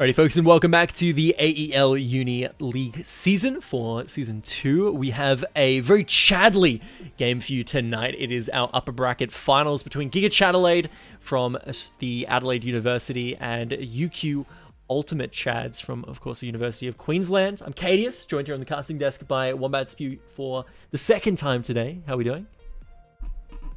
Alrighty, folks, and welcome back to the AEL Uni League season for Season 2. We have a very Chadley game for you tonight. It is our upper bracket finals between GIGACHADELAIDE from the Adelaide University and UQ Ultimate Chads from, of course, the University of Queensland. I'm Kadius, joined here on the casting desk by Wombatspew for the second time today. How are we doing?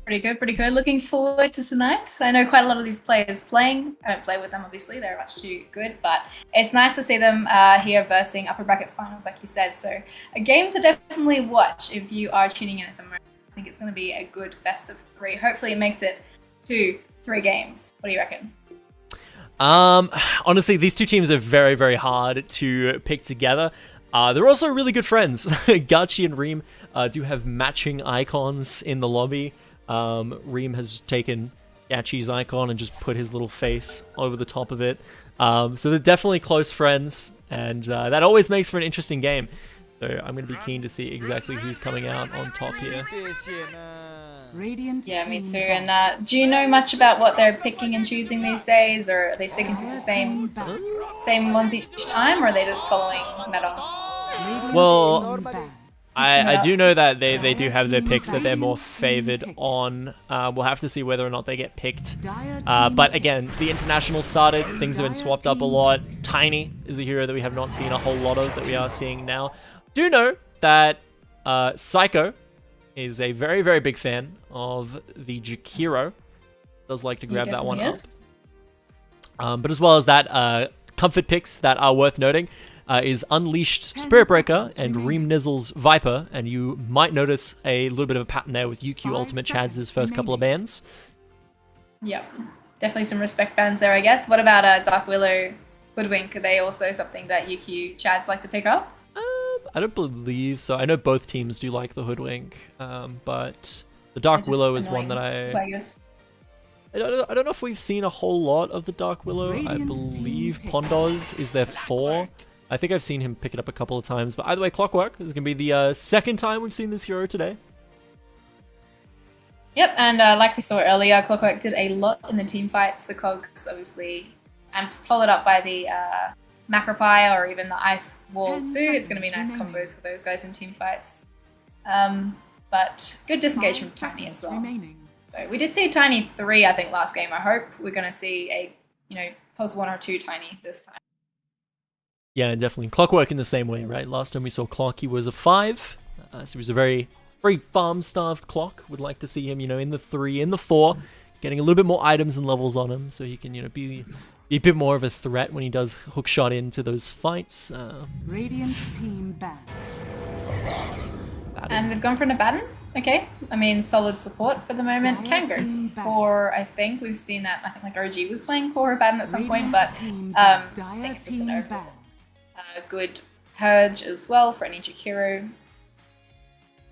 Pretty good, pretty good. Looking forward to tonight. I know quite a lot of these players playing. I don't play with them, obviously. They're much too good, but it's nice to see them here versing upper bracket finals, like you said. So a game to definitely watch if you are tuning in at the moment. I think it's going to be a good best of three. Hopefully it makes it 2-3 games. What do you reckon? Honestly, these two teams are very, very hard to pick together. They're also really good friends. Gachi and Reem do have matching icons in the lobby. Reem has taken Gachi's icon and just put his little face over the top of it. So they're definitely close friends, and that always makes for an interesting game. So I'm going to be keen to see exactly who's coming out on top here. Yeah, me too. And do you know much about what they're picking and choosing these days, or are they sticking to the same ones each time, or are they just following meta? Well, I do know that they do have their picks that they're more favored on. We'll have to see whether or not they get picked. But again, the international started, things have been swapped up a lot. Tiny is a hero that we have not seen a whole lot of that we are seeing now. Do know that Psycho is a very, very big fan of the Jakiro. Does like to grab that one up. But as well as that, comfort picks that are worth noting is Unleashed Spirit Breaker and Reem Nizzle's Viper, and you might notice a little bit of a pattern there with UQ Ultimate Chads' first couple of bans. Yep, definitely some respect bans there, I guess. What about Dark Willow Hoodwink? Are they also something that UQ Chads like to pick up? I don't believe so. I know both teams do like the Hoodwink, but the Dark Willow is one that I don't know if we've seen a whole lot of the Dark Willow. I believe Pondoz is their 4. I think I've seen him pick it up a couple of times, but either way, Clockwork is going to be the second time we've seen this hero today. Yep, and like we saw earlier, Clockwork did a lot in the team fights, the Cogs obviously, and followed up by the Macropie or even the Ice Wall too. It's going to be nice combos for those guys in team fights. But good disengage from Tiny as well. So we did see Tiny 3, I think, last game. I hope we're going to see a, pos 1 or 2 Tiny this time. Yeah, definitely. Clockwork in the same way, right? Last time we saw Clock, he was a 5. So he was a very, very farm-starved Clock. Would like to see him, in the 3, in the 4, getting a little bit more items and levels on him, so he can, be a bit more of a threat when he does hook shot into those fights. Radiant team ban. And we've gone for an Abaddon. Okay. I mean, solid support for the moment. Can go Core, I think. We've seen that. I think like OG was playing Core Abaddon at some point, but I think it's just an overall good purge as well for any Jakiro.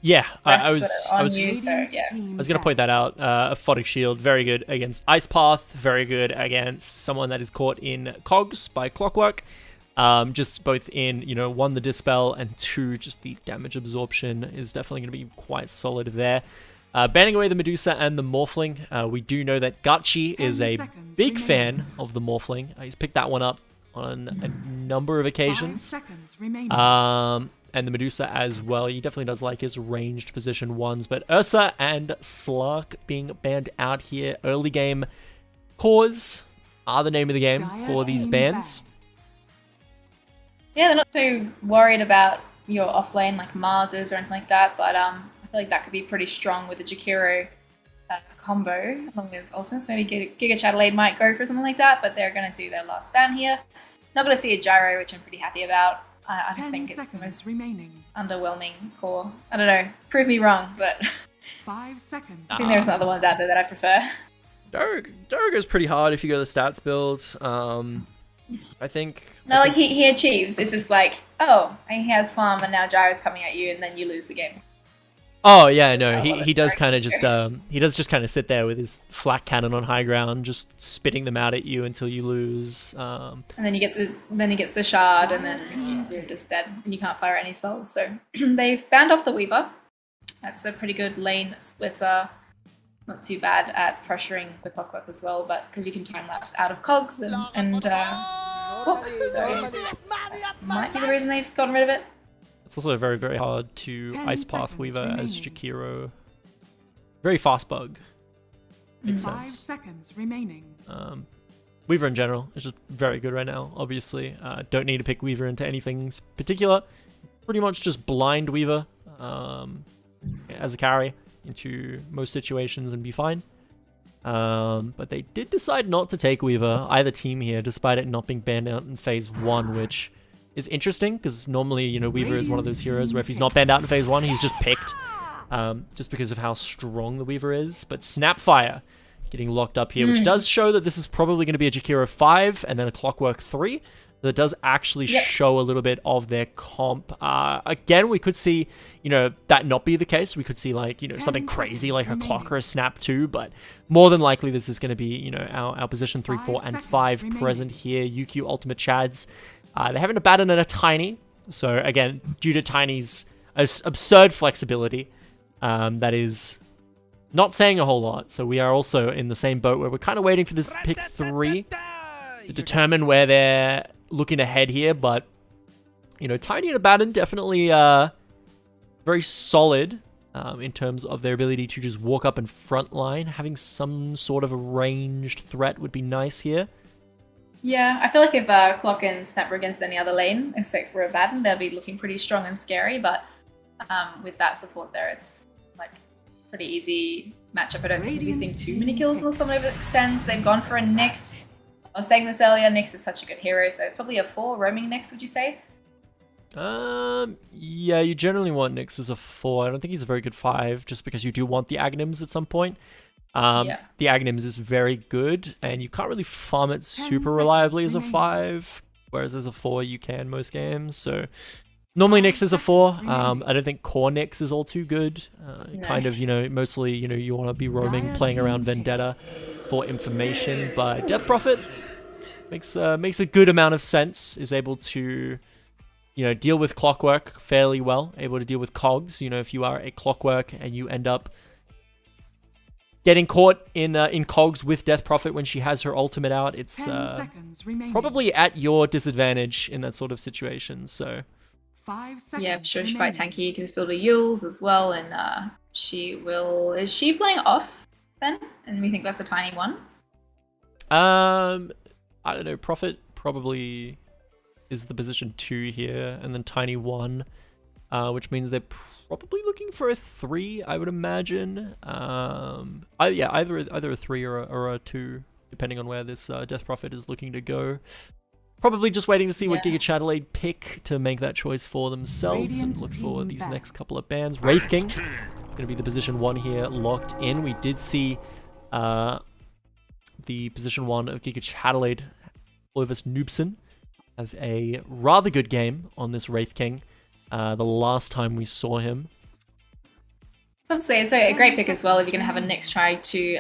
Yeah, I was going to point that out. Aphotic Shield, very good against Ice Path, very good against someone that is caught in Cogs by Clockwork. Just both in, 1, the Dispel, and 2, just the damage absorption is definitely going to be quite solid there. Banning away the Medusa and the Morphling. We do know that Gachi is a big fan of the Morphling. He's picked that one up on a number of occasions. And the Medusa as well. He definitely does like his ranged position ones. But Ursa and Slark being banned out here. Early game cores are the name of the game for these bans. Yeah, they're not too worried about your offlane like Mars's or anything like that. But I feel like that could be pretty strong with the Jakiro combo along with Ultimate. So maybe GIGACHADELAIDE might go for something like that. But they're going to do their last ban here. Not going to see a Gyro, which I'm pretty happy about. I just think it's the most underwhelming core. I don't know. Prove me wrong, but 5 seconds. I think there's other ones out there that I prefer. Dargo's pretty hard if you go the stats builds. I think... No, like he achieves. It's just like, oh, and he has farm and now Gyro's coming at you and then you lose the game. Oh yeah, no, he does kind of just kind of sit there with his flak cannon on high ground, just spitting them out at you until you lose. And then he gets the shard, and then you're just dead, and you can't fire any spells. So they've banned off the Weaver. That's a pretty good lane splitter. Not too bad at pressuring the Clockwork as well, but because you can time lapse out of cogs and hook, so might be the reason they've gotten rid of it. It's also very, very hard to Ice Path Weaver as Jakiro. Very fast bug. Makes 5 sense. seconds remaining. Weaver in general is just very good right now, obviously. Don't need to pick Weaver into anything particular. Pretty much just blind Weaver as a carry into most situations and be fine. But they did decide not to take Weaver, either team here, despite it not being banned out in Phase 1, which is interesting, because normally, you know, Weaver is one of those heroes where if he's not banned out in Phase 1, he's just picked, just because of how strong the Weaver is. But Snapfire getting locked up here, which does show that this is probably going to be a Jakiro 5 and then a Clockwork 3. That does actually show a little bit of their comp. Again, we could see, you know, that not be the case. We could see, like, you know, something crazy like a Clock or a Snap 2, but more than likely this is going to be, you know, our position 3, 4, and 5 present here. UQ Ultimate Chads. They're having a Baton and a Tiny. So, again, due to Tiny's absurd flexibility, that is not saying a whole lot. So we are also in the same boat where we're kind of waiting for this pick 3 to determine where they're looking to head here. But, you know, Tiny and a Baton definitely very solid in terms of their ability to just walk up and front line. Having some sort of a ranged threat would be nice here. Yeah, I feel like if Clock and Snap were against any other lane, except for a Baton, they'd be looking pretty strong and scary. But with that support there, it's like pretty easy matchup. I don't think we've seen too many kills unless someone overextends. They've gone for a Nyx. I was saying this earlier, Nyx is such a good hero, so it's probably a 4 roaming Nyx, would you say? Yeah, you generally want Nyx as a 4. I don't think he's a very good 5, just because you do want the Aghanims at some point. The Aghanims is very good, and you can't really farm it super reliably as a 5, whereas as a 4 you can most games, so normally Nyx is a 4. I don't think core Nyx is all too good. Kind of, you know, mostly, you know, you want to be roaming, playing around Vendetta for information, but Death Prophet makes a good amount of sense, is able to, you know, deal with Clockwork fairly well, able to deal with Cogs. You know, if you are a Clockwork and you end up getting caught in Cogs with Death Prophet when she has her ultimate out, it's probably at your disadvantage in that sort of situation, so... 5 seconds. Yeah, for sure, she's quite tanky. You can just build a Yules as well, and she will... Is she playing off then? And we think that's a Tiny 1? I don't know, Prophet probably is the position 2 here, and then Tiny 1, which means they're probably looking for a 3, I would imagine. Yeah, either a 3 or a 2, depending on where this Death Prophet is looking to go. Probably just waiting to see what GIGACHADELAIDE pick to make that choice for themselves, and look for these next couple of bans. Wraith King, going to be the position 1 here, locked in. We did see the position 1 of GIGACHADELAIDE, Clovis Noobson, have a rather good game on this Wraith King the last time we saw him. Obviously, it's a great pick as well if you're going to have a Nyx try to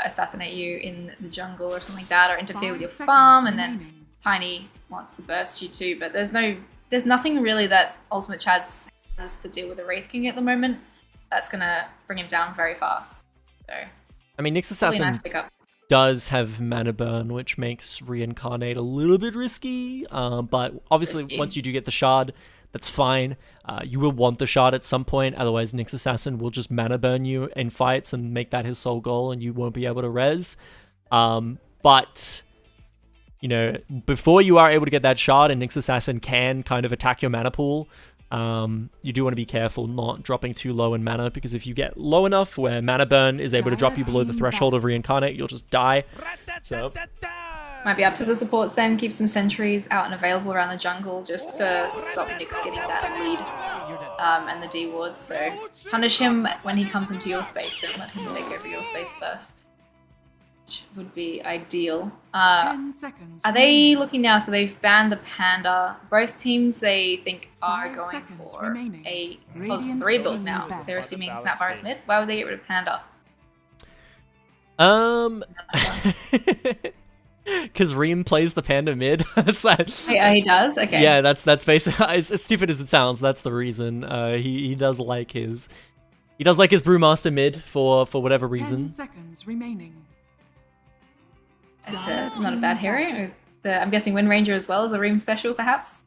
assassinate you in the jungle or something like that, or interfere with your farm, and then Tiny wants to burst you too. But there's nothing really that Ultimate Chads has to deal with the Wraith King at the moment that's going to bring him down very fast. So, I mean, Nyx Assassin nice pickup. Does have mana burn, which makes Reincarnate a little bit risky, but obviously once you do get the shard, that's fine. You will want the shard at some point, otherwise Nyx Assassin will just mana burn you in fights and make that his sole goal, and you won't be able to res. But, you know, before you are able to get that shard and Nyx Assassin can kind of attack your mana pool, you do want to be careful not dropping too low in mana, because if you get low enough where mana burn is able to drop you below the threshold of Reincarnate, you'll just die. So might be up to the supports then, keep some sentries out and available around the jungle just to stop Nyx getting that lead and the D wards. So punish him when he comes into your space, don't let him take over your space first, which would be ideal. 10 seconds. Are they looking now? So they've banned the Panda. Both teams, they think, are going for a +3 build now. They're assuming Snapfire is mid. Why would they get rid of Panda? Because Reem plays the Panda mid. That's that. He does? Okay. Yeah, that's basically, as stupid as it sounds, that's the reason. He does like his Brewmaster mid for whatever reason. 10 seconds remaining. It's not a bad hero. I'm guessing Wind Ranger as well as a Ream special, perhaps.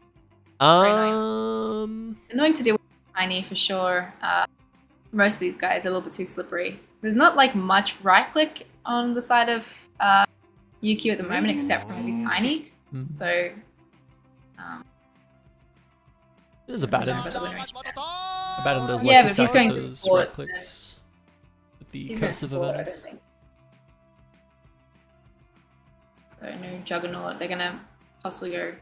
Annoying to deal with Tiny for sure. Most of these guys are a little bit too slippery. There's not like much right click on the side of UQ at the moment, except for maybe Tiny. So this is a bad end. Does yeah, like but if he's going those support, right clicks with the he's going cursive support, I events. don't think. So no Juggernaut. They're gonna possibly go.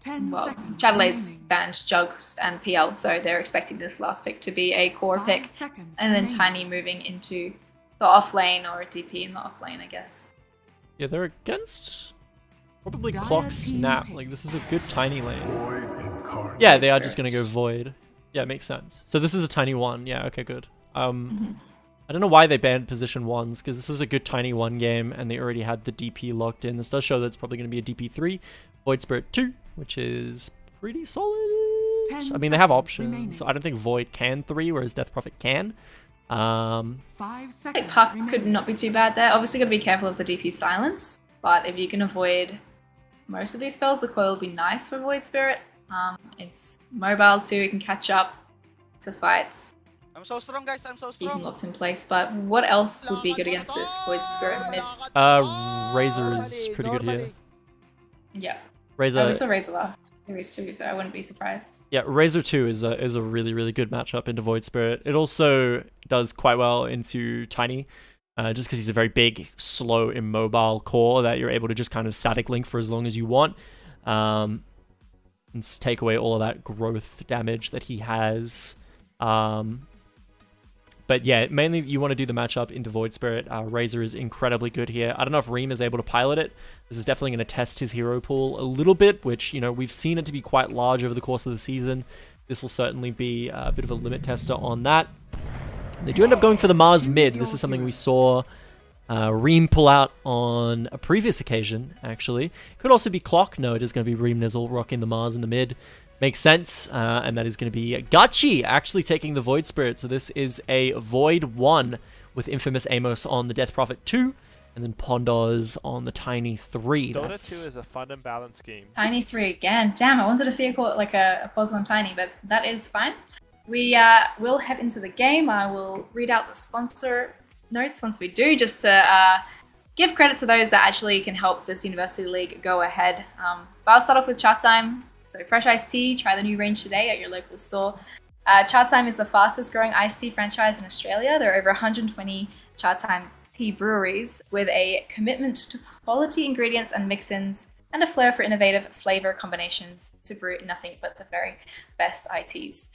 10 Well, seconds Chadelaide's remaining. banned Jugs and PL, so they're expecting this last pick to be a core 5 pick, seconds and then remaining. Tiny moving into the off lane or a DP in the off lane, I guess. Yeah, they're against probably Dire Clock team Snap. pick. Like, this is a good Tiny lane. Yeah, they are just gonna go Void. Yeah, it makes sense. So this is a Tiny 1. Yeah, okay, good. I don't know why they banned position 1s, because this was a good Tiny 1 game, and they already had the DP locked in. This does show that it's probably going to be a DP 3, Void Spirit 2, which is pretty solid. I mean, they have options. remaining. So I don't think Void can 3, whereas Death Prophet can. 5 I think seconds Puck remaining. could not be too bad there. Obviously, got to be careful of the DP silence, but if you can avoid most of these spells, the coil will be nice for Void Spirit. It's mobile too, it can catch up to fights. I'm so strong, guys. I'm so Keep him strong. locked in place, but what else would be good against this Void Spirit mid? Razor is pretty good here. Yeah. Razor, We saw Razor last series too, so I wouldn't be surprised. yeah, Razor 2 is a really, really good matchup into Void Spirit. It also does quite well into Tiny, just because he's a very big, slow, immobile core that you're able to just kind of static link for as long as you want. And take away all of that growth damage that he has. But yeah, mainly you want to do the matchup into Void Spirit. Razor is incredibly good here. I don't know if Reem is able to pilot it. This is definitely going to test his hero pool a little bit, which, you know, we've seen it to be quite large over the course of the season. This will certainly be a bit of a limit tester on that. They do end up going for the Mars mid. This is something we saw Reem pull out on a previous occasion, actually. Could also be Clock. No, it is going to be Reem Nizzle rocking the Mars in the mid. Makes sense, and that is going to be Gachi actually taking the Void Spirit. So this is a Void 1 with Infamous Amos on the Death Prophet 2, and then Pondos on the Tiny 3. Dota 2 is a fun and balanced game. Tiny 3 again. Damn, I wanted to see a call like a pause on Tiny, but that is fine. We will head into the game. I will read out the sponsor notes once we do, just to give credit to those that actually can help this University League go ahead. But I'll start off with Chatime. So Fresh Iced Tea, try the new range today at your local store. Chatime is the fastest growing iced tea franchise in Australia. There are over 120 Chatime tea breweries with a commitment to quality ingredients and mix-ins and a flair for innovative flavor combinations to brew nothing but the very best iced teas.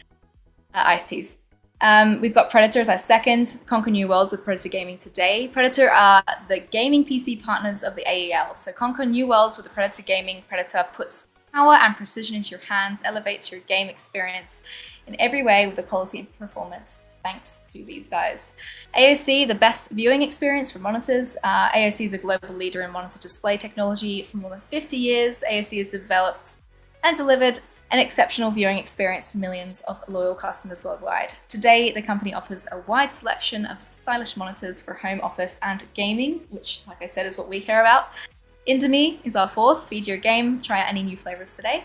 We've got Predator as our second, Conquer New Worlds with Predator Gaming today. Predator are the gaming PC partners of the AEL. So Conquer New Worlds with the Predator Gaming. Predator puts power and precision into your hands, elevates your game experience in every way with the quality and performance thanks to these guys. AOC, the best viewing experience for monitors. AOC is a global leader in monitor display technology. For more than 50 years, AOC has developed and delivered an exceptional viewing experience to millions of loyal customers worldwide. Today, the company offers a wide selection of stylish monitors for home office and gaming, which, like I said, is what we care about. Indomie is our fourth. Feed your game. Try out any new flavors today.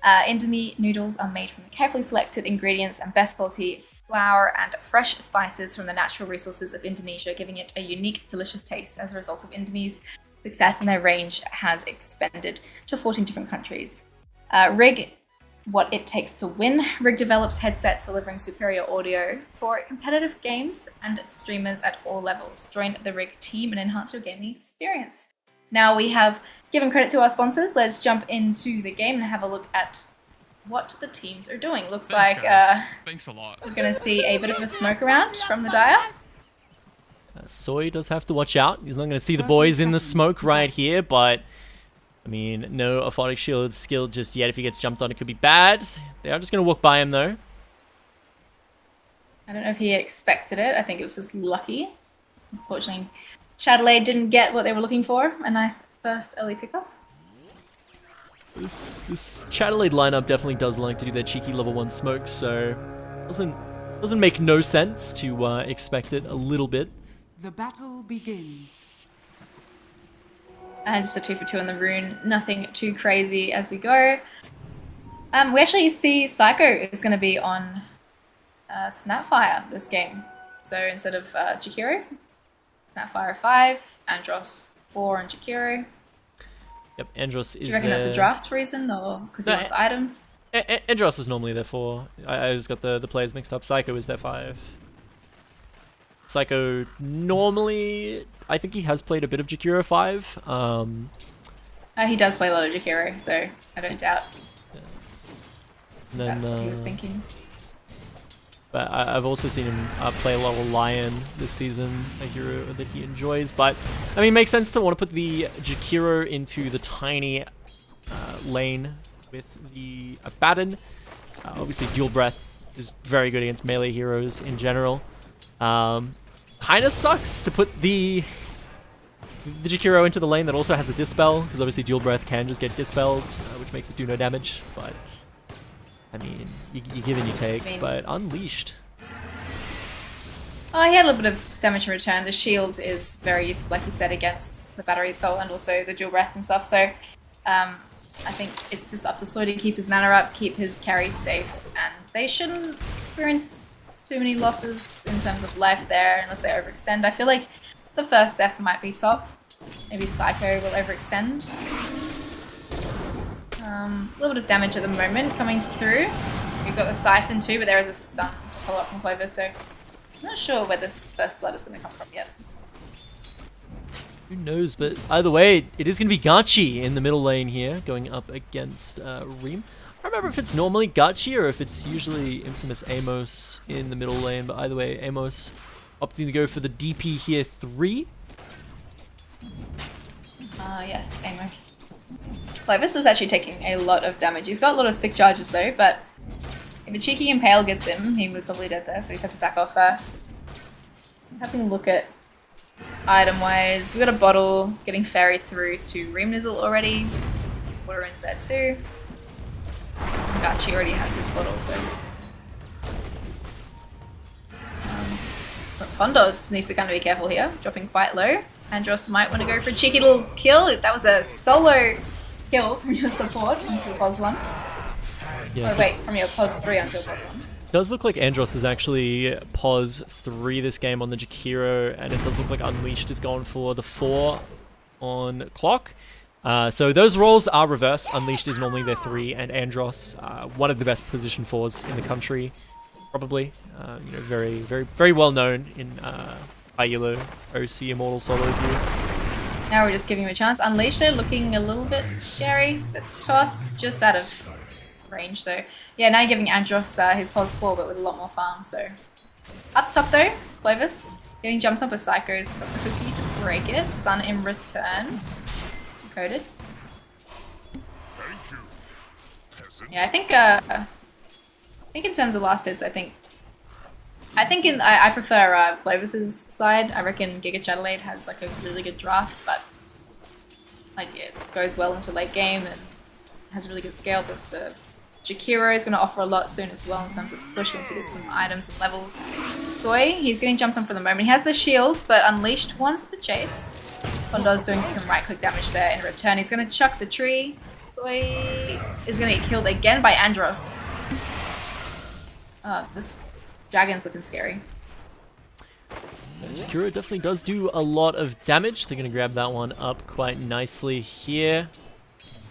Indomie noodles are made from carefully selected ingredients and best quality flour and fresh spices from the natural resources of Indonesia, giving it a unique, delicious taste. As a result of Indomie's success, and their range has expanded to 14 different countries. Rig, what it takes to win. Rig develops headsets delivering superior audio for competitive games and streamers at all levels. Join the Rig team and enhance your gaming experience. Now we have given credit to our sponsors. Let's jump into the game and have a look at what the teams are doing. Looks like thanks a lot. We're going to see a bit of a smoke around from the Dire. Soy does have to watch out. He's not going to see the boys in the smoke right here, but I mean, no Aphotic Shield skill just yet. If he gets jumped on, it could be bad. They are just going to walk by him, though. I don't know if he expected it. I think it was just lucky. Unfortunately, Chadelaide didn't get what they were looking for. A nice first early pickoff. This Chatelaide lineup definitely does like to do their cheeky level 1 smokes, so doesn't make no sense to expect it a little bit. The battle begins. And just a 2 for 2 on the rune. Nothing too crazy as we go. We actually see Psycho is going to be on Snapfire this game. So instead of Jakiro, Snapfire 5, Andros 4 and Jakiro. Yep, Andros is. Do you reckon that's a draft reason or because he wants items? Andros is normally their 4. I just got the players mixed up. Psycho is their 5. Psycho normally, I think he has played a bit of Jakiro 5. He does play a lot of Jakiro, so I don't doubt. Yeah. And then, that's what he was thinking. But I've also seen him play a lot of Lion this season, a hero that he enjoys. But, I mean, it makes sense to want to put the Jakiro into the tiny lane with the Abaddon. Obviously, Dual Breath is very good against melee heroes in general. Kind of sucks to put the Jakiro into the lane that also has a Dispel, because obviously Dual Breath can just get dispelled, which makes it do no damage. But, I mean, you give and you take, but Unleashed. Oh, he had a little bit of damage in return. The shield is very useful, like you said, against the Battery Assault and also the Dual Breath and stuff. So, I think it's just up to Soy to keep his mana up, keep his carries safe, and they shouldn't experience too many losses in terms of life there unless they overextend. I feel like the first death might be top. Maybe Psycho will overextend. A little bit of damage at the moment coming through. We've got the Siphon too, but there is a stun to follow up from Clover, so I'm not sure where this first blood is going to come from yet. Who knows, but either way, it is going to be Gachi in the middle lane here, going up against Reem. I don't remember if it's normally Gachi or if it's usually infamous Amos in the middle lane, but either way, Amos opting to go for the DP here, 3. Yes, Amos. Clovis is actually taking a lot of damage. He's got a lot of stick charges though, but if a cheeky Impale gets him, he was probably dead there, so he's had to back off. Having a look at item-wise, we got a bottle getting ferried through to Reemnizzle already. Water Rune's there too. Gachi already has his bottle, so... Pondos needs to kind of be careful here, dropping quite low. Andros might want to go for a cheeky little kill. That was a solo kill from your support onto the pos 1. Yeah, wait, from your pos 3 onto a pos 1. Does look like Andros is actually pos 3 this game on the Jakiro, and it does look like Unleashed is going for the 4 on clock. So those roles are reversed. Unleashed is normally their 3, and Andros, one of the best position 4s in the country, probably. You know, very, very, very well known in IEL OC Immortal solo view. Now we're just giving him a chance. Unleashed though, looking a little bit scary. The toss just out of range, so yeah. Now you're giving Andros his pos 4, but with a lot more farm. So up top though, Clovis getting jumped up with Psychos. Got the cookie to break it. Stun in return. Decoded. Yeah, I think in terms of last hits, I prefer Clovis's side. I reckon GIGACHADELAIDE has like a really good draft, but like it goes well into late game and has a really good scale. The Jakiro is going to offer a lot soon as well in terms of push once he gets some items and levels. Soy, he's getting jumped on for the moment. He has the shield, but Unleashed wants to chase. Pondo's doing some right click damage there in return. He's going to chuck the tree. Soy is going to get killed again by Andros. This dragon's looking scary. Jakiro definitely does do a lot of damage. They're going to grab that one up quite nicely here.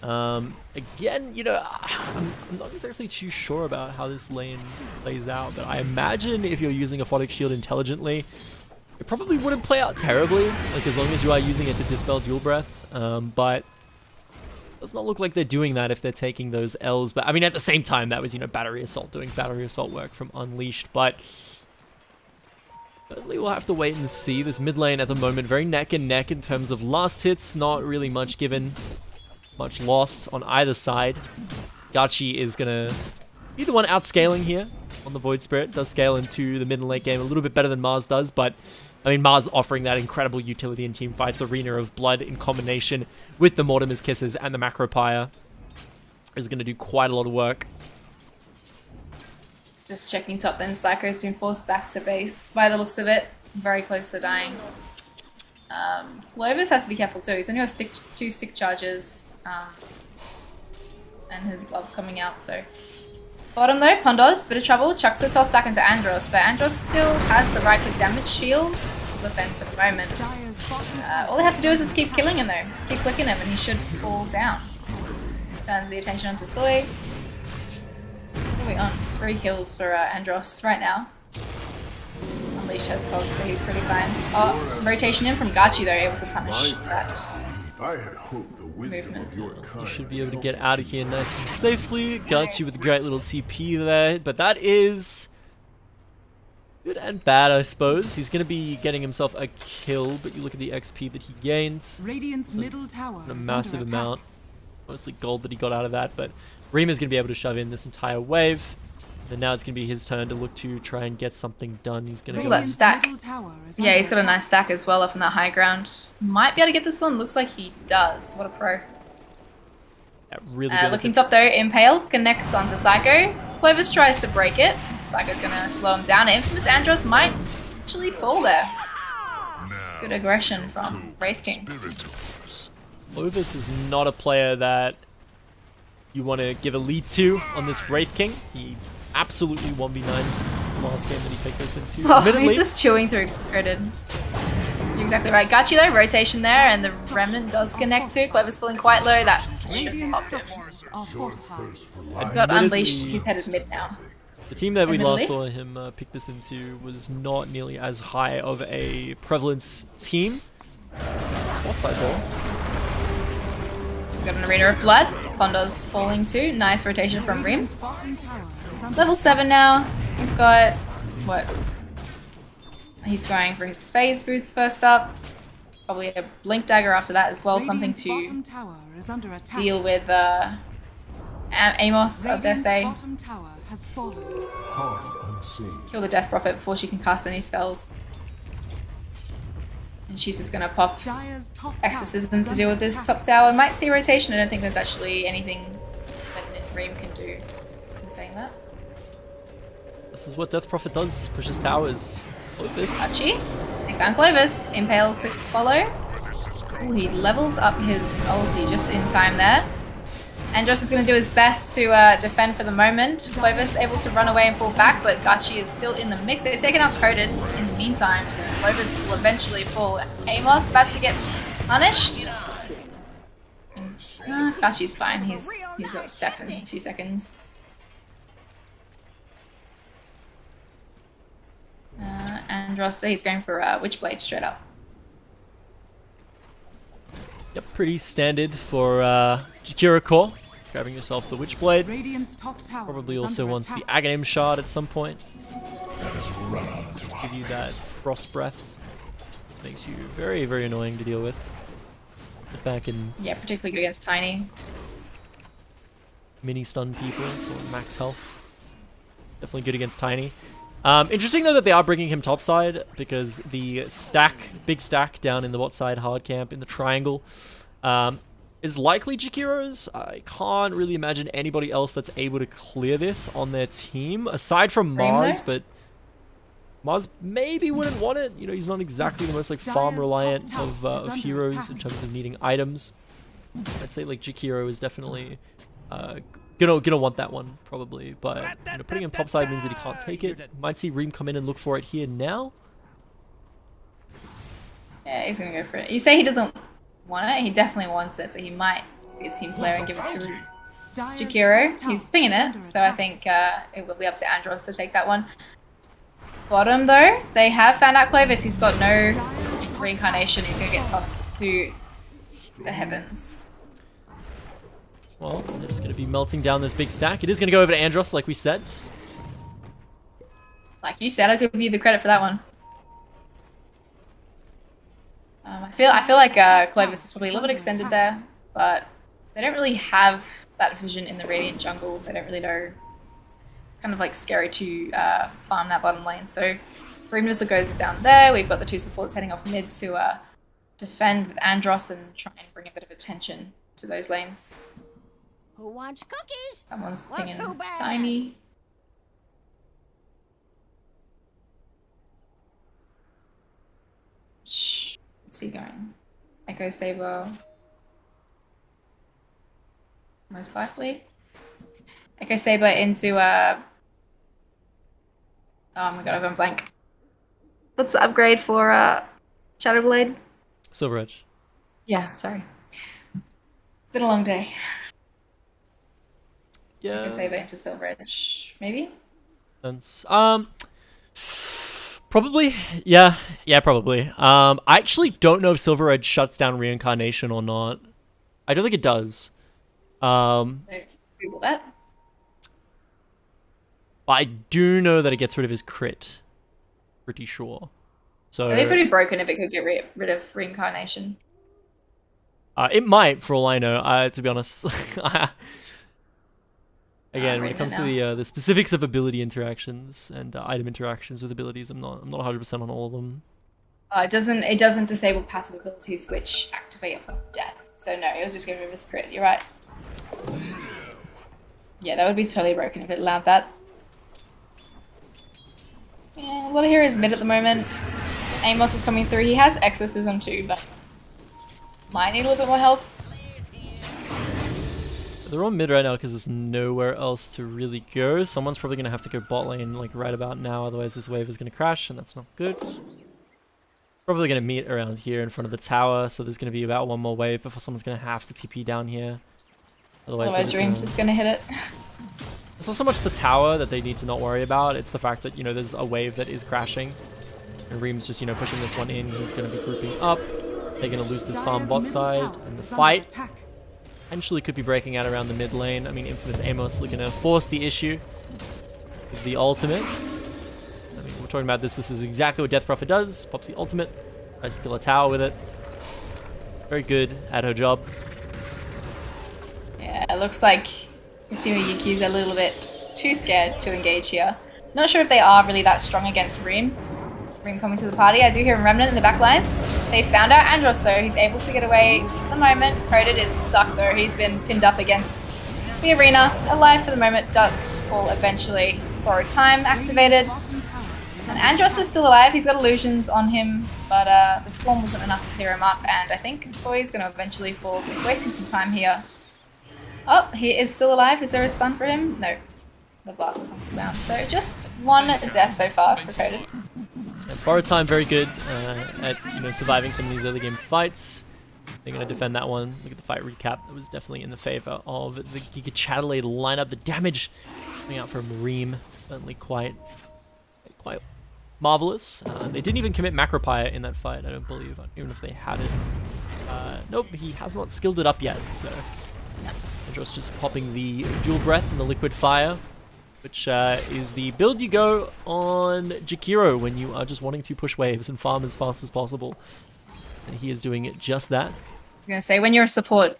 Again, you know, I'm not exactly too sure about how this lane plays out, but I imagine if you're using a Photic Shield intelligently, it probably wouldn't play out terribly, like as long as you are using it to dispel Dual Breath, but it does not look like they're doing that if they're taking those L's. But I mean, at the same time, that was, you know, Battery Assault doing Battery Assault work from Unleashed, but certainly we'll have to wait and see. This mid lane at the moment, very neck and neck in terms of last hits, not really much given. Much lost on either side. Gachi is going to be the one outscaling here on the Void Spirit. Does scale into the mid and late game a little bit better than Mars does, but I mean, Mars offering that incredible utility in team fights. Arena of Blood in combination with the Mortimer's Kisses and the Macropyre is going to do quite a lot of work. Just checking top then, Psycho's been forced back to base by the looks of it. Very close to dying. Clovis has to be careful too. He's only got two stick charges, and his gloves coming out. So bottom though, Pondos, bit of trouble. Chucks the toss back into Andros, but Andros still has the right click damage shield to defend for the moment. All they have to do is just keep killing him though, keep clicking him, and he should fall down. Turns the attention onto Soy. What are we on? 3 kills for Andros right now. Unleash has Cogs, so he's pretty fine. Oh, rotation in from Gachi though, able to punish that movement. You should be able to get out of here nice and safely. Gachi with a great little TP there, but that is good and bad, I suppose. He's going to be getting himself a kill, but you look at the XP that he gained. Radiant's middle tower A massive amount. Mostly gold that he got out of that, but Rima's going to be able to shove in this entire wave. And now it's going to be his turn to look to try and get something done. He's going to go... that stack. Yeah, he's got a nice stack as well up on that high ground. Might be able to get this one. Looks like he does. What a pro. Yeah, really good. Looking top though, Impale connects onto Psycho. Clovis tries to break it. Psycho's going to slow him down. Infamous Andros might actually fall there. Good aggression from Wraith King. Clovis is not a player that you want to give a lead to on this Wraith King. He absolutely 1v9 the last game that he picked this into. Oh, he's just chewing through critted. You're exactly right. Got you though, rotation there, and the Remnant does connect too. Clovis falling quite low, that should pop him. Got unleashed, he's headed mid now. The team that we last saw him pick this into was not nearly as high of a prevalence team. What side ball? We've got an Arena of Blood. Pondo's falling too. Nice rotation from Rim. Level 7 now. He's got... what? He's going for his phase boots first up. Probably a Blink Dagger after that as well. Something to deal with Amos, I dare say. Kill the Death Prophet before she can cast any spells. And she's just going to pop Exorcism to deal with this top tower. Might see rotation. I don't think there's actually anything that Reem can do in saying that. This is what Death Prophet does. Pushes towers. Clovis. Archie. Take down Clovis. Impale to follow. Ooh, he leveled up his ulti just in time there. Andros is going to do his best to defend for the moment. Clovis able to run away and pull back, but Gachi is still in the mix. They've taken out Coded in the meantime. Clovis will eventually fall. Amos about to get punished. Gachi's fine. He's got Steph in a few seconds. Andros, he's going for Witchblade straight up. Yep, pretty standard for Jakira core. Grabbing yourself the Witchblade. Probably also wants the Aghanim Shard at some point. Give you that Frost Breath. Makes you very, very annoying to deal with. Get back and... yeah, particularly good against Tiny. Mini stun people for max health. Definitely good against Tiny. Interesting though that they are bringing him topside, because the stack, big stack down in the bot side hard camp in the triangle is likely Jakiro's. I can't really imagine anybody else that's able to clear this on their team, aside from Mars, but Mars maybe wouldn't want it. You know, he's not exactly the most like farm reliant of heroes in terms of needing items. I'd say like Jakiro is definitely gonna want that one probably, but you know, putting him topside means that he can't take it. Might see Reem come in and look for it here now. Yeah, he's gonna go for it. You say he doesn't want it, he definitely wants it, but he might be a team player and give it to his Jakiro. He's pinging it, so I think it will be up to Andros to take that one. Bottom though, they have found out Clovis. He's got no reincarnation. He's gonna get tossed to the heavens. Well, they're just going to be melting down this big stack. It is going to go over to Andros, like we said. Like you said, I'll give you the credit for that one. I feel like Clovis is probably a little bit extended there, but they don't really have that vision in the Radiant jungle. They don't really know. Kind of like scary to farm that bottom lane. So Breamers goes down there. We've got the 2 supports heading off mid to defend with Andros and try and bring a bit of attention to those lanes. Who wants cookies? Someone's pinging Tiny. It's What's he going? Echo Saber. Most likely. Echo Saber into oh my god, I've gone blank. What's the upgrade for Chatterblade? Silver Edge. Yeah, sorry. It's been a long day. Yeah. Echo Saber into Silver Edge, maybe? Sense. Probably. Yeah, probably. I actually don't know if Silver Edge shuts down reincarnation or not. I don't think it does. Google that. But I do know that it gets rid of his crit. Pretty sure. So Are they pretty broken if it could get rid of reincarnation? It might, for all I know. To be honest. Again, when it comes to the specifics of ability interactions and item interactions with abilities, I'm not 100% on all of them. It doesn't disable passive abilities which activate upon death. So no, it was just getting rid of his crit. You're right. Yeah, that would be totally broken if it allowed that. Yeah, a lot of heroes mid at the moment. Amos is coming through. He has exorcism too, but might need a little bit more health. They're on mid right now because there's nowhere else to really go. Someone's probably going to have to go bot lane like right about now, otherwise this wave is going to crash, and that's not good. Probably going to meet around here in front of the tower, so there's going to be about one more wave before someone's going to have to TP down here. Otherwise Ream's just going to hit it. It's not so much the tower that they need to not worry about, it's the fact that, you know, there's a wave that is crashing. And Ream's just, you know, pushing this one in, he's going to be grouping up. They're going to lose this farm bot side, and the fight potentially could be breaking out around the mid lane. I mean, Infamous Amos looking to force the issue with the ultimate. I mean, we're talking about this is exactly what Death Prophet does. Pops the ultimate, tries to kill a tower with it. Very good at her job. Yeah, it looks like the team of Yuki's a little bit too scared to engage here. Not sure if they are really that strong against Ream. Ream coming to the party. I do hear Remnant in the back lines. They found out Andros though. He's able to get away for the moment. Coded is stuck though. He's been pinned up against the arena. Alive for the moment. Does fall eventually. Borrowed time activated. And Andros is still alive. He's got illusions on him, but the swarm wasn't enough to clear him up. And I think Soy's going to eventually fall. Just wasting some time here. Oh, he is still alive. Is there a stun for him? No. The blast is on cooldown. So just one death so far for Coded. Borrowed time, very good at, you know, surviving some of these early game fights. They're going to defend that one. Look at the fight recap. That was definitely in the favor of the GIGACHADELAIDE lineup. The damage coming out from Ream, certainly quite marvelous. They didn't even commit Macropire in that fight, I don't believe, even if they had it. Nope, he has not skilled it up yet, so Andros just popping the dual breath and the liquid fire, which is the build you go on Jakiro when you are just wanting to push waves and farm as fast as possible. And he is doing it just that. I'm gonna say when you're a support,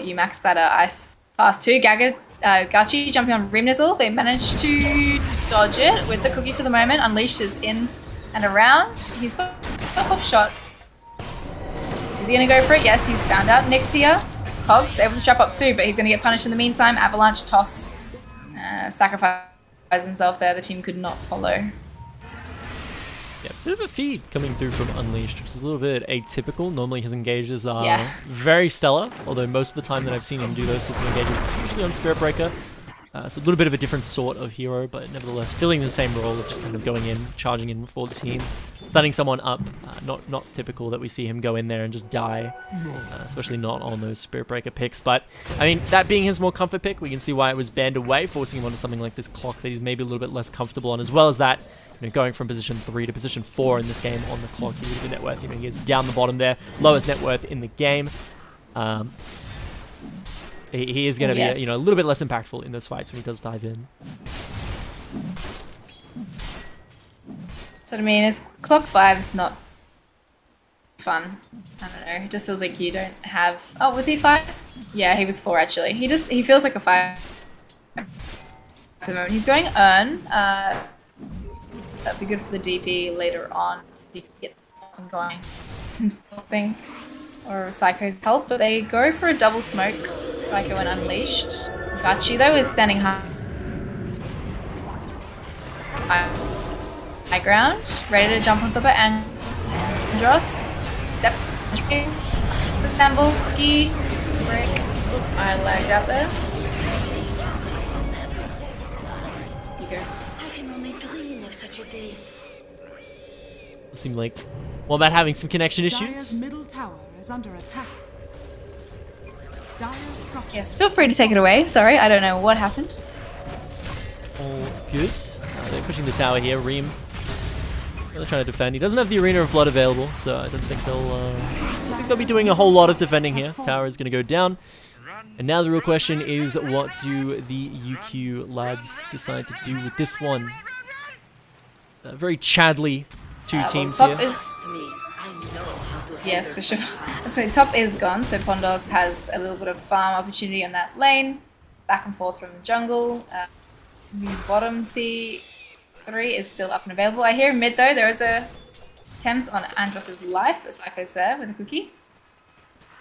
you max that ice path too. Gachi jumping on Rimnizzle. They managed to dodge it with the cookie for the moment. Unleashed is in and around. He's got a hook shot. Is he gonna go for it? Yes, he's found out. Nick's here. Cogs able to trap up too, but he's gonna get punished in the meantime. Avalanche toss. Sacrifice himself there. The team could not follow. Yeah, bit of a feed coming through from Unleashed, which is a little bit atypical. Normally his engages are very stellar, although most of the time that I've seen him do those sorts of engages, it's usually on Spirit Breaker. So a little bit of a different sort of hero, but nevertheless filling the same role of just kind of going in, charging in for the team, stunning someone up. Not typical that we see him go in there and just die, especially not on those Spirit Breaker picks. But I mean, that being his more comfort pick, we can see why it was banned away, forcing him onto something like this clock that he's maybe a little bit less comfortable on, as well as that, you know, going from position 3 to position 4 in this game on the clock. He was net worth, you know, he is down the bottom there, lowest net worth in the game. He is going to be, you know, a little bit less impactful in those fights when he does dive in. So I mean, it's clock 5 is not fun. I don't know. It just feels like you don't have. Oh, was he 5? Yeah, he was 4 actually. He feels like a 5 at the moment. He's going earn. That'd be good for the DP later on. He can get them going. Some thing or Psycho's help, but they go for a double smoke. Psycho and Unleashed. Gachi though is standing high ground, ready to jump on top of Andros. steps. It's the temple. Key. Break. Oop, I lagged out there. You go. I can only dream of such a day. It seemed like Wombat having some connection Dire's issues. middle tower is under attack. Dire's structures. Yes, feel free to take it away. Sorry, I don't know what happened. All good. They're pushing the tower here. Reem really trying to defend. He doesn't have the Arena of Blood available, so I don't think they'll be doing a whole lot of defending here. Tower is going to go down. And now the real question is, what do the UQ lads decide to do with this one? Very Chadley two teams top here. Is... Yes, for sure. So top is gone, so Pondos has a little bit of farm opportunity on that lane. Back and forth from the jungle. Bottom T3 is still up and available. I hear mid though, there is a attempt on Andros' life. Psycho's there with a cookie.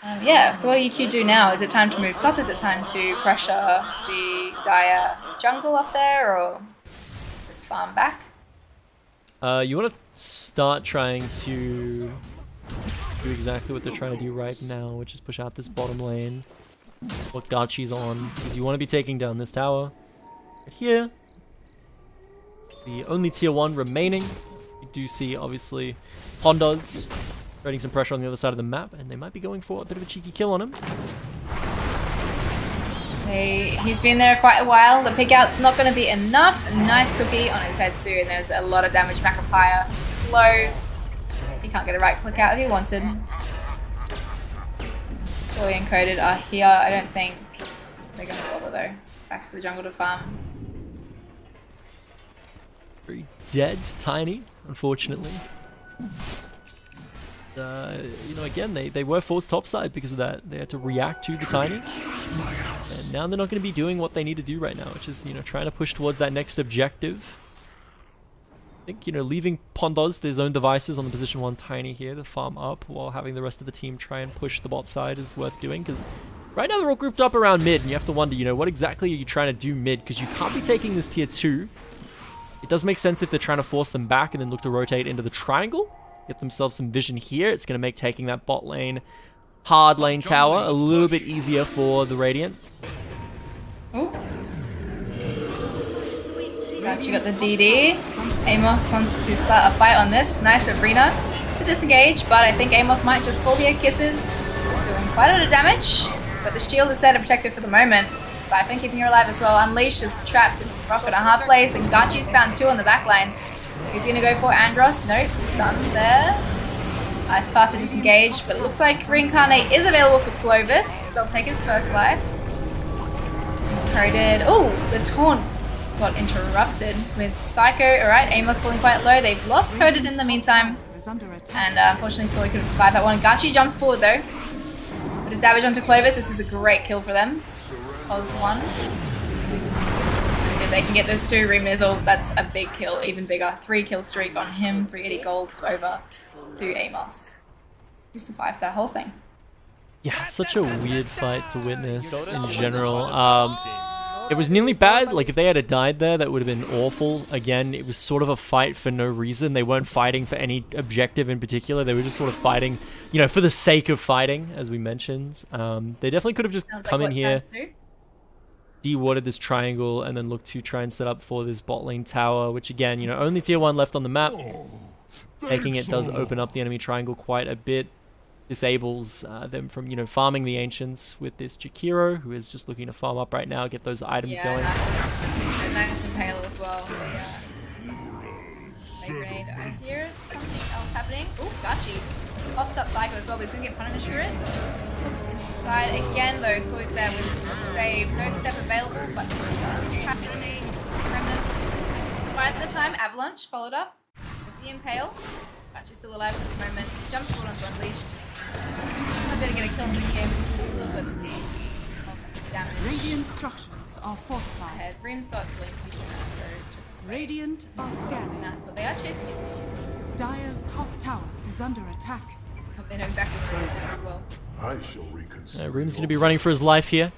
Yeah, so what do UQ do now? Is it time to move top? Is it time to pressure the Dire jungle up there, or just farm back? You want to start trying to do exactly what they're trying to do right now, which is push out this bottom lane. What Gachi's on, because you want to be taking down this tower. Right here. The only tier 1 remaining. You do see, obviously, Pondos creating some pressure on the other side of the map, and they might be going for a bit of a cheeky kill on him. He's been there quite a while. The pick out's not going to be enough. Nice cookie on his head too, and there's a lot of damage. Macapire close. He can't get a right click out if he wanted. Soy encoded are here. I don't think they're going to bother though. Back to the jungle to farm. Very dead, Tiny, unfortunately. You know, again, they were forced topside because of that. They had to react to the Tiny. And now they're not going to be doing what they need to do right now, which is, you know, trying to push towards that next objective. I think, you know, leaving Pondos, their own devices on the position 1 Tiny here to farm up while having the rest of the team try and push the bot side is worth doing, because right now they're all grouped up around mid, and you have to wonder, you know, what exactly are you trying to do mid, because you can't be taking this tier 2. It does make sense if they're trying to force them back and then look to rotate into the triangle. Get themselves some vision here. It's going to make taking that bot lane, hard lane tower, a little bit easier for the Radiant. Oh. Right, you got the DD. Amos wants to start a fight on this. Nice arena to disengage, but I think Amos might just fall here. Kisses doing quite a lot of damage, but the shield is there to protect it for the moment. Siphon keeping her alive as well. Unleashed is trapped in rock and a hard place, and Gachi's found 2 on the back lines. He's going to go for Andros. Nope, stun there. Nice path to disengage, but it looks like Reincarnate is available for Clovis. They'll take his first life. Coded. Oh, the taunt got interrupted with Psycho. Alright, Amos falling quite low. They've lost Coded in the meantime. And unfortunately, Soy could have survived that one. Gachi jumps forward though. Bit of damage onto Clovis. This is a great kill for them. Pos 1. If they can get those 2 Remizzle, that's a big kill, even bigger. 3 kill streak on him, 380 gold over to Amos. Who survived that whole thing. Yeah, such a weird fight to witness in general. It was nearly bad. Like, if they had died there, that would have been awful. Again, it was sort of a fight for no reason. They weren't fighting for any objective in particular. They were just sort of fighting, you know, for the sake of fighting, as we mentioned. They definitely could have just come in here, de-warded this triangle, and then looked to try and set up for this bot lane tower, which again, you know, only tier 1 left on the map. Taking it does open up the enemy triangle quite a bit. Disables them from, you know, farming the Ancients with this Jakiro, who is just looking to farm up right now, get those items going. Nice impale as well. Grenade. I hear something else happening. Oh, Gachi. Pops up Psycho as well, but he's going to get punished for it. Into the side. Again, though, Soy's there with a save. No step available, but it does happen. Remnant. Survived the time. Avalanche followed up with the impale. Gachi's still alive at the moment. Jumps forward onto Unleashed. I'm going to get a kill to him. A little bit of damage. Radiant structures are fortified. Ahead. Reem's got Blink. He's going to Radiant are scanning. but they are chasing him. Dire's top tower is under attack. Hope they know exactly where he is as well. I shall reconsider. Reem's going to be running for his life here.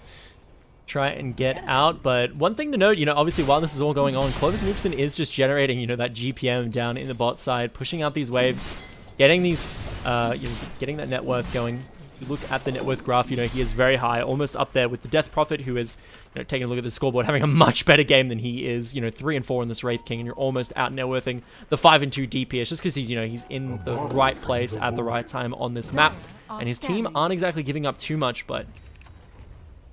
Try and get out, but one thing to note, you know, obviously while this is all going on, Clovis Noobson is just generating, you know, that GPM down in the bot side, pushing out these waves, getting these getting that net worth going. If you look at the net worth graph, he is very high, almost up there with the Death Prophet, who is, taking a look at the scoreboard, having a much better game than he is. 3 and 4 in this Wraith King, and you're almost out net worthing the 5 and 2 DPS just because he's, he's in the right place at the right time on this map, and his team aren't exactly giving up too much, but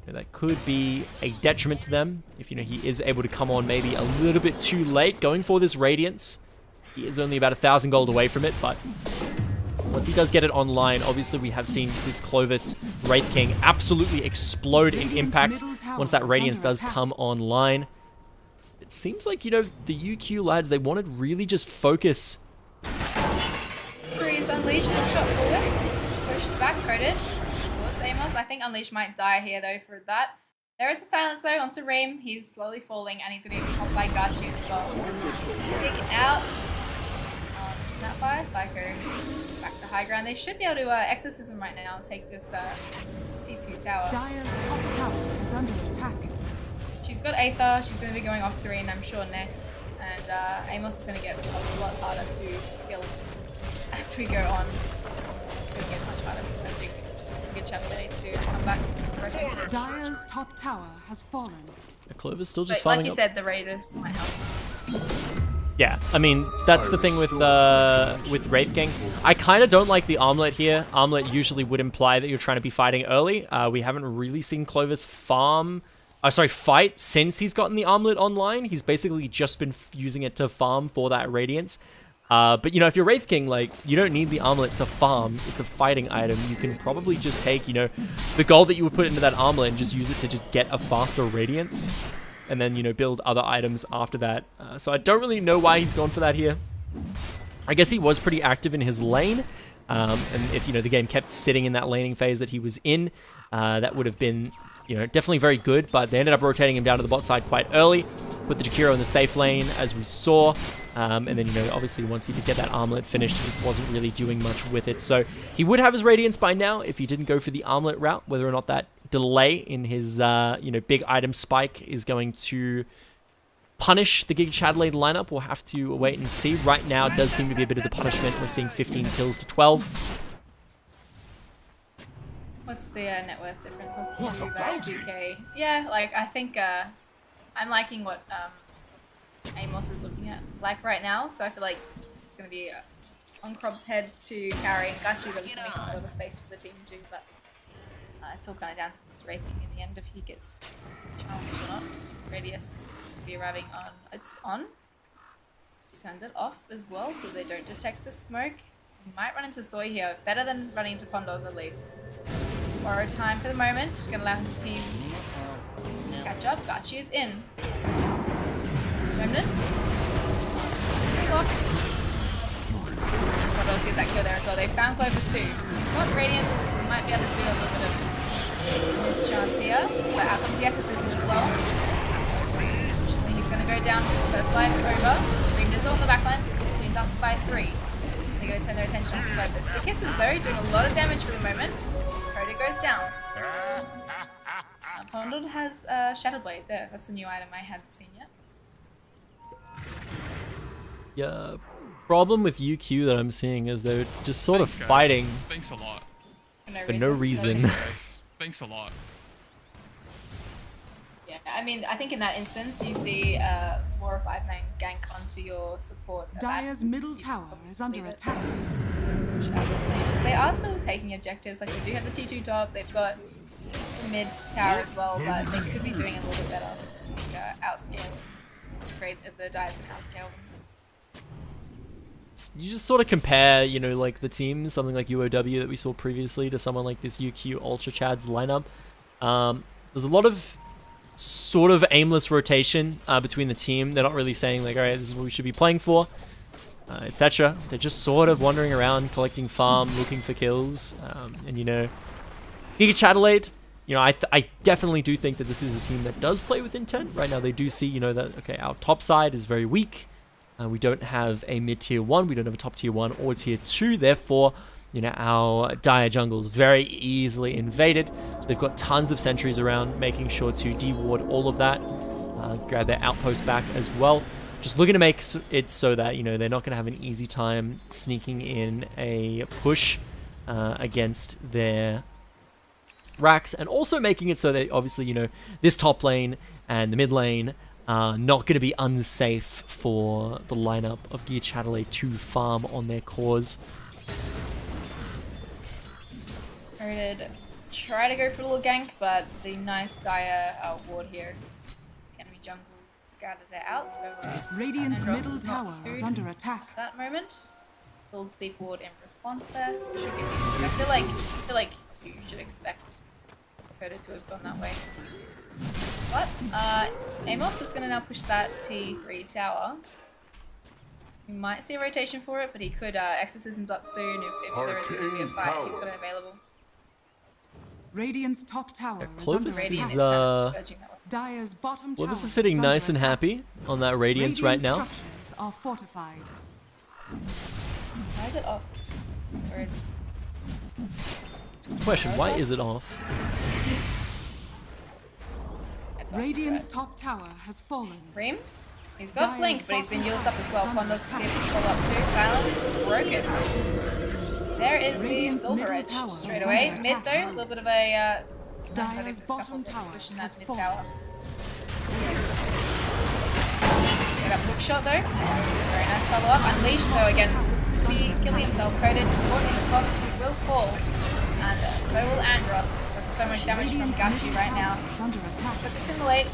that could be a detriment to them if, he is able to come on maybe a little bit too late going for this Radiance. He is only about 1,000 gold away from it, but once he does get it online, obviously we have seen this Clovis Wraith King absolutely explode in impact once that Radiance does come online. It seems like, the UQ lads, they want to really just focus. Freeze Unleashed, shot forward, pushed back, coded towards Amos. I think Unleashed might die here though for that. There is a silence though onto Reem. He's slowly falling and he's going to get popped by Gachi as well. Dig out. Snapfire, Psycho, back to high ground. They should be able to Exorcism right now and take this T2 tower. Dire's top tower is under attack. She's got Aether, she's going to be going off Serene, I'm sure, next. And Amos is going to get a lot harder to kill as we go on. It's going to get much harder. I think GIGACHADELAIDE to come back. Dire's top tower has fallen. The Clover's still just but farming like you up. said, the Raiders might help. Yeah, I mean, that's the thing with Wraith King. I kind of don't like the Armlet here. Armlet usually would imply that you're trying to be fighting early. We haven't really seen Clovis fight since he's gotten the Armlet online. He's basically just been using it to farm for that Radiance. But, if you're Wraith King, you don't need the Armlet to farm. It's a fighting item. You can probably just take, the gold that you would put into that Armlet and just use it to just get a faster Radiance. And then, build other items after that. So I don't really know why he's gone for that here. I guess he was pretty active in his lane. And if, the game kept sitting in that laning phase that he was in, that would have been, definitely very good. But they ended up rotating him down to the bot side quite early. Put the Jakiro in the safe lane, as we saw. And then, obviously once he did get that Armlet finished, he just wasn't really doing much with it. So he would have his Radiance by now if he didn't go for the Armlet route, whether or not that delay in his, big item spike is going to punish the GIGACHADELAIDE lineup. We'll have to wait and see. Right now, it does seem to be a bit of the punishment. We're seeing 15 kills to 12. What's the net worth difference? Let's do that. 2K. Yeah, I think I'm liking what Amos is looking at right now. So I feel like it's going to be on Krob's head to carry. Gachi's obviously making a lot of space for the team too, but it's all kind of down to this Wraith King in the end if he gets challenged or not. Radius will be arriving on. It's on. Send it off as well so they don't detect the smoke. You might run into Soy here. Better than running into Pondos at least. Borrow time for the moment. Gonna allow his team to catch up. Gachi is in. Remnant. Clock. Pondos gets that kill there as well. They found Clovis too. He's got Radiance. He might be able to do a little bit of his chance here. But out comes the Exorcism as well. Unfortunately, he's gonna go down for the first life over. Reem Nizzle on the backlines gets cleaned up by 3. They're going to turn their attention to Clovis. The Kisses, though, doing a lot of damage for the moment. Coda goes down. Pondod has Shadow Blade there. That's a new item I hadn't seen yet. Yeah, problem with UQ that I'm seeing is they're just sort of fighting. Thanks a lot. For no reason. Thanks a lot. Yeah, I mean, I think in that instance, you see 4 or 5 man gank onto your support. Dire's middle tower is under attack. They are still taking objectives, they do have the T2 top, they've got the mid tower as well, but they could be doing a little bit better. Outscale. The Dire's can outscale them. You just sort of compare, the teams, something like UOW that we saw previously, to someone like this UQ Ultra Chad's lineup. There's a lot of sort of aimless rotation between the team. They're not really saying like, all right, this is what we should be playing for, etc. They're just sort of wandering around, collecting farm, looking for kills. And GIGACHADELAIDE, I definitely do think that this is a team that does play with intent. Right now they do see, that, okay, our top side is very weak. We don't have a mid-tier 1, we don't have a top tier 1 or tier 2, therefore, our Dire jungle is very easily invaded. So they've got tons of sentries around, making sure to de-ward all of that. Grab their outpost back as well. just looking to make it so that, you know, they're not going to have an easy time sneaking in a push against their racks, and also making it so that, obviously, you know, this top lane and the mid lane are not going to be unsafe for the lineup of GIGACHADELAIDE to farm on their cores. Did try to go for a little gank, but the nice dire ward here, enemy jungle, scattered it out. So Radiant's middle tower is under attack. At that moment, little deep ward in response there. Should be decent. I feel like you should expect Dakota to have gone that way. But Amos is going to now push that T3 tower. We might see a rotation for it, but he could exorcism up soon if there is going to be a fight. He's got it available. Radiant's top tower is under Clovis attack. is Dire's bottom tower Clovis is sitting nice and happy on that Radiance right now. Structures are fortified. Why is it off? Where is it? Question, why is it off? Radiant's top tower has fallen. Reem? He's got Blink, but he's been used up as well. Pondos to see if he can follow up too. Silenced, broken. There is the Silver Edge straight away. Mid though, a little bit of a Dire's bottom tower pushing has that mid fallen. tower. Get up hook shot though. Very nice follow up. Unleashed though again. Looks to be killing himself. Coded, caught in the box. He will fall. And so will Andros. That's so much damage from Gachi right now. But dissimulate.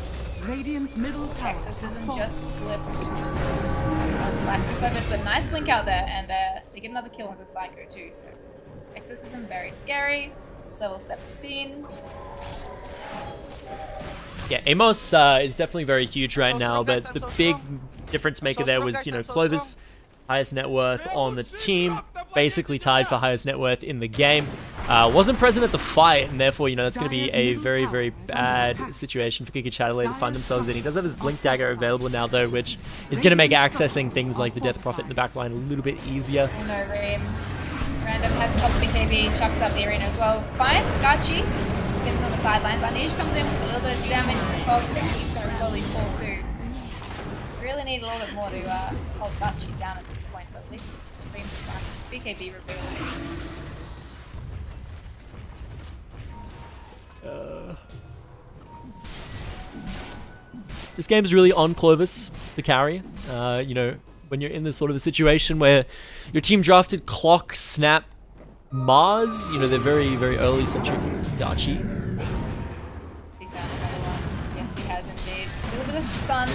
Radiant's middle tower Exorcism just flipped. Slack for Clovis, but nice blink out there, and they get another kill onto Psycho too. So Exorcism very scary. Level 17. Yeah, Amos is definitely very huge right now, but the big difference maker there was, you know, Clovis, highest net worth on the team, basically tied for highest net worth in the game. Wasn't present at the fight, and therefore, you know, that's going to be a very, very bad situation for GIGACHADELAIDE to find themselves in. He does have his Blink Dagger available now, though, which is going to make accessing things like the Death Prophet in the backline a little bit easier. Oh no, Reem. Random has to pop the KB, chucks up the arena as well. Finds Gachi, gets him on the sidelines. Anish comes in with a little bit of damage in the cogs, but he's going to slowly fall too. Really need a little bit more to hold Gachi down at this point, but at least Reem's fine. BKB reveal. This game's really on Clovis to carry. You know, when you're in this sort of a situation where your team drafted Clock, Snap, Mars, you know, they're very, very early centric. Gachi. He found another one. Yes, he has indeed. A little bit of stun.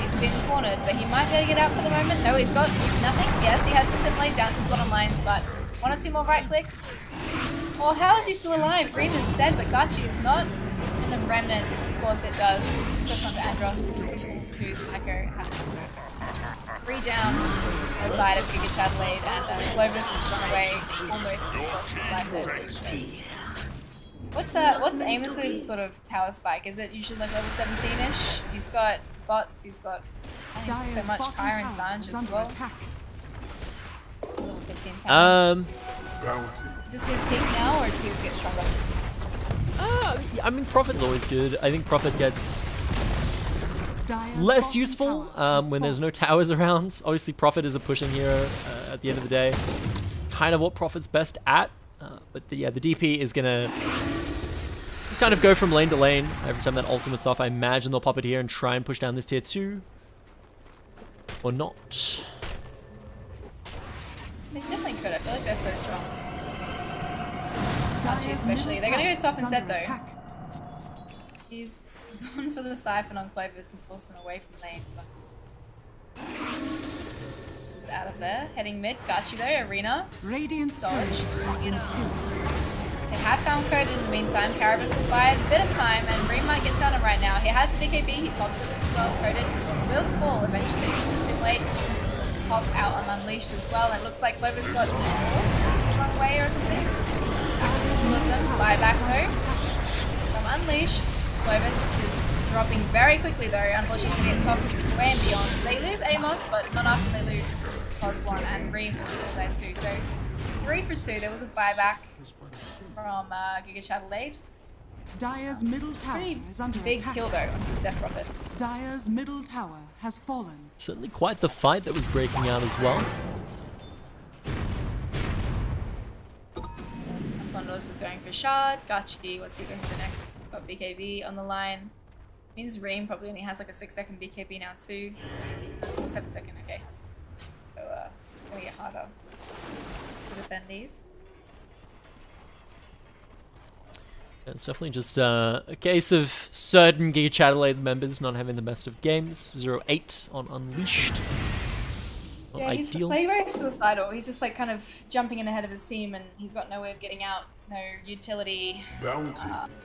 He's been cornered, but he might be able to get out for the moment. No, he's got nothing. Yes, he has to simulate down to his bottom lines, but one or two more right clicks. Or how is he still alive? Reem is dead, but Gachi is not. And the Remnant, of course it does. Push onto Andros. Falls to Psycho. Has 3 down on the side of GIGACHADELAIDE, and Clovis has run away almost lost his life there too. So. What's Amos's sort of power spike? Is it usually like level 17-ish? He's got bots, he's got so much Kyra and Sanj as well. Level 15 tower. Is this his peak now, or does he just get stronger? I mean, Prophet's always good. I think Prophet gets less useful when there's no towers around. Obviously, Prophet is a pushing hero at the end of the day. Kind of what Prophet's best at. But yeah, the DP is going to just kind of go from lane to lane every time that ultimate's off. I imagine they'll pop it here and try and push down this tier 2. Or not. They definitely could. I feel like they're so strong. Gachi especially. They're going to go top instead though. He's gone for the Siphon on Clovis and forced him away from lane. But this is out of there. Heading mid. Gachi though. Arena. Radiant's dodged. They have found code in the meantime. Carabas will buy a bit of time, and Reem might get down him right now. He has the BKB. He pops it as well. Coded will fall eventually. Simulate. Pop out on Unleashed as well. And it looks like Clovis got forced to run away or something. Two of them. Buy back though. From Unleashed. Clovis is dropping very quickly though. Unfortunately, he's going to get tossed way and beyond. They lose Amos, but not after they lose Cos1 and Reem there too. So 3 for 2. There was a buyback from GIGACHADELAIDE. Dire's middle tower Pretty is under big attack. kill though onto this Death Prophet. Dire's middle tower has fallen. Certainly quite the fight that was breaking out as well. Pondos is going for Shard. Gachi, what's he going for next? Got BKB on the line. Means Reem probably only has like a 6-second BKB now too. 7-second, okay. So gonna get harder to defend these. Yeah, it's definitely just a case of certain GIGACHADELAIDE members not having the best of games. 0-8 on Unleashed. Not Yeah, he's ideal. playing very suicidal. He's just like kind of jumping in ahead of his team and he's got no way of getting out, no utility. Bounty.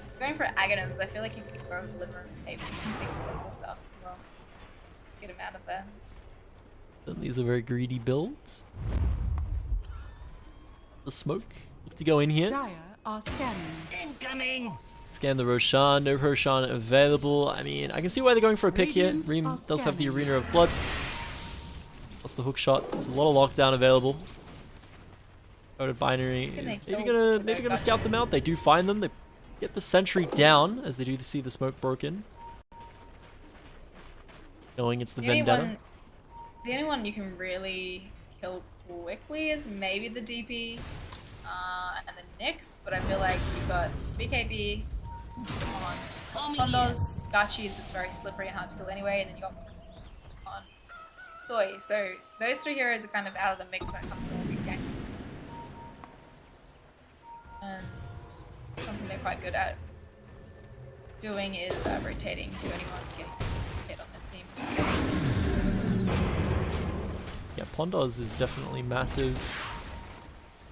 He's going for Aghanims. I feel like he could throw a liver, maybe something more stuff as well. Get him out of there. These are very greedy builds. The smoke. Look to go in here. Dire are scanning. Incoming! Scan the Roshan. No Roshan available. I mean, I can see why they're going for a pick here. Radiant Reem are does have the scanning. Arena of Blood. Plus the hook shot. There's a lot of lockdown available. Coded Binary Can they is maybe kill gonna the scout them out. They do find them. They get the sentry down as they do see the smoke broken. Knowing it's the Vendetta. The only one you can really kill quickly is maybe the DP and the Nyx, but I feel like you've got BKB on Pondos, Gachi's is very slippery and hard to kill anyway, and then you got on Soy. So those three heroes are kind of out of the mix when it comes to what we game. And something they're quite good at doing is rotating to anyone getting hit on the team. Yeah, Pondos is definitely massive.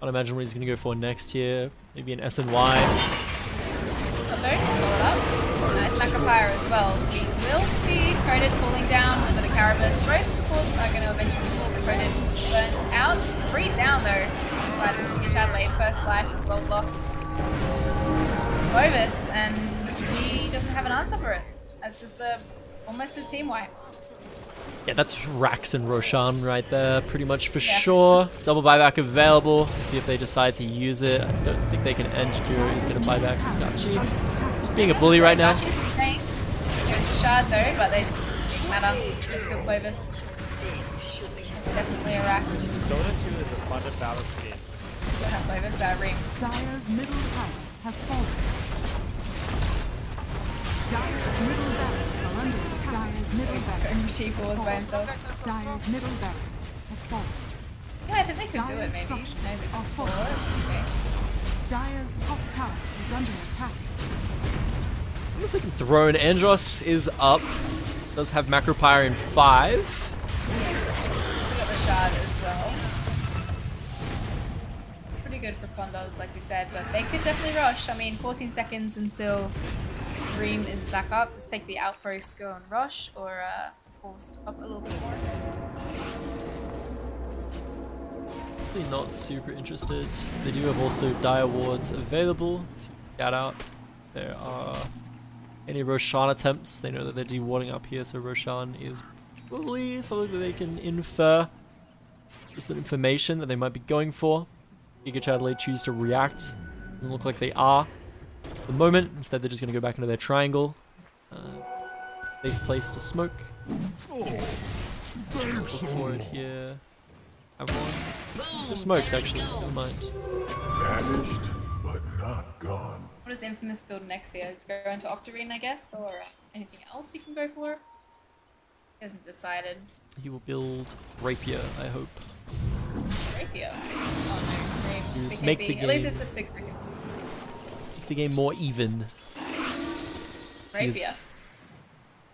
Can't imagine what he's gonna go for next here. Maybe an SNY. Follow it up. Nice Macropyre as well. We will see Coded falling down, a bit of Carabus. Both supports are going to eventually fall. Coded burns out. 3 down though. Inside of GIGACHADELAIDE, first life as well lost. Bovis, and he doesn't have an answer for it. That's just almost a team wipe. Yeah, that's Rax and Roshan right there, pretty much for sure. Double buyback available. We'll see if they decide to use it. I don't think they can end Kuro. He's going to buy back Gachi. Just being a bully right now. Gachi's insane. It's a shard though, but they didn't matter. They killed Bovis. It's definitely a Rax. Dota 2 is a fun and balanced game. Don't have Bovis, Ring. Dire's middle tower has fallen. Dire's middle barracks are under attack. Dire's middle He's just barracks. going G4s by himself. Dire's middle barracks has fallen. Yeah, I think they could do it maybe. Dire's Maybe structures are before. falling. Okay. Dire's top tower is under attack. I don't know if they can throw an Andros is up. Does have Macropyre in 5. Also got the shard as well. Pretty good for Pondos, like we said, but they could definitely rush. I mean, 14 seconds until Reem is back up. Just take the outpost, go and rush, or force up a little bit more. Really not super interested. They do have also Dire Wards available to get out. There are any Roshan attempts. They know that they're dewarding up here, so Roshan is probably something that they can infer. Just the information that they might be going for. GIGACHADELAIDE choose to react. Doesn't look like they are at the moment. Instead, they're just going to go back into their triangle. They've placed a smoke. Look forward here. Have one. The smokes, actually. Never mind. Vanished, but not gone. What does Infamous build next year? Is go into Octarine, I guess, or anything else he can go for? He hasn't decided. He will build Rapier, I hope. Rapier. Oh no, Reem. Make the BKB. At least game. it's just 6 seconds. Make the game more even. Rapier. He's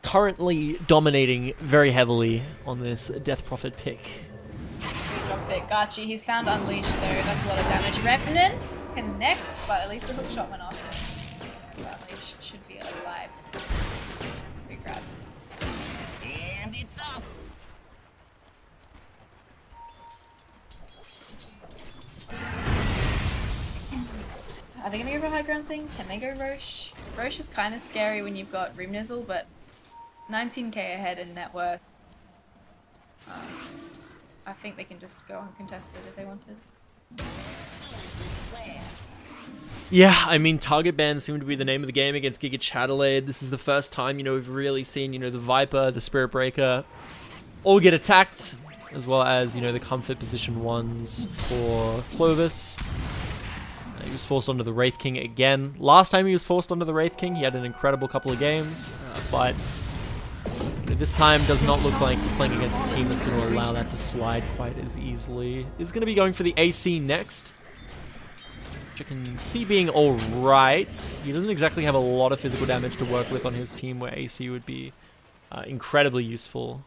currently dominating very heavily on this Death Prophet pick. He drops it. Gachi, he's found Unleashed though. That's a lot of damage. Remnant connects, but at least the hook shot went off. Unleashed should be alive. Big grab. And it's off. Are they gonna go for a high ground thing? Can they go Roche? Roche is kind of scary when you've got Reemnizzle, but 19k ahead in net worth. I think they can just go uncontested if they wanted. Yeah, I mean, target bans seem to be the name of the game against GIGACHADELAIDE. This is the first time, we've really seen, the Viper, the Spirit Breaker, all get attacked, as well as, the comfort position ones for Clovis. He was forced onto the Wraith King again. Last time he was forced onto the Wraith King, he had an incredible couple of games, but this time does not look like he's playing against a team that's going to allow that to slide quite as easily. He's going to be going for the AC next, which I can see being alright. He doesn't exactly have a lot of physical damage to work with on his team, where AC would be incredibly useful.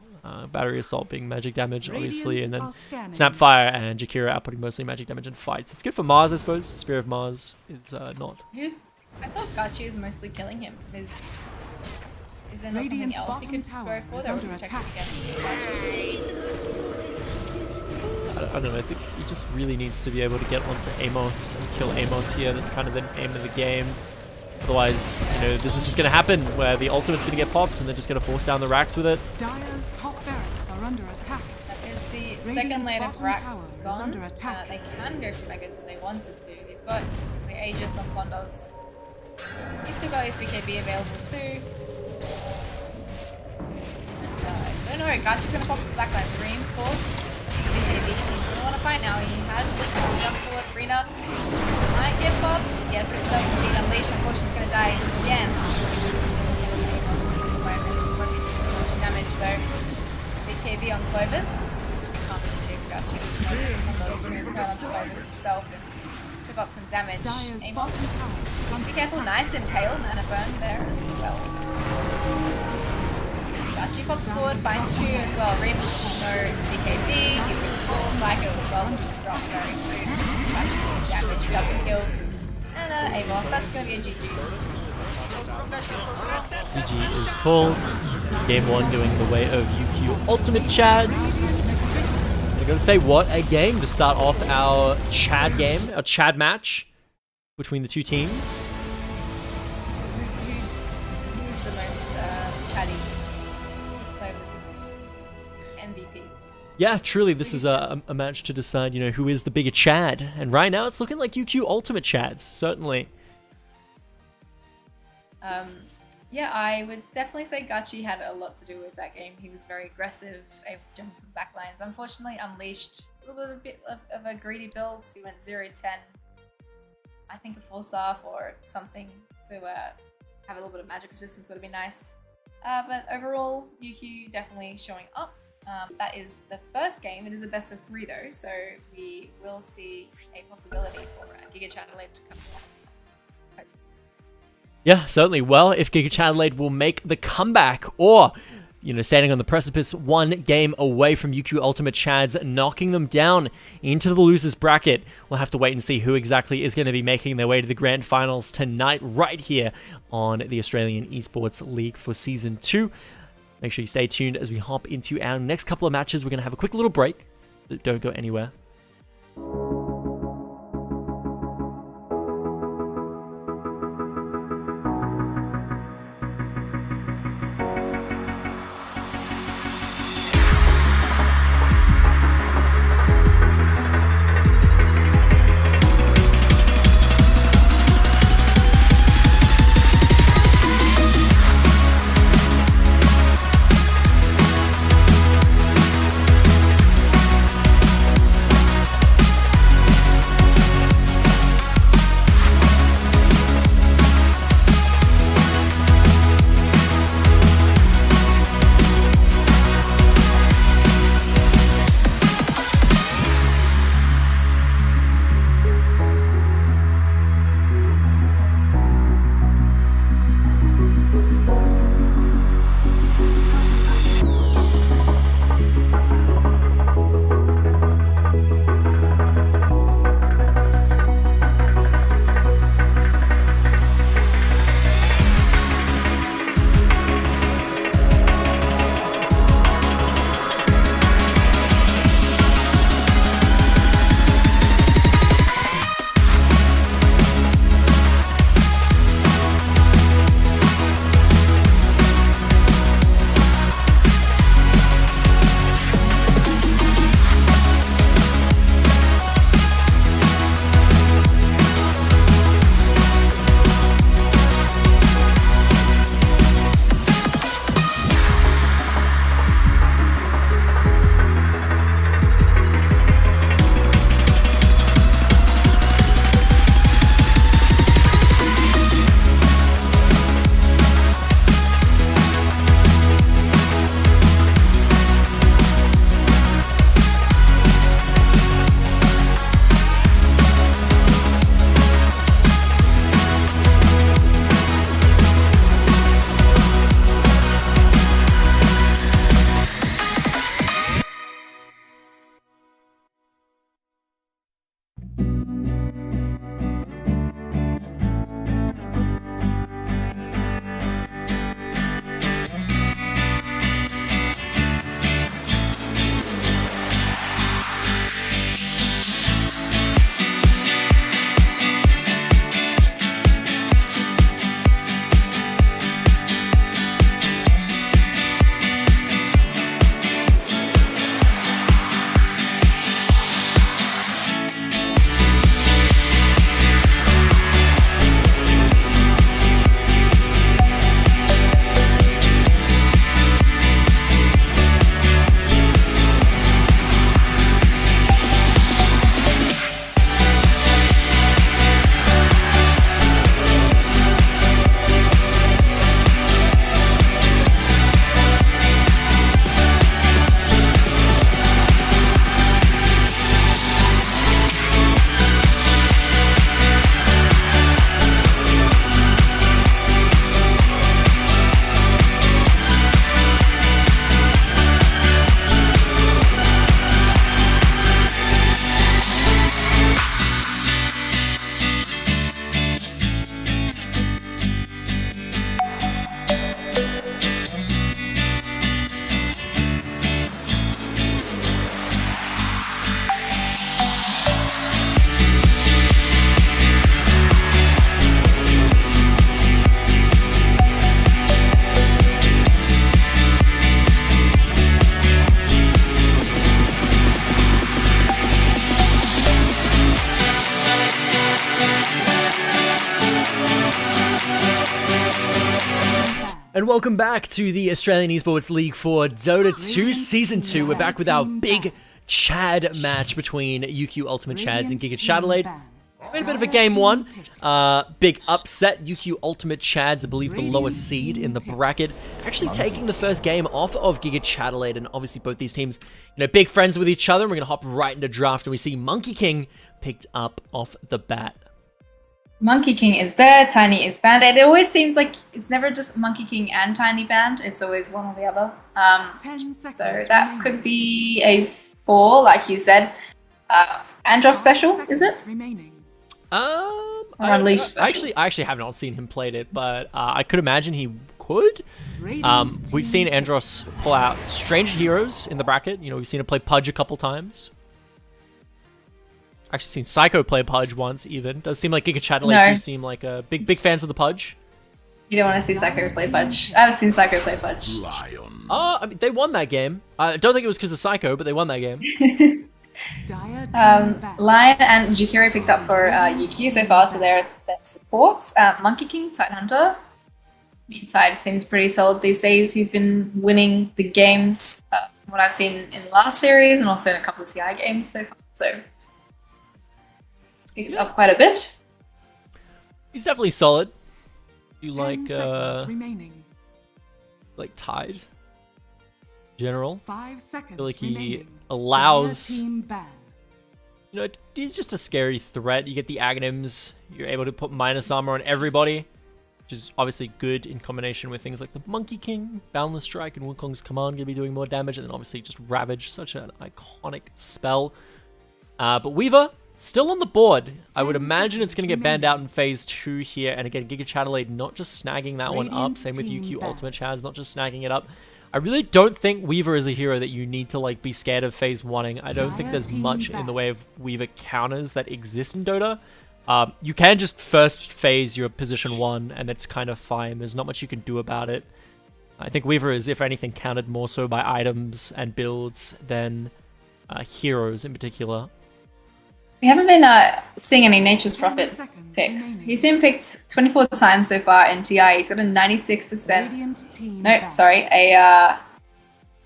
Battery Assault being magic damage, obviously, and then Snapfire and Jakira outputting mostly magic damage in fights. It's good for Mars, I suppose. Spear of Mars is not. I thought Gachi is mostly killing him. Is there not something else he could go for that would protect against Gachi? I don't know, I think he just really needs to be able to get onto Amos and kill Amos here. That's kind of the aim of the game. Otherwise, this is just going to happen, where the ultimate's going to get popped and they're just going to force down the racks with it. Dire's top barracks are under attack. That is the second lane of racks gone. They can go for Megas if they wanted to. They've got the Aegis on Pondos. He's still got his BKB available too. I don't know, Gachi's going to pop to the backline. Scream, forced. BKB, he's going to want to fight now. He has Blitz to jump forward. Rina might get popped. Yes, it does indeed unleash. Unfortunately, she's going to die again. Too much damage though. BKB on Clovis. Can't really chase Gachi. He's going to turn onto Clovis himself and pick up some damage. Amos. Just be careful. Nice impale. Mana burn there as well. Gachi pops forward, finds 2 as well. Reap, no BKB, he's going to full Psycho as well, which is drop very soon. Gachi's damage, double kill. And Amos, that's going to be a GG. GG is called. Game 1 doing the way of UQ Ultimate Chads. I'm going to say, what a game to start off our Chad game, our Chad match between the two teams. Who's the most chatty? MVP. Yeah, truly, this is a match to decide, who is the bigger Chad. And right now, it's looking like UQ Ultimate Chads, certainly. Yeah, I would definitely say Gachi had a lot to do with that game. He was very aggressive, able to jump some backlines. Unfortunately, Unleashed a little bit of a greedy build. So he went 0-10. I think a full staff or something to have a little bit of magic resistance would have been nice. But overall, UQ definitely showing up. That is the first game. It is a best of 3 though, so we will see a possibility for GIGACHADELAIDE to come along. Hopefully. Yeah, certainly. Well, if GIGACHADELAIDE will make the comeback, or, standing on the precipice, 1 game away from UQ Ultimate Chads, knocking them down into the losers bracket. We'll have to wait and see who exactly is going to be making their way to the grand finals tonight, right here on the Australian Esports League for Season 2. Make sure you stay tuned as we hop into our next couple of matches. We're going to have a quick little break. Don't go anywhere. And welcome back to the Australian Esports League for Dota 2 Season 2. We're back with our big Chad match between UQ Ultimate Chads and GIGACHADELAIDE. We had a bit of a game one. Big upset. UQ Ultimate Chads, I believe the lowest seed in the bracket, actually taking the first game off of GIGACHADELAIDE. And obviously both these teams, big friends with each other. And we're going to hop right into draft. And we see Monkey King picked up off the bat. Monkey King is there, Tiny is banned. It always seems like it's never just Monkey King and Tiny banned. It's always one or the other. 10 seconds so that could be a 4, like you said. Andros special, is it? Or Unleashed special? I actually have not seen him played it, but I could imagine he could. We've seen Andros pull out strange heroes in the bracket. We've seen him play Pudge a couple times. Actually seen Psycho play Pudge once, even. Does seem like GIGACHADELAIDE do seem like big fans of the Pudge. You don't want to see Psycho play Pudge. I haven't seen Psycho play Pudge. I mean, they won that game. I don't think it was because of Psycho, but they won that game. Lion and Jakiro picked up for UQ so far, so they're supports. Monkey King, Tidehunter. Meantime seems pretty solid these days. He's been winning the games, what I've seen in the last series, and also in a couple of TI games so far. So picked up quite a bit. He's definitely solid. You like Tide? General. 5 seconds. I feel like he allows. He's just a scary threat. You get the Aghanims. You're able to put minus armor on everybody, which is obviously good in combination with things like the Monkey King, Boundless Strike, and Wukong's Command gonna be doing more damage, and then obviously just Ravage, such an iconic spell. But Weaver still on the board. I would imagine it's going to get banned out in phase 2 here. And again, GIGACHADELAIDE not just snagging that one up. Same with UQ Ultimate Chads, not just snagging it up. I really don't think Weaver is a hero that you need to be scared of phase 1ing. I don't think there's much in the way of Weaver counters that exist in Dota. You can just first phase your position 1 and it's kind of fine. There's not much you can do about it. I think Weaver is, if anything, countered more so by items and builds than heroes in particular. We haven't been seeing any Nature's Prophet picks. He's been picked 24 times so far in TI. He's got a 96%, no, sorry, a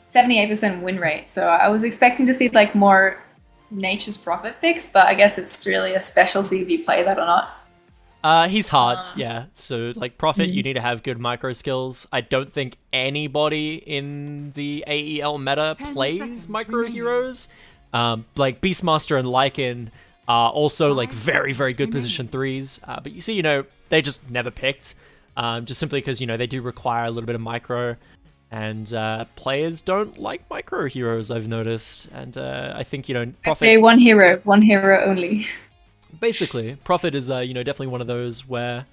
78% win rate. So I was expecting to see more Nature's Prophet picks, but I guess it's really a specialty if you play that or not. He's hard, yeah. So Prophet, you need to have good micro skills. I don't think anybody in the AEL meta plays micro heroes. Beastmaster and Lycan are also very, very good position 3s. But you see, they just never picked. Just simply because, they do require a little bit of micro. And players don't like micro heroes, I've noticed. And I think, Prophet... Okay, one hero only. Basically, Prophet is, definitely one of those where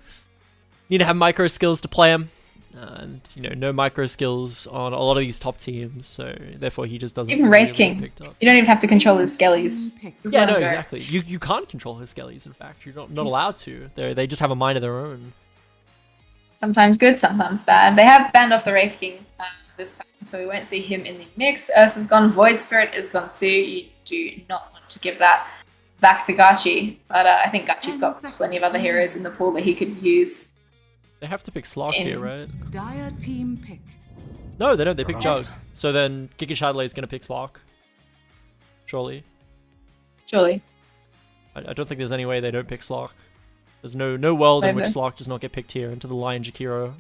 you need to have micro skills to play him. And, no micro skills on a lot of these top teams, so therefore he just doesn't... Even Wraith King. You don't even have to control his skellies. Yeah, no, exactly. You can't control his skellies, in fact. You're not allowed to. They just have a mind of their own. Sometimes good, sometimes bad. They have banned off the Wraith King this time, so we won't see him in the mix. Ursa's gone, Void Spirit is gone too. You do not want to give that back to Gachi, but I think Gachi's got plenty of other heroes in the pool that he could use. They have to pick Slark here, right? Dire team pick. No, they don't. They pick Jug. So then GIGACHADELAIDE is going to pick Slark. Surely. I don't think there's any way they don't pick Slark. There's no world in which Slark does not get picked here into the Lion Jakiro.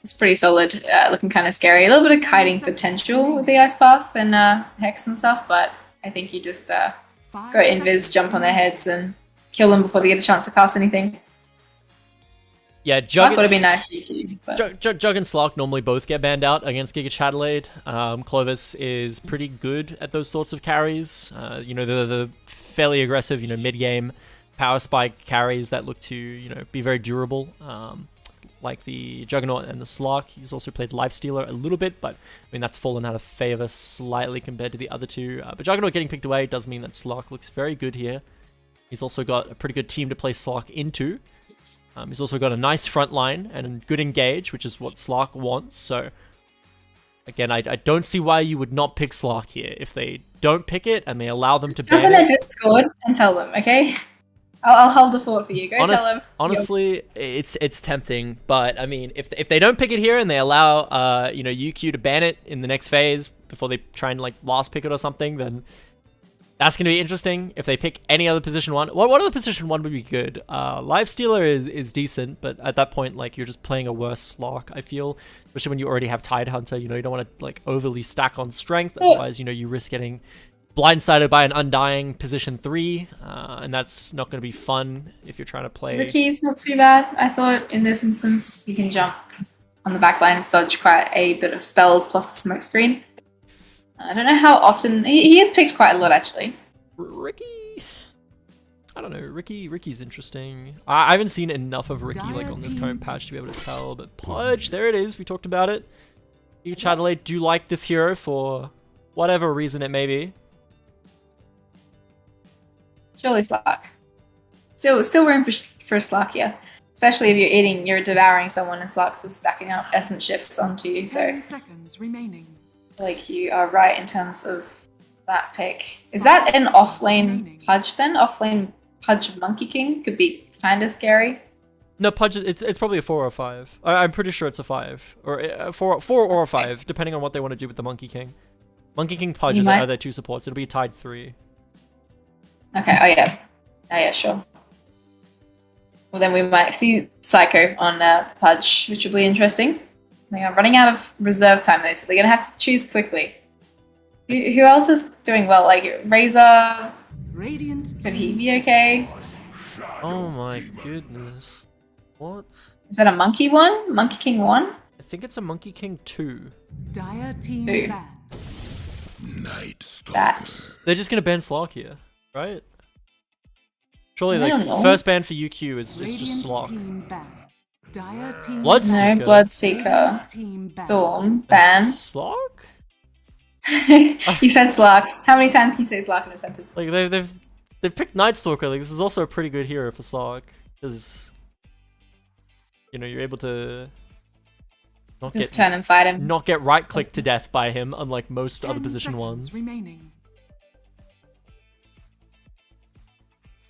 It's pretty solid, looking kind of scary. A little bit of kiting potential with the Ice Path and Hex and stuff, but I think you just go invis, jump on their heads, and kill them before they get a chance to cast anything. Yeah, Slark would have been nice for you. Jug and Slark normally both get banned out against GIGACHADELAIDE. Clovis is pretty good at those sorts of carries. The fairly aggressive, mid-game power spike carries that look to, be very durable. Like the Juggernaut and the Slark. He's also played Lifestealer a little bit, but I mean that's fallen out of favor slightly compared to the other two. But Juggernaut getting picked away does mean that Slark looks very good here. He's also got a pretty good team to play Slark into. He's also got a nice front line and a good engage, which is what Slark wants. So, again, I don't see why you would not pick Slark here. If they don't pick it and they allow them to ban it... Jump in their Discord and tell them, okay? I'll hold the fort for you. Go tell them. Honestly, it's tempting, but I mean, if they don't pick it here and they allow you know, UQ to ban it in the next phase before they try and like last pick it or something, then that's gonna be interesting. If they pick any other position 1, what other position 1 would be good? Lifestealer is decent, but at that point, like, you're just playing a worse Slark, I feel, especially when you already have Tidehunter. You know, you don't want to like overly stack on strength, otherwise, you know, you risk getting blindsided by an Undying position 3, and that's not going to be fun if you're trying to play. Ricky's not too bad. I thought in this instance you can jump on the back line and dodge quite a bit of spells plus the smoke screen. I don't know how often he is picked quite a lot actually. Ricky, I don't know. Ricky's interesting. I haven't seen enough of Ricky like on this current patch to be able to tell. But Pudge, there it is. We talked about it. GIGACHADELAIDE do like this hero for whatever reason it may be. Surely Slark. Still room for Slark here. Especially if you're devouring someone and Slark's just stacking up essence shifts onto you. So 10 seconds remaining. Like, you are right in terms of that pick. Is that an off-lane Pudge then? Off-lane Pudge Monkey King could be kind of scary. No, Pudge, it's probably a 4 or 5. I'm pretty sure it's a 5. Or a 4 or a 5, depending on what they want to do with the Monkey King. Monkey King, Pudge are their 2 supports. It'll be tied 3. Okay, oh yeah, sure. Well, then we might see Psycho on Pudge, which will be interesting. They are running out of reserve time though, so they're going to have to choose quickly. Who else is doing well? Like, Razor, could he be okay? Oh my goodness. What? Is that a Monkey 1? Monkey King 1? I think it's a Monkey King 2. Dire team 2. ban. Night Stalker. That. They're just going to ban Slark here, right? Surely, I don't like, know. first ban for UQ is just Slark. Team ban. Dire team Bloodseeker. No, Bloodseeker. team ban. Storm. Ban. Slark? You said Slark. How many times can you say Slark in a sentence? Like, they've picked Night Stalker. Like, this is also a pretty good hero for Slark, because, you know, you're able to just turn and fight him. not get right clicked to death by him, unlike most other position 1s. Remaining.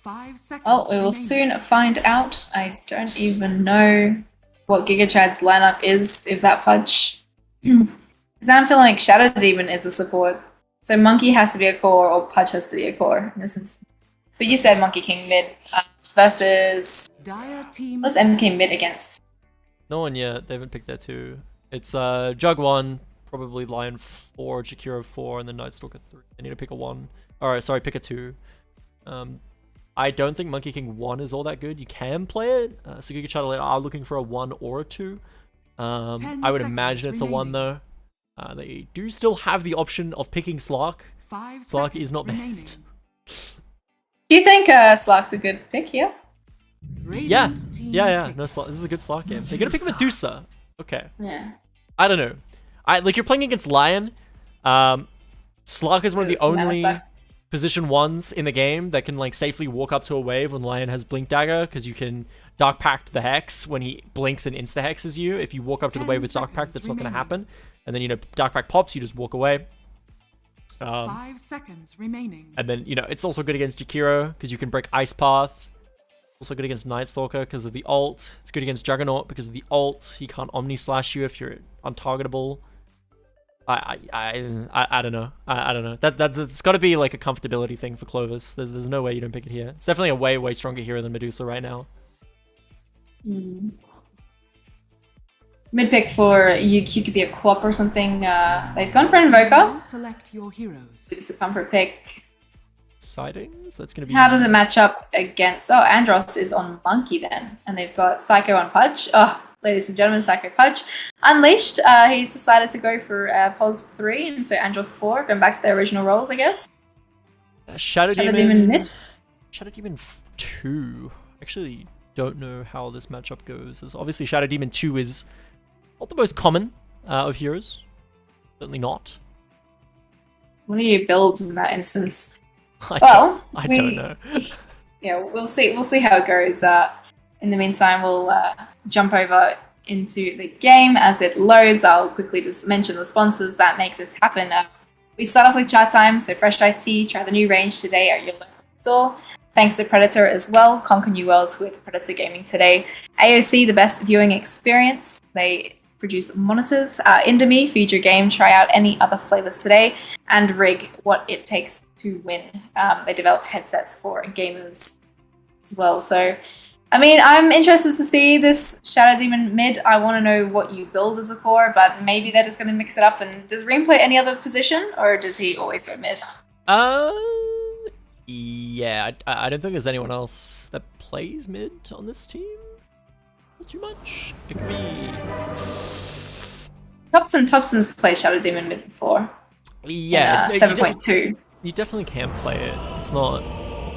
5 seconds. Well, we will soon find out. I don't even know what GIGACHAD's lineup is if that Pudge. Because I'm feeling like Shadow Demon is a support. So Monkey has to be a core or Pudge has to be a core in this instance. But you said Monkey King mid versus... Dire team. What is MK mid against? No one yet. They haven't picked that 2. It's Jug 1, probably Lion 4, Jakiro 4, and then Night Stalker 3. They need to pick a 1. Alright, sorry, pick a 2. I don't think Monkey King 1 is all that good. You can play it. So GIGACHADELAIDE are looking for a 1 or a 2. I would imagine it's a 1 though. They do still have the option of picking Slark. 5 Slark is not remaining. banned. Do you think Slark's a good pick here? Yeah. Radiant team No, picks. Slark. This is a good Slark game. They're gonna pick Medusa. Okay. Yeah. I don't know. Like, you're playing against Lion. Slark is one of the only position 1s in the game that can, like, safely walk up to a wave when Lion has Blink Dagger, because you can Dark Pact the Hex when he blinks and insta-hexes you. If you walk up to the wave with Dark Pact, that's not going to happen. And then, you know, Dark Pact pops, you just walk away. 5 seconds remaining. And then, you know, it's also good against Jakiro, because you can break Ice Path. Also good against Night Stalker because of the ult. It's good against Juggernaut because of the ult. He can't Omni Slash you if you're untargetable. I don't know. I don't know. That's got to be like a comfortability thing for Clovis. There's no way you don't pick it here. It's definitely a way stronger hero than Medusa right now. Mid pick for UQ could be a co-op or something. They've gone for Invoker. Select your heroes. Just a comfort pick. Sightings? That's going to be... How does it match up against... Oh, Andros is on Monkey then. And they've got Psycho on Pudge. Oh, ladies and gentlemen, Psycho Pudge. Unleashed, he's decided to go for Pos 3, and so Andros 4, going back to their original roles, I guess. Shadow Demon Demon mid. Shadow Demon 2. Actually, don't know how this matchup goes. As obviously, Shadow Demon 2 is not the most common of heroes. Certainly not. What do you build in that instance? I don't know. Yeah, we'll see. We'll see how it goes. In the meantime, we'll jump over into the game as it loads. I'll quickly just mention the sponsors that make this happen. We start off with Chatime, so fresh iced tea. Try the new range today at your local store. thanks to Predator as well. Conquer new worlds with Predator Gaming today. AOC, the best viewing experience. They produce monitors. Indomie, feed your game. Try out any other flavors today. And Rig, what it takes to win. They develop headsets for gamers as well. So, I mean, I'm interested to see this Shadow Demon mid. I want to know what you build as a core, but maybe they're just going to mix it up. And does Reem play any other position, or does he always go mid? Yeah, I don't think there's anyone else that plays mid on this team. Not too much. It could be... Topson's played Shadow Demon mid before. Yeah. 7.2. You definitely can play it. It's not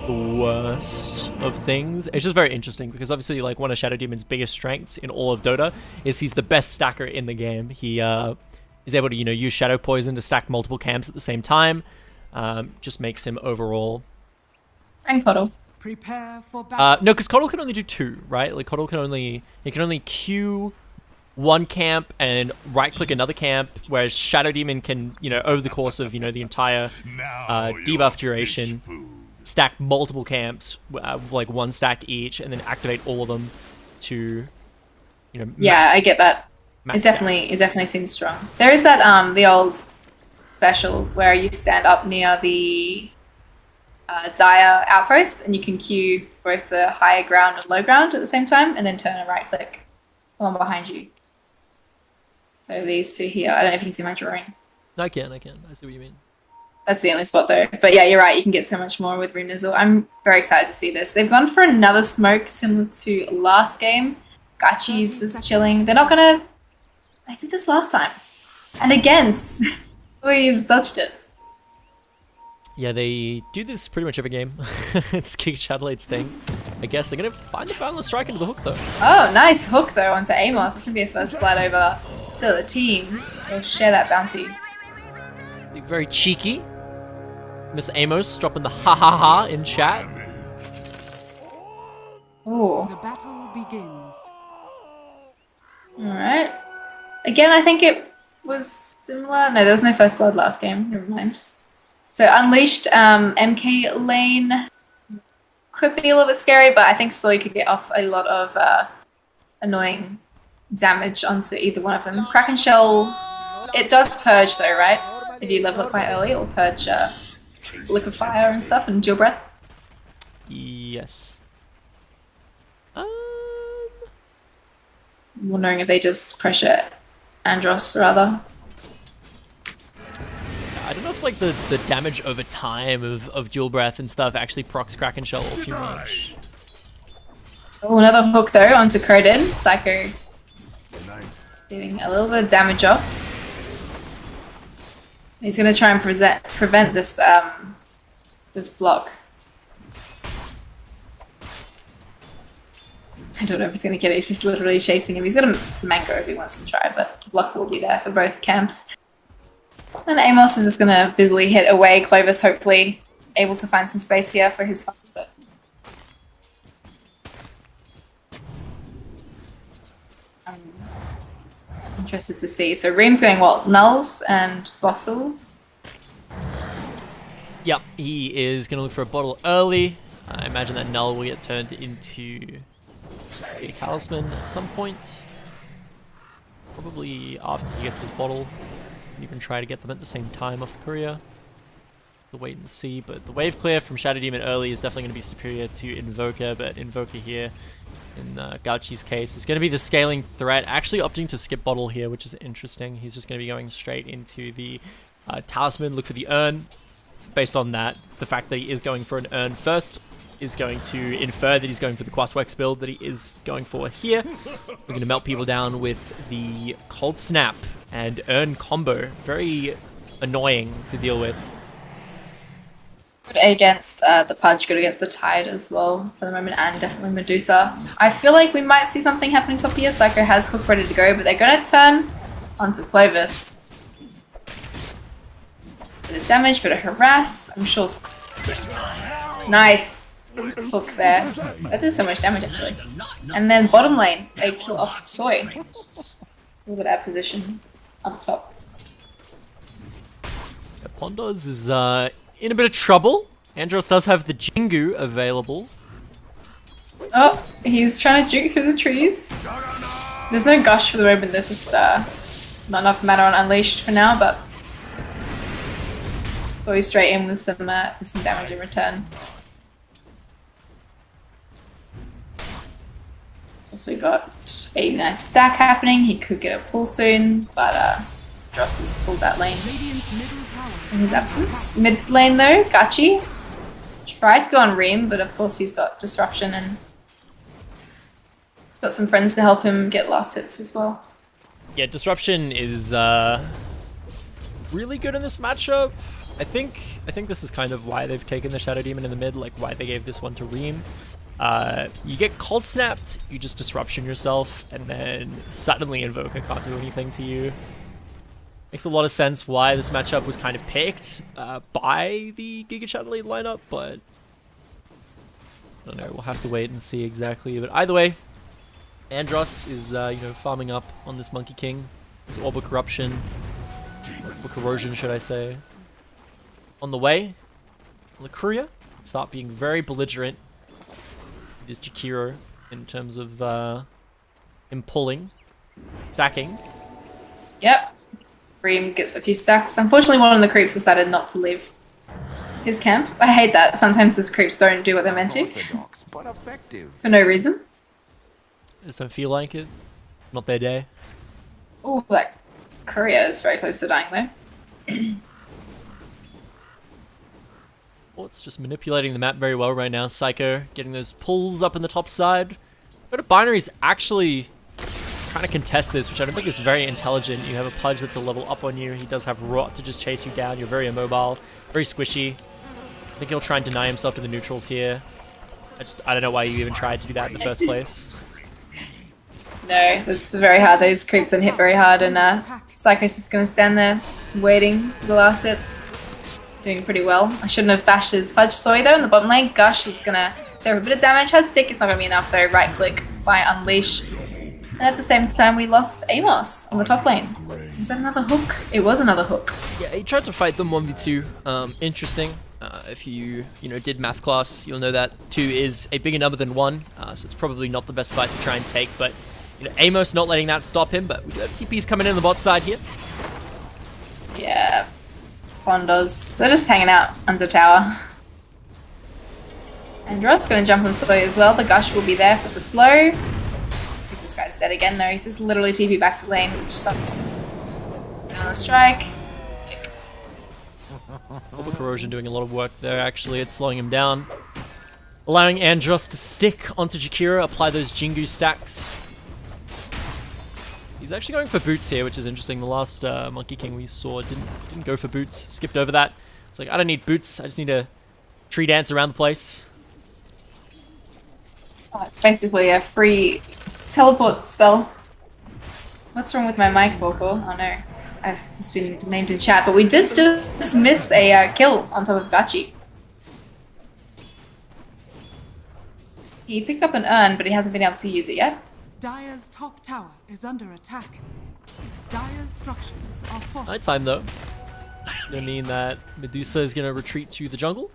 the worst of things. It's just very interesting because obviously, like, one of Shadow Demon's biggest strengths in all of Dota is he's the best stacker in the game. He is able to, you know, use Shadow Poison to stack multiple camps at the same time. Just makes him overall... And Coddle. Prepare for battle. No, because Coddle can only do 2, right? Like, Coddle can only... He can only queue one camp and right-click another camp, whereas Shadow Demon can, you know, over the course of, you know, the entire debuff duration, stack multiple camps, like 1 stack each, and then activate all of them to, you know, Yeah, I get that. It definitely seems strong. There is that, the old special where you stand up near the... Dire outpost, and you can queue both the higher ground and low ground at the same time, and then turn and right click one behind you. So these two here, I don't know if you can see my drawing. I can. I see what you mean. That's the only spot though. But yeah, you're right, you can get so much more with Renizzle. I'm very excited to see this. They've gone for another smoke similar to last game. Gachi's just chilling. They're not gonna... They did this last time. And again, Weaves dodged it. Yeah, they do this pretty much every game. It's GIGACHADELAIDE's thing. I guess they're going to find a boundless strike into the hook, though. Oh, nice hook, though, onto Amos. That's going to be a first blood over to the team. They'll share that bounty. Very cheeky. Miss Amos dropping the ha-ha-ha in chat. Ooh. The battle begins. Alright. Again, I think it was similar. No, there was no first blood last game. Never mind. So Unleashed, MK lane could be a little bit scary, but I think Soy could get off a lot of annoying damage onto either one of them. Kraken Shell, it does purge though, right? If you level it quite early, it'll purge liquid fire and stuff and dual breath. Yes. I'm wondering if they just pressure Andros rather. I don't know if like the damage over time of dual breath and stuff actually procs Kraken Shell all too much. Oh, another hook though onto Crodin. Psycho doing a little bit of damage off. He's gonna try and prevent this this block. I don't know if he's gonna get it. He's just literally chasing him. He's got a mango if he wants to try, but block will be there for both camps. And Amos is just going to busily hit away. Clovis hopefully able to find some space here for his fun. But I'm interested to see. So Reem's going what? Nulls and Bottle? Yep, he is going to look for a bottle early. I imagine that Null will get turned into a talisman at some point. Probably after he gets his bottle. Even try to get them at the same time off Courier. We'll wait and see, but the wave clear from Shadow Demon early is definitely going to be superior to Invoker, but Invoker here, in Gauchi's case, is going to be the scaling threat. Actually opting to skip bottle here, which is interesting. He's just going to be going straight into the talisman, look for the urn. Based on that, the fact that he is going for an urn first is going to infer that he's going for the Quaswex build that he is going for here. We're going to melt people down with the Cold Snap and Urn combo. Very annoying to deal with. Good against the Pudge, good against the Tide as well for the moment, and definitely Medusa. I feel like we might see something happening top here. Psycho has hook ready to go, but they're going to turn onto Clovis. Bit of damage, bit of harass. I'm sure. Nice hook there. That did so much damage actually. And then bottom lane, they kill off Soy. Look at that position up top. Pondos is in a bit of trouble. Andros does have the Jingu available. Oh, he's trying to juke through the trees. There's no gush for the moment. There's just not enough mana on Unleashed for now, but so he's straight in with some damage in return. Also got a nice stack happening. He could get a pull soon, but Dross has pulled that lane in his absence. Mid lane though, Gachi tried to go on Reem, but of course he's got disruption and he's got some friends to help him get last hits as well. Yeah, disruption is really good in this matchup. I think this is kind of why they've taken the Shadow Demon in the mid, like why they gave this one to Reem. You get cold snapped, you just disruption yourself, and then suddenly Invoker can't do anything to you. Makes a lot of sense why this matchup was kind of picked by the GIGACHADELAIDE lineup, but I don't know, we'll have to wait and see exactly. But either way, Andros is farming up on this Monkey King. His Orb of Corruption, or Corrosion should I say, on the way. On the courier, start being very belligerent. Is Jakiro in terms of him pulling, stacking. Yep. Reem gets a few stacks. Unfortunately, one of the creeps decided not to leave his camp. I hate that. Sometimes those creeps don't do what they're meant to. For no reason. Just don't feel like it. Not their day. Oh, that courier is very close to dying though. It's just manipulating the map very well right now. Psycho getting those pulls up in the top side. But Binary's actually trying to contest this, which I don't think is very intelligent. You have a Pudge that's a level up on you. He does have Rot to just chase you down. You're very immobile, very squishy. I think he'll try and deny himself to the neutrals here. I don't know why you even tried to do that in the first place. No, it's very hard. Those creeps don't hit very hard, and Psycho's just going to stand there waiting for the last hit. Doing pretty well. I shouldn't have bashed his Fudge Soy though in the bottom lane. Gush is going to throw a bit of damage. Has Stick, it's not going to be enough though. Right click by Unleash. And at the same time we lost Amos on the top lane. Is that another hook? It was another hook. Yeah, he tried to fight them 1v2. Interesting. If you did math class, you'll know that 2 is a bigger number than 1. So it's probably not the best fight to try and take, but Amos not letting that stop him, but we have TPs coming in on the bot side here. Yeah. Pondos. They're just hanging out under tower. Andros gonna jump on Soy as well. The Gush will be there for the slow. I think this guy's dead again though. He's just literally TP back to lane, which sucks. Down the strike. Orb of Corrosion doing a lot of work there actually. It's slowing him down. Allowing Andros to stick onto Jakiro, apply those Jingu stacks. He's actually going for boots here, which is interesting. The last Monkey King we saw didn't go for boots. Skipped over that. It's like, I don't need boots. I just need to tree dance around the place. Oh, it's basically a free teleport spell. What's wrong with my mic vocal? Oh no. I've just been named in chat, but we did just miss a kill on top of Gachi. He picked up an urn, but he hasn't been able to use it yet. Dire's top tower is under attack. Dire's structures are fortified. Nighttime though. Gonna mean that Medusa is gonna retreat to the jungle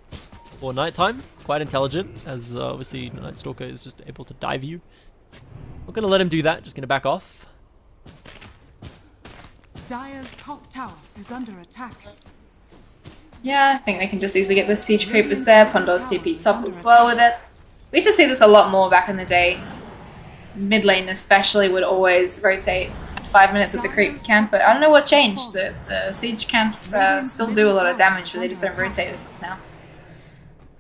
for nighttime. Quite intelligent, as obviously Night Stalker is just able to dive you. Not gonna let him do that, just gonna back off. Dire's top tower is under attack. Yeah, I think they can just easily get the siege creepers there. Pondo's TP top as well with it. We used to see this a lot more back in the day. Mid lane especially would always rotate at 5 minutes with the creep camp, but I don't know what changed. The siege camps still do a lot of damage, but they just don't rotate as now.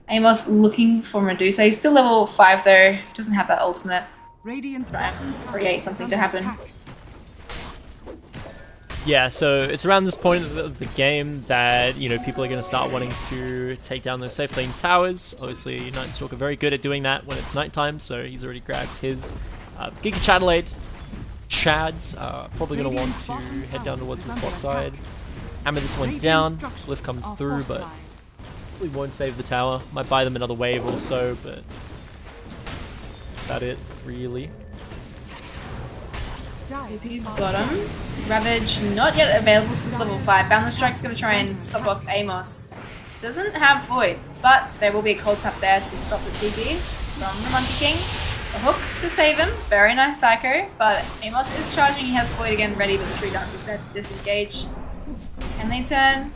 Amos looking for Medusa. He's still level 5 though. He doesn't have that ultimate. Try and create something to happen. Yeah, so it's around this point of the game that, people are going to start wanting to take down those safe lane towers. Obviously, Night Stalker very good at doing that when it's nighttime, so he's already grabbed his GIGACHADELAIDE. Chads probably going to want to head down towards the spot side. Hammer this one down. Glyph comes through, but probably won't save the tower. Might buy them another wave or so, but that's about it, really. TP's bottom. Ravage not yet available, still level 5. Boundless Strike's going to try and stop off Amos. doesn't have Void, but there will be a cold snap there to stop the TP from the Monkey King. A hook to save him. Very nice Psycho, but Amos is charging. He has Void again ready, but the 3 dancers there to disengage. Can they turn?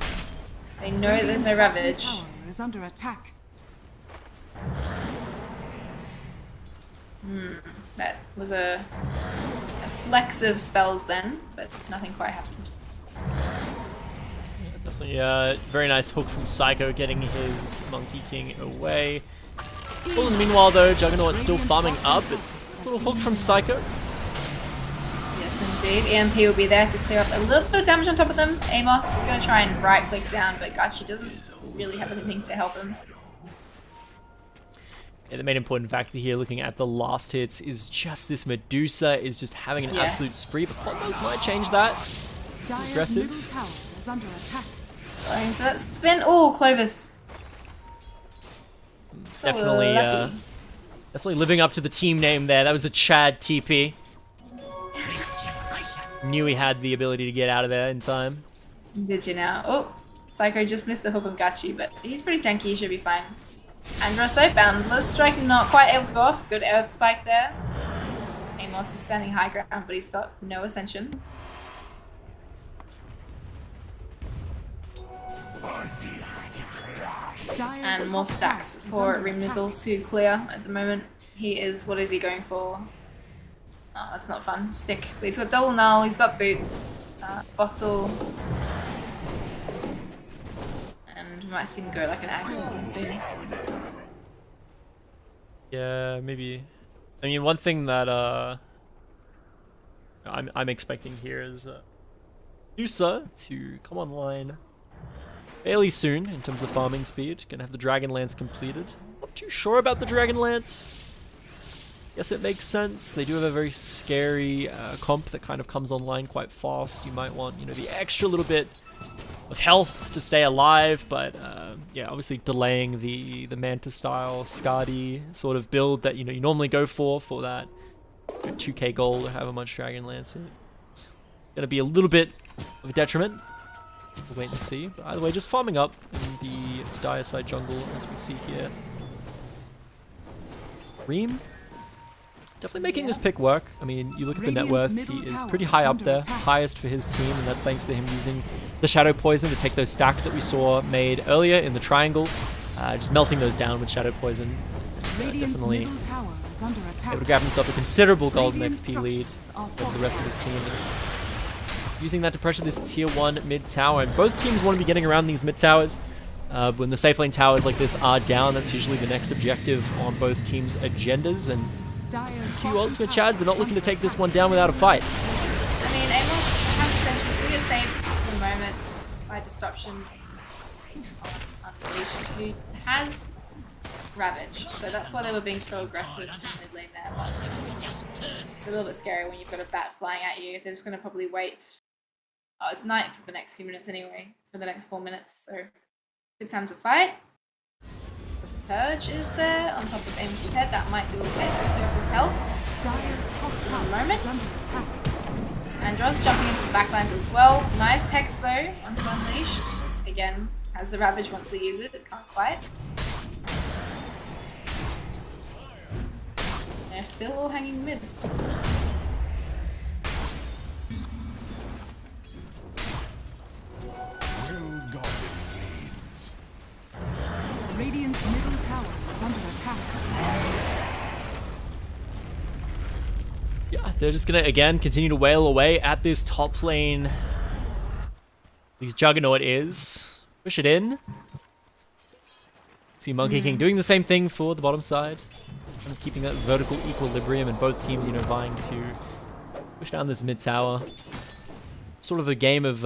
They know that there's no Ravage. Tower is under attack. That was a flex of spells then, but nothing quite happened. Definitely very nice hook from Psycho, getting his Monkey King away. Well, in the meanwhile though, Juggernaut's still farming up. This little hook from Psycho. Yes, indeed. EMP will be there to clear up a little bit of damage on top of them. Amos is going to try and right-click down, but Gachi doesn't really have anything to help him. Yeah, the main important factor here, looking at the last hits, is just this Medusa is just having an absolute spree, but Clotmos might change that. Aggressive. Middle tower is under attack. Going for that spin. Oh, Clovis. Definitely, definitely living up to the team name there. That was a Chad TP. Knew he had the ability to get out of there in time. Did you now? Oh, Psycho just missed the hook on Gachi, but he's pretty tanky. He should be fine. Andros so boundless strike, not quite able to go off. Good air spike there. Amos is standing high ground, but he's got no ascension. And more stacks for Rimnizzle to clear at the moment. He is, what is he going for? Oh, that's not fun. Stick. But he's got double null, he's got boots, bottle. And we might see him go like an axe or something soon. Yeah, maybe. I mean, one thing that I'm expecting here is Medusa to come online fairly soon in terms of farming speed. Gonna have the Dragonlance completed. Not too sure about the Dragonlance. Guess it makes sense. They do have a very scary comp that kind of comes online quite fast. You might want, you know, the extra little bit of health to stay alive, but yeah, obviously delaying the Manta style Skadi sort of build that you normally go for that 2k gold or however much Dragonlance is. It's gonna be a little bit of a detriment. We'll wait and see. But either way, just farming up in the dire side jungle as we see here. Reem definitely making this pick work. I mean, you look at the net worth, he is pretty high up there, highest for his team, and that's thanks to him using the Shadow Poison to take those stacks that we saw made earlier in the triangle, just melting those down with Shadow Poison. Definitely able to grab himself a considerable golden XP lead over the rest of his team. Using that to pressure this tier 1 mid tower, and both teams want to be getting around these mid towers. When the safe lane towers like this are down, that's usually the next objective on both teams' agendas, and Q Ultimate Chads, they're not looking to take this one down without a fight. I mean, Amos has essentially pretty safe for the moment by disruption Unleashed, who has Ravage, so that's why they were being so aggressive in the mid lane there. But it's a little bit scary when you've got a bat flying at you. They're just going to probably wait. Oh, it's night for the next few minutes anyway, for the next 4 minutes, so good time to fight. Purge is there on top of Amos's head. That might do a bit to clear up his health. For a moment. Andros jumping into the backlines as well. Nice Hex though onto Unleashed. Again, has the Ravage once they use it. It can't quite. They're still all hanging mid. Radiant's middle tower is under attack. Yeah, they're just gonna again continue to wail away at this top lane. These Juggernaut is push it in. See Monkey King doing the same thing for the bottom side, kind of keeping that vertical equilibrium, and both teams, vying to push down this mid tower. Sort of a game of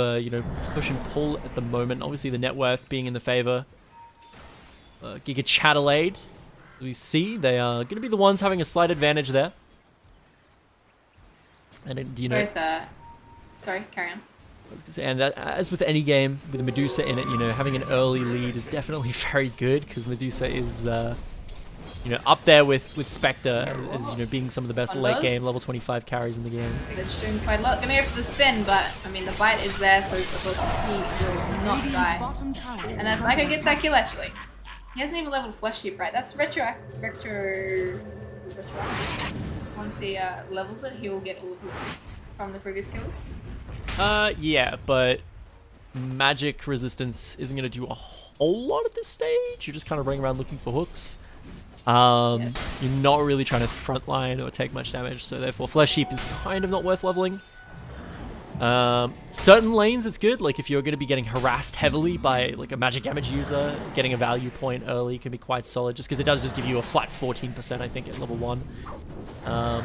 push and pull at the moment. Obviously, the net worth being in the favor. GIGACHADELAIDE, we see they are going to be the ones having a slight advantage there. And both, sorry, carry on. I was gonna say, and as with any game with a Medusa in it, having an early lead is definitely very good, because Medusa is you know, up there with Spectre as, you know, being some of the best On late those? game level 25 carries in the game. They're just doing quite a lot. Gonna go for the spin, but I mean the bite is there, so it's the hook. He will not Radiant's die. bottom tower And as Psycho gets that kill, actually, he hasn't even leveled Flesh Heap, right? That's retro. Once he levels it, he will get all of his hoops from the previous kills. Yeah, but magic resistance isn't going to do a whole lot at this stage. You're just kind of running around looking for hooks. You're not really trying to frontline or take much damage, so therefore Flesh Heap is kind of not worth leveling. Certain lanes it's good, like if you're going to be getting harassed heavily by like a magic damage user, getting a value point early can be quite solid, just because it does just give you a flat 14% I think at level 1.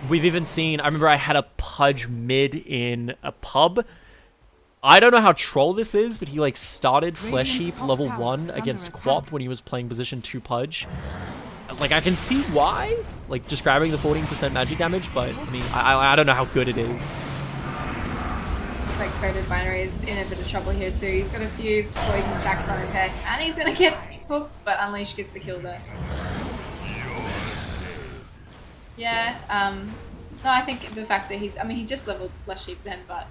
We've even seen, I remember I had a Pudge mid in a pub. I don't know how troll this is, but he like started Flesh Heap level 1 against Quap when he was playing position 2 Pudge. Like I can see why, like just grabbing the 14% magic damage, but I mean, I don't know how good it is. Looks like Coded Binary is in a bit of trouble here too. He's got a few poison stacks on his head, and he's gonna get hooked, but Unleash gets the kill there. Yeah, no, I think the fact that he just leveled Flesh Heap then, but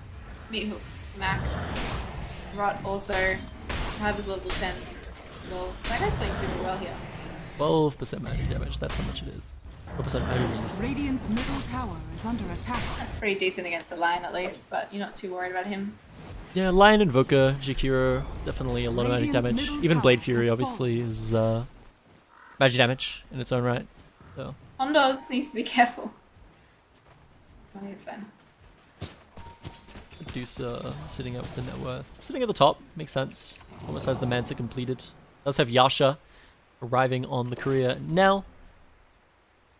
Meat Hook's maxed. Rot also have his level 10. Well, that guy's playing super well here. 12% magic damage, that's how much it is. 12% magic resistance. Radiant's middle tower is under attack. That's pretty decent against the Lion at least, but you're not too worried about him. Yeah, Lion Invoker, Jakiro, definitely a lot of magic damage. Even Blade Fury obviously is magic damage in its own right. So. Hondos needs to be careful. I think it's fine. Medusa sitting up with the net worth. Sitting at the top, makes sense. Almost has the Mansa completed. Does have Yasha arriving on the career now.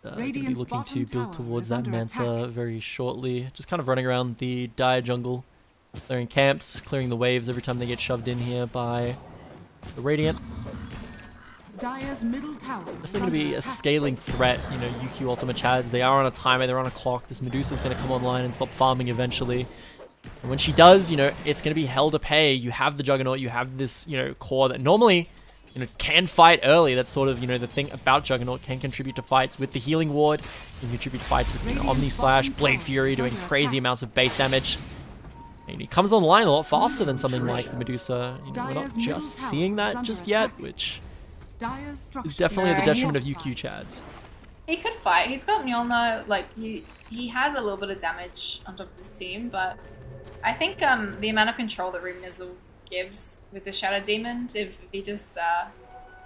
Going to be looking to build towards that Mansa very shortly. Just kind of running around the dire jungle. Clearing camps, clearing the waves every time they get shoved in here by the Radiant. Dire's middle tower Definitely going to be a scaling threat, you know, UQ Ultimate Chads. They are on a timer, they're on a clock. This Medusa's going to come online and stop farming eventually. And when she does, you know, it's going to be hell to pay. You have the Juggernaut, you have this, you know, core that normally, you know, can fight early. That's sort of, you know, the thing about Juggernaut, can contribute to fights with the Healing Ward, can contribute to fights with, you know, Omni Slash, Blade Fury doing crazy amounts of base damage. And he comes online a lot faster than something like the Medusa. You know, we're not just seeing that just yet, which is definitely at the detriment of UQ Chads. He could fight. He's got Mjolnir, like, he has a little bit of damage on top of his team, but I think the amount of control that Rumnizzle gives with the Shadow Demon, if he just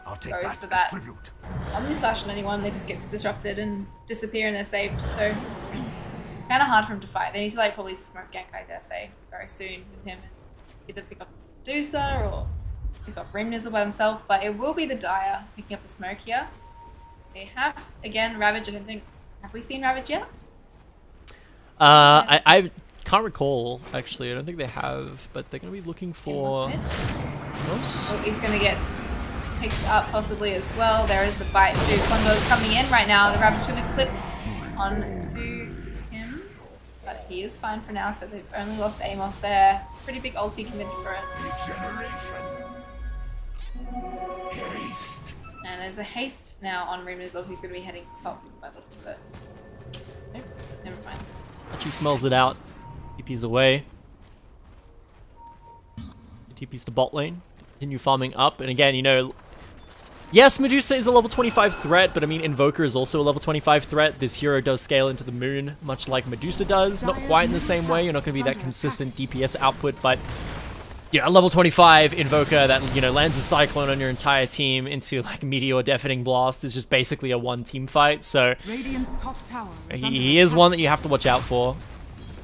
goes for that Omni Slash on anyone, they just get disrupted and disappear and they're saved, so kind of hard for him to fight. They need to like probably smoke gank, I dare say, very soon with him and either pick up Medusa or pick off Rumnizzle by themselves, but it will be the Dire picking up the smoke here. They have, again, Ravage. I don't think, have we seen Ravage yet? I can't recall, actually. I don't think they have, but they're going to be looking for... Oh, he's going to get picked up possibly as well. There is the bite too. Kondo's coming in right now. The Ravage is going to clip onto him, but he is fine for now, so they've only lost Amos there. Pretty big ulti committed for it. And there's a haste now on Rumnizzle, who's going to be heading top by the looks of it. Nope, never mind. Actually smells it out. TP's away. TP's to bot lane. Continue farming up. And again, you know, yes, Medusa is a level 25 threat, but I mean, Invoker is also a level 25 threat. This hero does scale into the moon, much like Medusa does. Not quite in the same way. You're not going to be that consistent DPS output, but yeah, a level 25 Invoker that, you know, lands a Cyclone on your entire team into like Meteor Deafening Blast is just basically a one team fight. So he is one that you have to watch out for.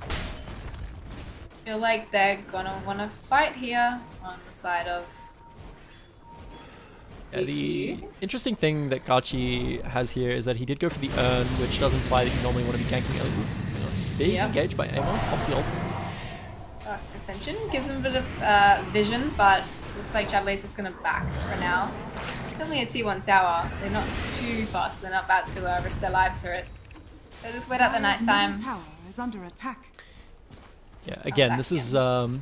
I feel like they're gonna want to fight here on the side of the interesting thing that Gachi has here is that he did go for the Urn, which does imply that you normally want to be ganking early. Being engaged by Amos, off the ult. Ascension gives him a bit of vision, but looks like Chadelaide is going to back for now. Definitely a T1 tower. They're not too fast. They're not about to risk their lives for it. So just wait out the nighttime. Yeah, again, this is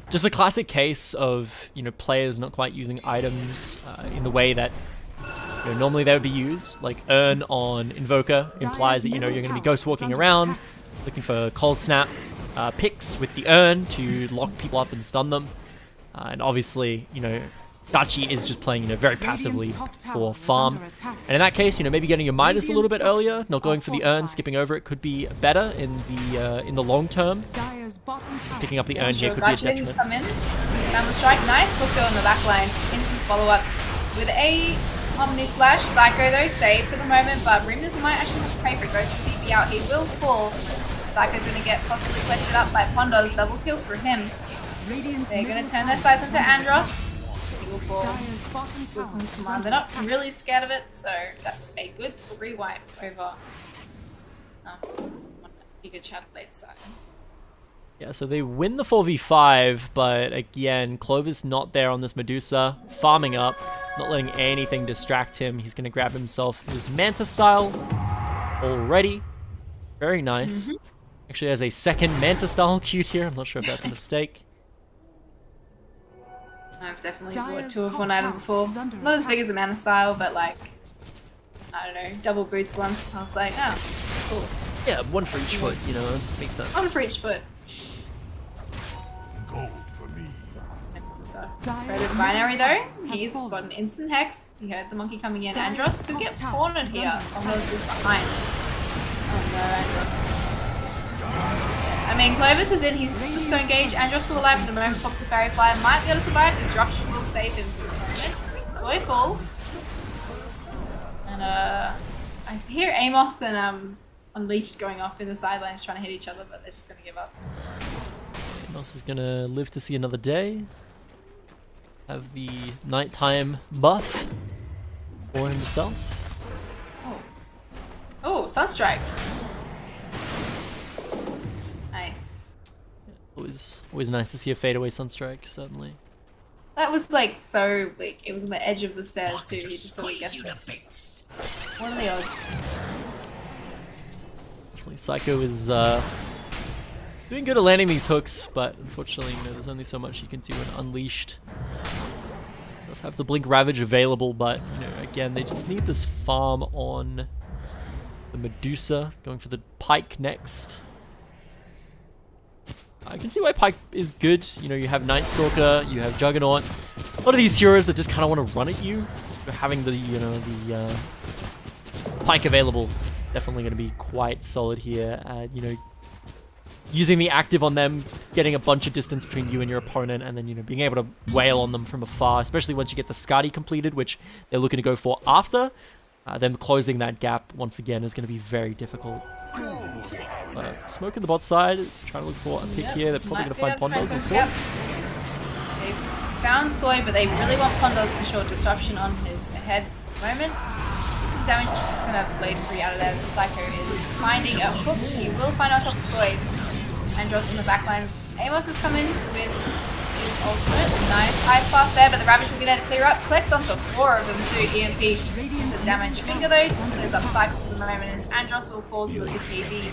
just a classic case of, you know, players not quite using items in the way that normally they would be used. Like Earn on Invoker implies that, you're going to be ghost walking around, looking for Cold Snap picks with the Earn to lock people up and stun them. And obviously, Dachi is just playing, very passively for farm. And in that case, maybe getting your Midas a little bit earlier, not going for the Earn, skipping over it could be better in the long term. Picking up the Earn here could be a detriment. Come in. Down the strike, nice hooker on the back lines. Instant follow-up with a Omni Slash. Psycho though, safe for the moment, but Rumors might actually have to pay for it. Goes for TP out, he will fall. Psycho's gonna get possibly collected up by Pondos. Double kill for him. They're gonna turn their sights onto Andros. Command. They're not really scared of it, so that's a good rewipe over GIGACHADELAIDE side. Yeah, so they win the 4v5, but again, Clover's not there on this Medusa, farming up, not letting anything distract him. He's going to grab himself his Manta style already. Very nice. Actually has a second Manta style queued here. I'm not sure if that's a mistake. I've definitely bought 2 of one item before. Not as big as a Mana style, but like, I don't know, double boots once. I was like, oh, cool. Yeah, one for each foot, that makes sense. One for each foot. Gold for me. So, Predator's binary though. He's got an instant hex. He heard the monkey coming in. Andros could get cornered here. Omnos is behind. Oh no, Andros. I mean, Clovis is in his Stone Gauge. Andros still alive at the moment. Pops the Fairy Fly. Might be able to survive. Disruption will save him for the moment. Zoe falls. And I hear Amos and Unleashed going off in the sidelines trying to hit each other, but they're just going to give up. Amos is going to live to see another day. Have the nighttime buff for himself. Oh, Sunstrike. Nice. Always nice to see a fadeaway Sunstrike, certainly. That was like so weak. It was on the edge of the stairs too. He just totally guessed it. What are the odds? Definitely Psycho is doing good at landing these hooks, but unfortunately, there's only so much you can do in Unleashed. Does have the Blink Ravage available, but again, they just need this farm on the Medusa. Going for the Pike next. I can see why Pike is good. You have Night Stalker, you have Juggernaut. A lot of these heroes that just kind of want to run at you. But having the Pike available, definitely going to be quite solid here. Using the active on them, getting a bunch of distance between you and your opponent, and then being able to wail on them from afar, especially once you get the Skadi completed, which they're looking to go for after. Them closing that gap once again is going to be very difficult. Smoke in the bot side, trying to look for a pick here. They're probably going to find Pondos or Soy. They've found Soy, but they really want Pondos for sure. Disruption on his head at the moment. Damage is just going to blade free out of there. The Psycho is finding a hook. He will find on top of Soy. Andros in the backlines. Amos has come in with his ultimate. Nice ice path there, but the Ravage will be there to clear up. Collects onto 4 of them too. EMP. The damage finger though. Clears up Cycle for the moment, and Andros will fall to the TV.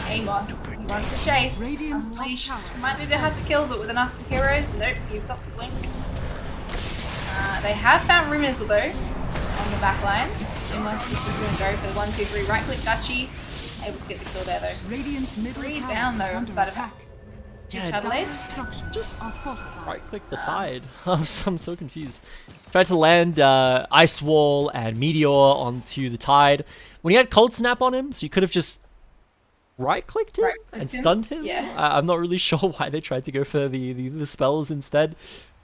Amos, he wants to chase. Unleashed might be a bit hard to kill, but with enough heroes, nope, he's got the blink. They have found Rumors though on the backlines. Amos is just going to go for the 1, 2, 3 right click Dachi. Able to get the kill there though. 3 down though on the side of GIGACHADELAIDE. Just right click the Tide. I'm so confused. Tried to land Ice Wall and Meteor onto the Tide. When he had Cold Snap on him, so you could have just right-clicked him and stunned him. Yeah. I'm not really sure why they tried to go for the spells instead.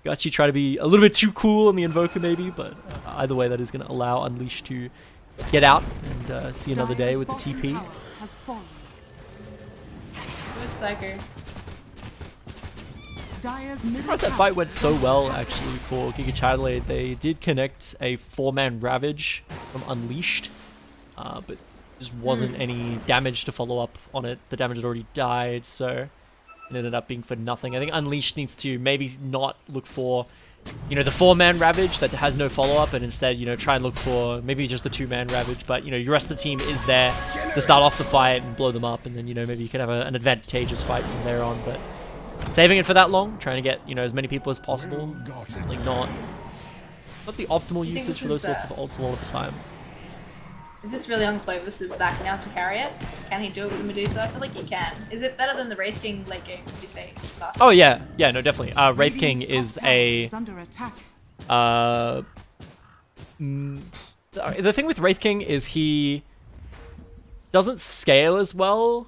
Actually try to be a little bit too cool on the Invoker maybe, but either way that is going to allow Unleashed to get out and see another day with the TP. Good Psycho. I'm surprised that fight went so well actually for GIGACHADELAIDE. They did connect a 4-man Ravage from Unleashed, but just wasn't any damage to follow up on it. The damage had already died, so it ended up being for nothing. I think Unleashed needs to maybe not look for, the 4-man Ravage that has no follow-up, and instead, try and look for maybe just the 2-man Ravage, but, your rest of the team is there to start off the fight and blow them up, and then, maybe you can have an advantageous fight from there on, but saving it for that long, trying to get, as many people as possible, certainly not not the optimal you think usage for those sorts of ults a lot of the time. Is this really on Clovis's back now to carry it? Can he do it with Medusa? I feel like he can. Is it better than the Wraith King late game, would you say? Oh yeah, yeah, no, definitely. Wraith King is a... the thing with Wraith King is he doesn't scale as well,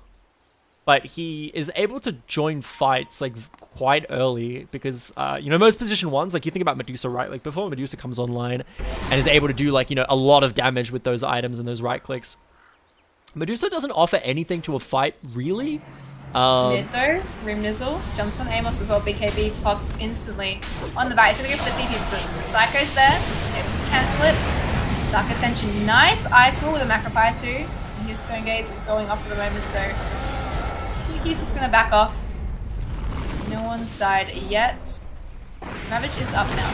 but he is able to join fights like quite early because, you know, most position ones, like you think about Medusa, right? Like before Medusa comes online and is able to do like, you know, a lot of damage with those items and those right clicks. Medusa doesn't offer anything to a fight, really. Mid though, Rimnizzle jumps on Amos as well. BKB pops instantly on the back. He's gonna go for the TP through. Psycho's there, able to cancel it. Dark Ascension, nice Ice Wall with a Macropie too. And his Stone Gates going off for the moment, so he's just gonna back off. No one's died yet. Ravage is up now.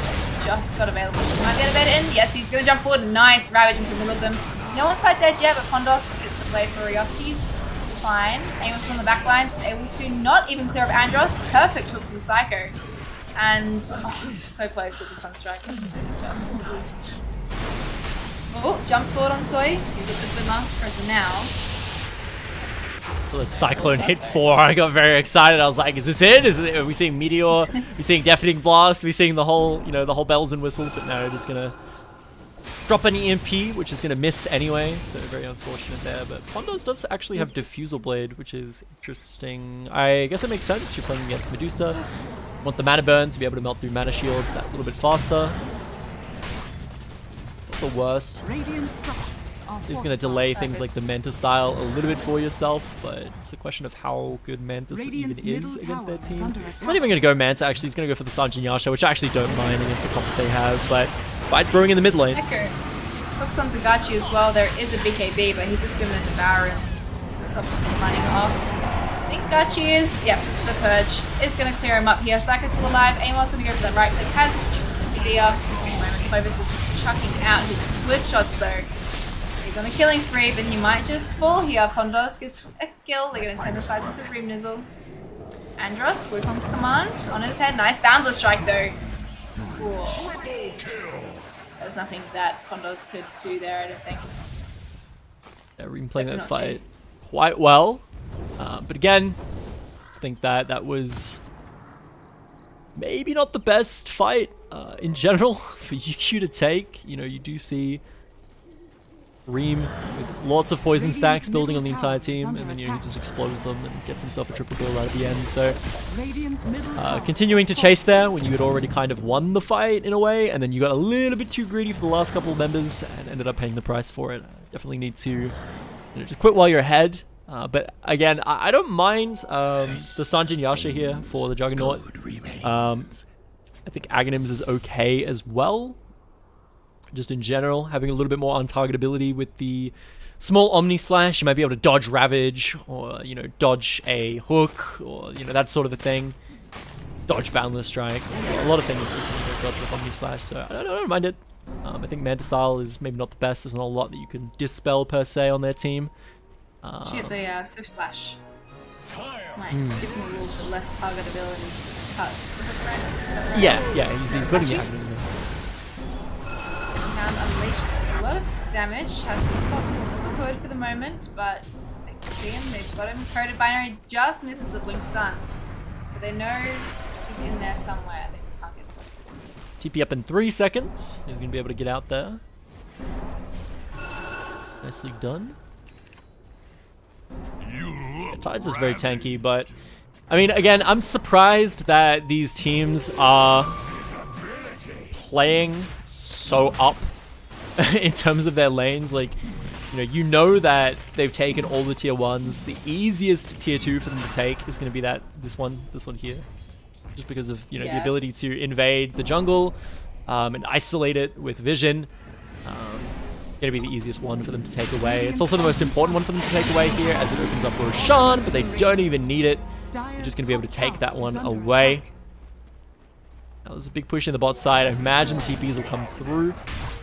Just got available, so he might be able to bait it in. Yes, he's gonna jump forward. Nice Ravage into the middle of them. No one's quite dead yet, but Pondos gets the play for Ryoth. He's fine. Amos on the back lines, able to not even clear up Andros. Perfect hook from Psycho. And so close with the Sunstrike. Just misses. Oh, jumps forward on Soy. You get the Boomer for now. So that Cyclone hit 4. I got very excited. I was like, is this it? Are we seeing Meteor? Are we seeing Deafening Blast? Are we seeing the whole, you know, the whole bells and whistles? But no, just gonna drop an EMP, which is gonna miss anyway. So very unfortunate there. But Pondos does actually have Diffusal Blade, which is interesting. I guess it makes sense. You're playing against Medusa. Want the mana burn to be able to melt through Mana Shield that little bit faster. Not the worst. Is going to delay things like the Manta style a little bit for yourself, but it's a question of how good Manta's even is against their team. He's not even going to go Manta, actually. He's going to go for the Sanjin Yasha, which I actually don't mind against the comp that they have, but fights brewing in the mid lane. Echo hooks onto Gachi as well. There is a BKB, but he's just going to devour him. Stop him running off. I think Gachi is, yep, the Purge is going to clear him up here. Psycho's still alive. Amos going to go for that right click. Has Idea. Clover's just chucking out his split shots though. He's on a killing spree, but he might just fall here. Pondos gets a kill. They're going to turn the size into Rimnizzle. Andros, Wukong's command on his head. Nice Boundless Strike though. Ooh. There's nothing that Pondos could do there, I don't think. Yeah, Reem playing that fight quite well. But again, I think that was maybe not the best fight in general for UQ to take. You know, you do see Reem with lots of poison stacks building on the entire team, and then he just explodes them and gets himself a triple kill right at the end. So continuing to chase there when you had already kind of won the fight in a way, and then you got a little bit too greedy for the last couple of members and ended up paying the price for it. Definitely need to, you know, just quit while you're ahead. But again, I don't mind the Sanjin Yasha here for the Juggernaut. I think Aghanims is okay as well. Just in general, having a little bit more untargetability with the small Omni Slash. You might be able to dodge Ravage, or, you know, dodge a hook, or, you know, that sort of a thing. Dodge Boundless Strike. A lot of things that you can dodge with Omni Slash, so I don't mind it. I think Manta style is maybe not the best. There's not a lot that you can dispel per se on their team. Shoot the Swift Slash. Might give him a little bit less targetability. Right? Yeah, he's building the Aghanims. Unleashed a lot of damage, has to pop hood for the moment, but they can see him, they've got him. Coded Binary just misses the blink stun. But they know he's in there somewhere, they just can't get him. Let's TP up in 3 seconds. He's going to be able to get out there. Nicely done. Tides is very tanky, but I mean, again, I'm surprised that these teams are playing so up in terms of their lanes. Like, you know that they've taken all the tier 1s. The easiest tier 2 for them to take is going to be this one here, just because of the ability to invade the jungle and isolate it with vision. Going to be the easiest one for them to take away. It's also the most important one for them to take away here, as it opens up for Roshan, but they don't even need it. They're just going to be able to take that one away. Now there's a big push in the bot side. I imagine TPs will come through.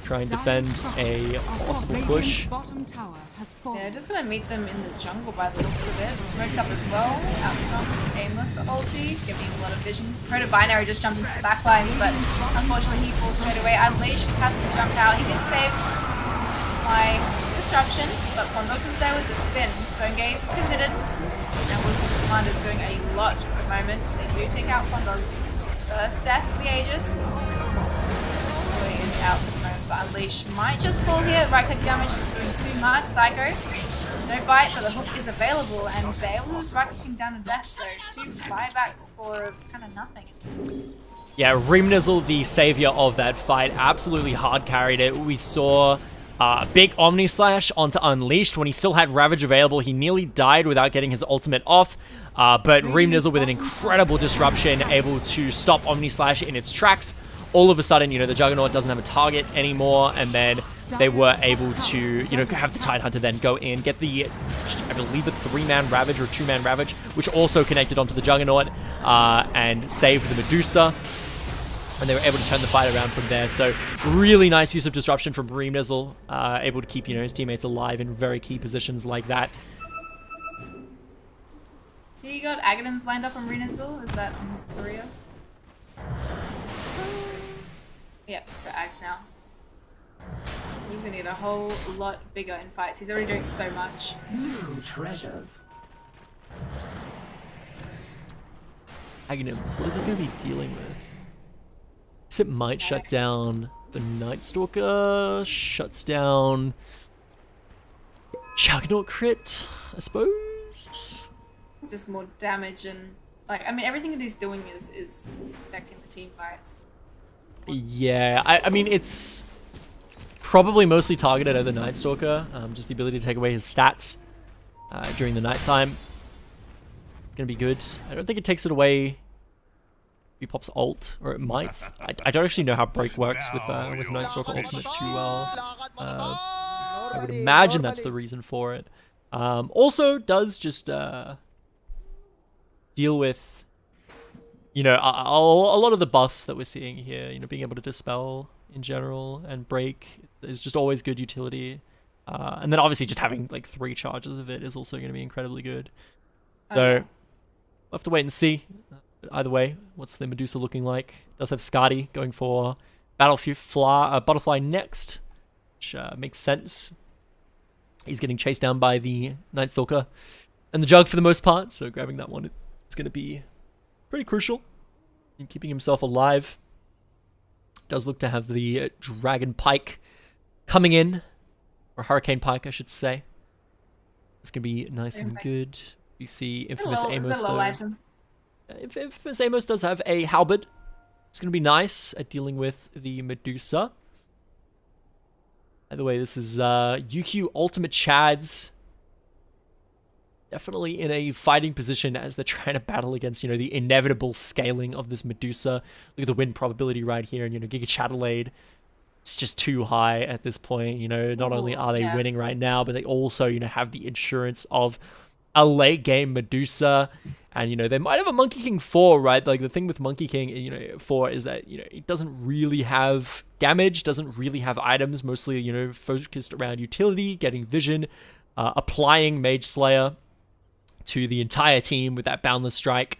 try and defend a possible push. Yeah, just gonna meet them in the jungle by the looks of it. Smoked up as well. Out comes Amos ulti, giving a lot of vision. Proto Binary just jumped into the backlines, but unfortunately he falls straight away. Unleashed has to jump out. He gets saved by disruption, but Pondos is there with the spin. Stonegate's committed, and Wilkins Commander's doing a lot for the moment. They do take out Pondos. First death of the Aegis. Boy is out for the moment, but Unleash might just fall here. Right click damage is doing too much. Psycho, no bite, but the hook is available, and they're able to just right clicking down to death. So 2 buybacks for kind of nothing. Yeah, Reemnizzle, the savior of that fight, absolutely hard carried it. We saw big Omni Slash onto Unleashed when he still had Ravage available. He nearly died without getting his ultimate off. But Reemnizzle with an incredible disruption, able to stop Omni Slash in its tracks. All of a sudden, the Juggernaut doesn't have a target anymore, and then they were able to, have the Tidehunter then go in, get the, I believe, a 3-man Ravage or 2-man Ravage, which also connected onto the Juggernaut, and saved the Medusa. And they were able to turn the fight around from there. So really nice use of disruption from Reemnizzle, able to keep, his teammates alive in very key positions like that. So you got Aghanims lined up on Reemnizzle? Is that on his career? Yep, for Ags now. He's gonna get a whole lot bigger in fights. He's already doing so much. New treasures. Aghanims, what is it going to be dealing with? It might shut down the Night Stalker, shuts down Juggernaut crit, I suppose. It's just more damage and everything that he's doing is affecting the team fights. Yeah, I mean it's probably mostly targeted at the Night Stalker, just the ability to take away his stats during the nighttime. It's gonna be good. I don't think it takes it away. He pops ult, or it might. I don't actually know how break works with Night Stalker ultimate too well. I would imagine that's the reason for it. Also does just deal with, a lot of the buffs that we're seeing here. Being able to dispel in general and break is just always good utility. And then obviously just having like 3 charges of it is also going to be incredibly good. So we'll have to wait and see. Either way, what's the Medusa looking like? Does have Skadi going for Butterfly next, which makes sense. He's getting chased down by the Night Stalker and the Jug for the most part, so grabbing that one is going to be pretty crucial in keeping himself alive. Does look to have the Dragon Pike coming in, or Hurricane Pike, I should say. It's going to be nice and good. We see Infamous Amos though. Infamous Amos does have a halberd. It's going to be nice at dealing with the Medusa. By the way, this is UQ Ultimate Chads. Definitely in a fighting position as they're trying to battle against, the inevitable scaling of this Medusa. Look at the win probability right here, and, GIGACHADELAIDE. It's just too high at this point. Not only are they winning right now, but they also, have the insurance of a late game Medusa. And, they might have a Monkey King 4, right? Like, the thing with Monkey King, 4 is that, it doesn't really have damage, doesn't really have items, mostly, focused around utility, getting vision, applying Mage Slayer to the entire team with that Boundless Strike.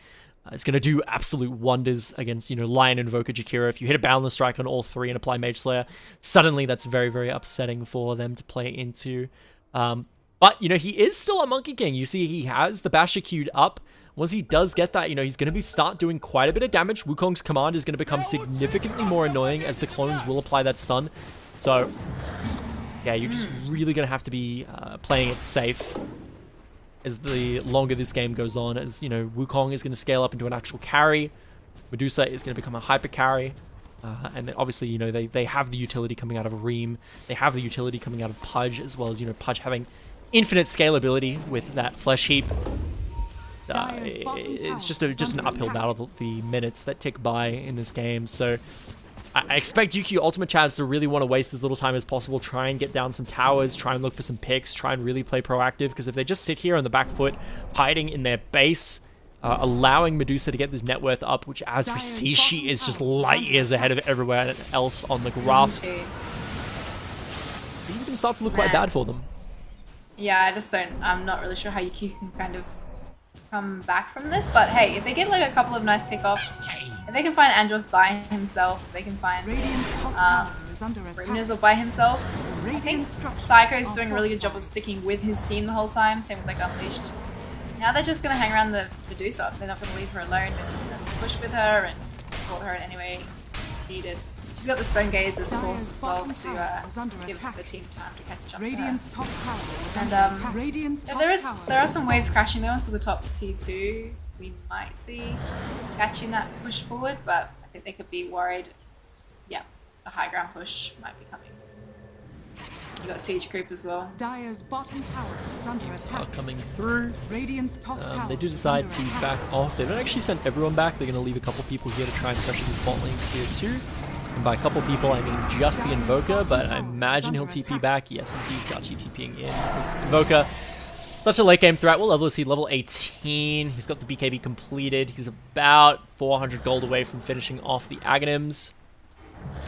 It's going to do absolute wonders against, Lion, Invoker, Jakiro. If you hit a Boundless Strike on all 3 and apply Mage Slayer, suddenly that's very, very upsetting for them to play into. But, he is still a Monkey King. You see, he has the Basher queued up. Once he does get that, he's going to start doing quite a bit of damage. Wukong's command is going to become significantly more annoying as the clones will apply that stun. So, yeah, you're just really going to have to be playing it safe as the longer this game goes on. As, Wukong is going to scale up into an actual carry. Medusa is going to become a hyper carry. And then obviously, they have the utility coming out of Reem. They have the utility coming out of Pudge, as well as, Pudge having infinite scalability with that Flesh Heap. It's just an uphill battle the minutes that tick by in this game. So I expect UQ Ultimate Chads to really want to waste as little time as possible, try and get down some towers, try and look for some picks, try and really play proactive, because if they just sit here on the back foot, hiding in their base, allowing Medusa to get this net worth up, which as we see, she is just light years ahead of everywhere else on the graph. These are going to start to look quite bad for them. Yeah, I just don't. I'm not really sure how UQ can kind of come back from this. But hey, if they get like a couple of nice pickoffs, if they can find Andros by himself, if they can find Rimners by himself. I think Psycho's doing a really good job of sticking with his team the whole time. Same with like Unleashed. Now they're just gonna hang around the Medusa. They're not gonna leave her alone. They're just gonna push with her and support her in any way needed. She's got the Stone Gaze, of course, as well, to give the team time to catch up to her. And there are some waves crashing though onto the top T2. We might see catching that push forward, but I think they could be worried. Yeah, the high ground push might be coming. You got siege creep as well. Dire's bottom tower is under attack. Coming through. Radiant's top tower they do decide to back off. They don't actually send everyone back. They're going to leave a couple people here to try and pressure this bot lane tier 2. And by a couple people, I mean just the Invoker, but I imagine he'll TP back. Yes, indeed, Gachi TPing in. Invoker, such a late game threat. What level is he? Level 18. He's got the BKB completed. He's about 400 gold away from finishing off the Aghanims.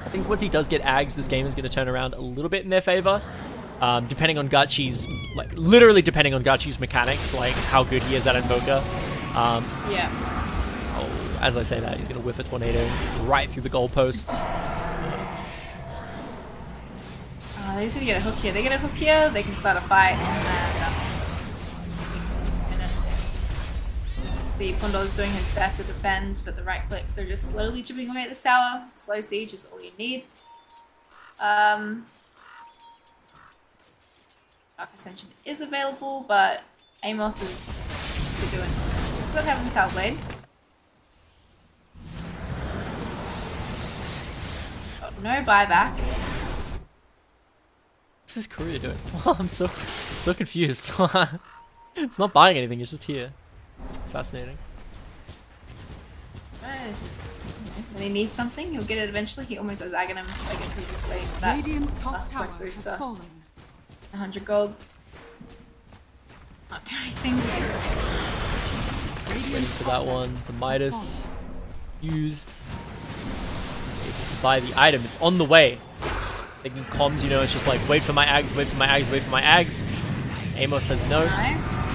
I think once he does get Ags, this game is going to turn around a little bit in their favor. Depending on Gachi's, like literally depending on Gachi's mechanics, like how good he is at Invoker. Yeah. Oh, as I say that, he's going to whiff a tornado right through the goalposts. They just need to get a hook here. They get a hook here, they can start a fight. And see, Pondo's doing his best to defend, but the right clicks are just slowly chipping away at this tower. Slow siege is all you need. Dark Ascension is available, but Amos is doing good having Tower Blade. Got no buyback. What's this Korea doing? I'm so confused. It's not buying anything, it's just here. Fascinating. It's just, when he needs something, he'll get it eventually. He almost has Aghanims. I guess he's just waiting for that last quick booster. 100 gold. Not do anything. Waiting for that one. The Midas used. Able to buy the item. It's on the way. Taking comms, you know, it's just like, wait for my Ags, wait for my Ags, wait for my Ags. Amos says no. Nice.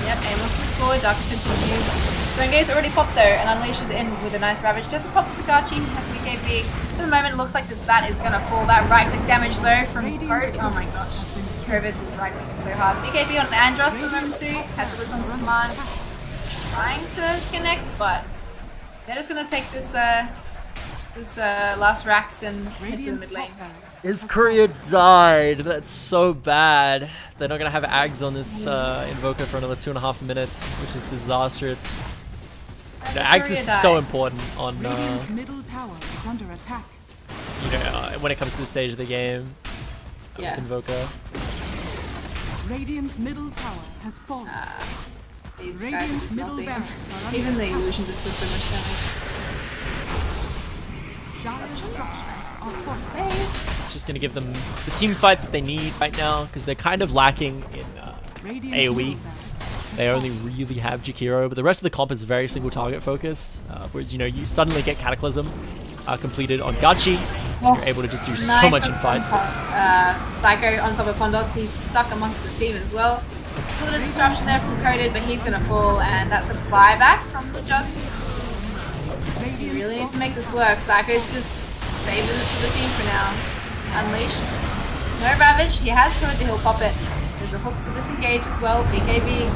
Yep, Amos is forward. Dark Ascension used. Stone Gaze already popped though, and Unleash is in with a nice Ravage. Just pop to Gachi, has BKB. For the moment, it looks like this bat is gonna fall. That right click damage though from Pro. Oh my gosh. Provis is right clicking so hard. BKB on Andros for the moment too. Has a look on command. Trying to connect, but they're just gonna take this last racks and head to the mid lane. His courier died. That's so bad. They're not gonna have Ags on this Invoker for another 2.5 minutes, which is disastrous. The Ags is so important on middle tower is under attack. You know, when it comes to this stage of the game. Yeah. With Invoker. Radiant's middle tower has fallen. These guys are just melting. Even the illusion just does so much damage. Dire structures are falling. It's just gonna give them the team fight that they need right now, because they're kind of lacking in AoE. They only really have Jakiro, but the rest of the comp is very single target focused. Whereas, you know, you suddenly get Cataclysm completed on Gachi. You're able to just do so much in fights. Psycho on top of Pondos, he's stuck amongst the team as well. A little bit of disruption there from Coded, but he's gonna fall, and that's a buyback from the Jug. He really needs to make this work. Psycho's just saving this for the team for now. Unleashed. No Ravage, he has Coded, he'll pop it. There's a hook to disengage as well. BKB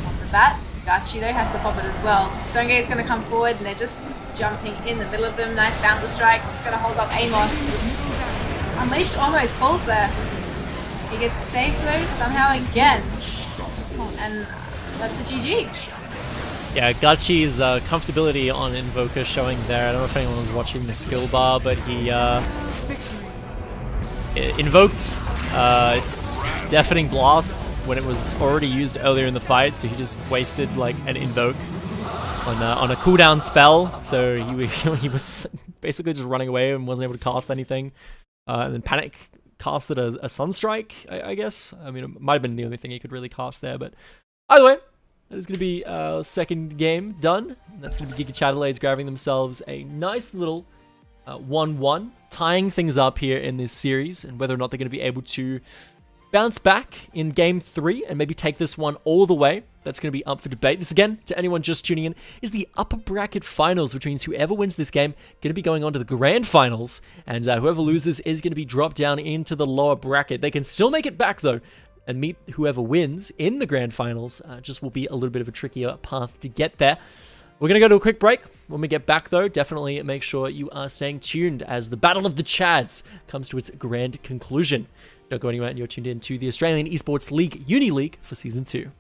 on the bat. Gachi though has to pop it as well. Stone Gate's going to come forward and they're just jumping in the middle of them. Nice boundless strike. It's going to hold up Amos. Unleashed almost falls there. He gets saved though somehow again. And that's a GG. Yeah, Gachi's comfortability on Invoker showing there. I don't know if anyone was watching the skill bar, but he invoked Deafening Blast when it was already used earlier in the fight, so he just wasted like an invoke on a cooldown spell. So he was basically just running away and wasn't able to cast anything. And then Panic casted a Sunstrike, I guess. I mean, it might have been the only thing he could really cast there, but either way, that is going to be our second game done. And that's going to be GigaChadelaides grabbing themselves a nice little 1-1, tying things up here in this series, and whether or not they're going to be able to bounce back in Game 3 and maybe take this one all the way. That's going to be up for debate. This, again, to anyone just tuning in, is the upper bracket finals, which means whoever wins this game going to be going on to the grand finals, and whoever loses is going to be dropped down into the lower bracket. They can still make it back, though, and meet whoever wins in the grand finals. Just will be a little bit of a trickier path to get there. We're going to go to a quick break. When we get back, though, definitely make sure you are staying tuned as the Battle of the Chads comes to its grand conclusion. Don't go anywhere, and you're tuned in to the Australian Esports League Uni League for Season 2.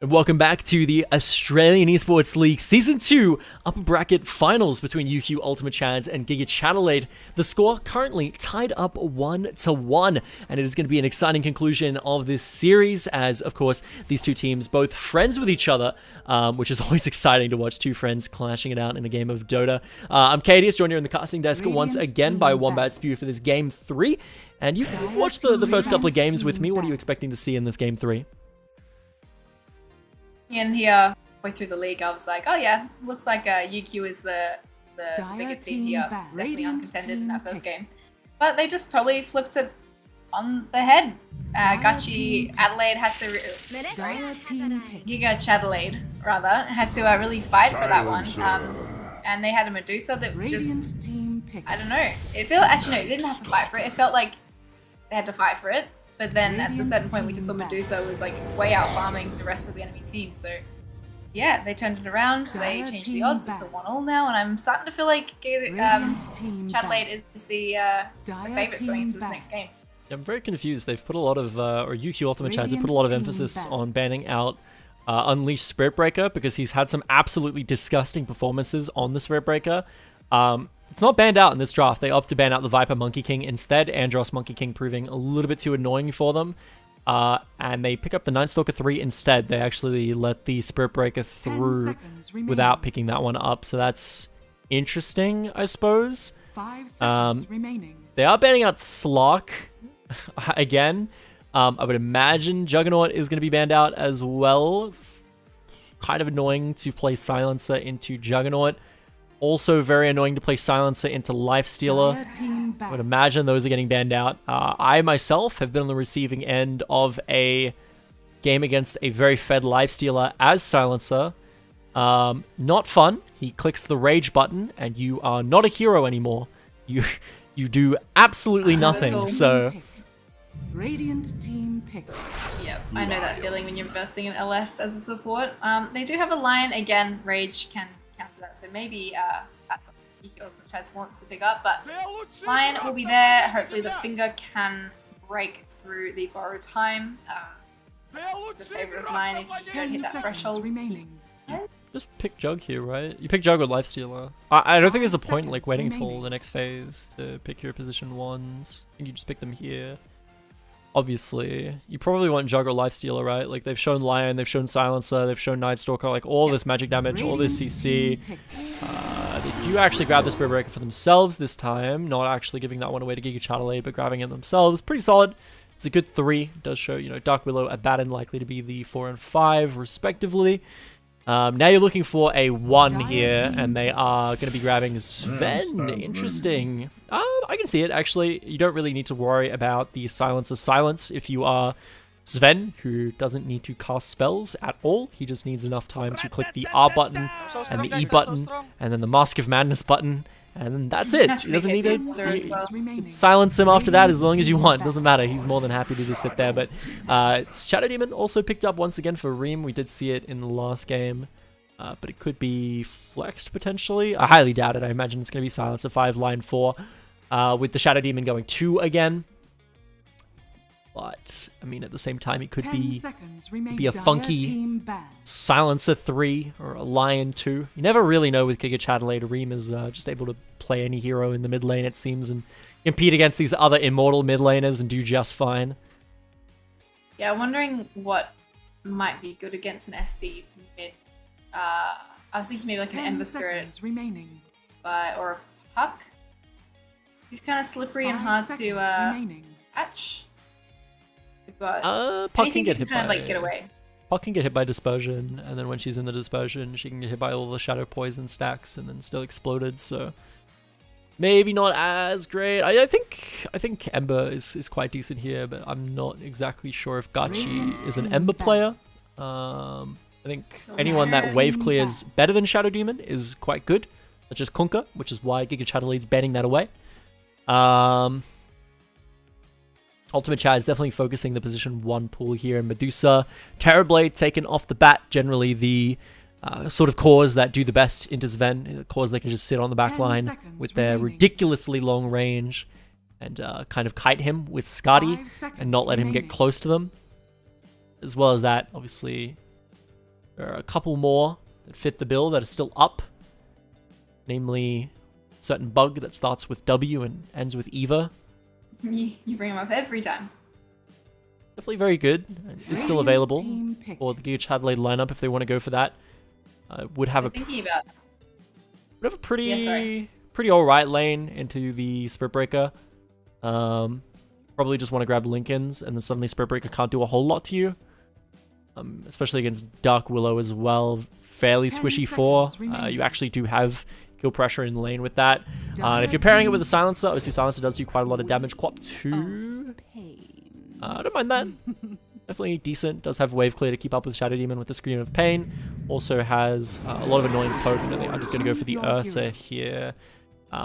Welcome back to the Australian Esports League Season 2 upper bracket finals between UQ Ultimate Chads and GIGACHADELAIDE. The score currently tied up 1-1, and it is going to be an exciting conclusion of this series as, of course, these two teams both friends with each other, which is always exciting to watch two friends clashing it out in a game of Dota. I'm Kadius, joined here in the casting desk once again by Wombatspew for this Game 3, and you've watched the first couple of games with me. What are you expecting to see in this Game 3? And here, way through the league, I was like, oh yeah, looks like UQ is the bigger team here. Definitely uncontended in that first game. But they just totally flipped it on the head. Gachi Adelaide had to Dire team pick. GIGACHADELAIDE rather had to really fight for that one. And they had a Medusa that just Radiant team pick. I don't know. It felt actually no, they didn't have to fight for it. It felt like they had to fight for it. But then at a certain point, we just saw Medusa was like way out farming the rest of the enemy team. So yeah, they turned it around. They changed the odds. It's a 1-1 now, and I'm starting to feel like Chadelaide is the favourites going into this next game. I'm very confused. They've put a lot of, or UQ Ultimate Chads have put a lot of emphasis on banning out Unleashed Spirit Breaker because he's had some absolutely disgusting performances on the Spirit Breaker. It's not banned out in this draft. They opt to ban out the Viper Monkey King instead. Andros Monkey King proving a little bit too annoying for them. And they pick up the Night Stalker 3 instead. They actually let the Spirit Breaker through without picking that one up. So that's interesting, I suppose. 5 seconds remaining. They are banning out Slark again. I would imagine Juggernaut is going to be banned out as well. Kind of annoying to play Silencer into Juggernaut. Also very annoying to play Silencer into Lifestealer. I would imagine those are getting banned out. I myself have been on the receiving end of a game against a very fed Lifestealer as Silencer. Not fun. He clicks the rage button and you are not a hero anymore. You do absolutely nothing. So Radiant team pick. Yep, I know that feeling when you're versing an LS as a support. They do have a Lion again. Rage can counter that, so maybe that's something UQ Ultimate Chads wants to pick up. But Lion will be there. Hopefully the finger can break through the borrowed time. It's a favorite of mine if you don't hit that threshold. Just pick Jug here, right? You pick Jug with Lifestealer. I don't think there's a point like waiting until the next phase to pick your position ones. I think you just pick them here. Obviously, you probably want Jug or Lifestealer, right? Like they've shown Lion, they've shown Silencer, they've shown Night Stalker, like all this magic damage, all this CC. They do actually grab the Spirit Breaker for themselves this time, not actually giving that one away to GIGACHADELAIDE, but grabbing it themselves. Pretty solid. It's a good 3. It does show, you know, Dark Willow, Abaddon likely to be the 4 and 5 respectively. Now you're looking for a 1 here, and they are going to be grabbing Sven. Interesting. I can see it, actually. You don't really need to worry about the Silencer's silence if you are Sven, who doesn't need to cast spells at all. He just needs enough time to click the R button, and the E button, and then the Mask of Madness button, and then that's it. He doesn't need to silence him after that as long as you want. Doesn't matter. He's more than happy to just sit there. But Shadow Demon also picked up once again for Reem. We did see it in the last game. But it could be flexed potentially. I highly doubt it. I imagine it's going to be Silencer 5, line 4. With the Shadow Demon going 2 again. But, I mean, at the same time, it could be a funky Silencer 3 or a Lion 2. You never really know with GIGACHADELAIDE. Reem is just able to play any hero in the mid lane, it seems, and compete against these other immortal mid laners and do just fine. Yeah, I'm wondering what might be good against an SC mid. I was thinking maybe like an Ember Spirit or a Puck. He's kind of slippery and hard to catch. But Puck can get hit kind by of like get away. Puck can get hit by Dispersion, and then when she's in the Dispersion, she can get hit by all the Shadow Poison stacks, and then still exploded. So maybe not as great. I think Ember is quite decent here, but I'm not exactly sure if Gachi is an Ember player. I think anyone that wave clears better than Shadow Demon is quite good, such as Kunkka, which is why GIGACHADELAIDE's banning that away. Ultimate Chad is definitely focusing the position 1 pool here. Medusa, Terrorblade taken off the bat. Generally the sort of cores that do the best into Sven. Cores that can just sit on the back line with their ridiculously long range and kind of kite him with Skadi and not let him get close to them. As well as that, obviously, there are a couple more that fit the bill that are still up. Namely, certain bug that starts with W and ends with Eva. You bring him up every time. Definitely very good. Is still available for the GIGACHADELAIDE lineup if they want to go for that. Would have a pretty alright lane into the Spirit Breaker. Probably just want to grab Lincolns, and then suddenly Spirit Breaker can't do a whole lot to you. Especially against Dark Willow as well. Fairly squishy 4. You actually do have kill pressure in lane with that. And if you're pairing it with a Silencer, obviously Silencer does do quite a lot of damage. Quap 2. I don't mind that. Definitely decent. Does have wave clear to keep up with Shadow Demon with the Scream of Pain. Also has a lot of annoying poke. And I think I'm just going to go for the Ursa here.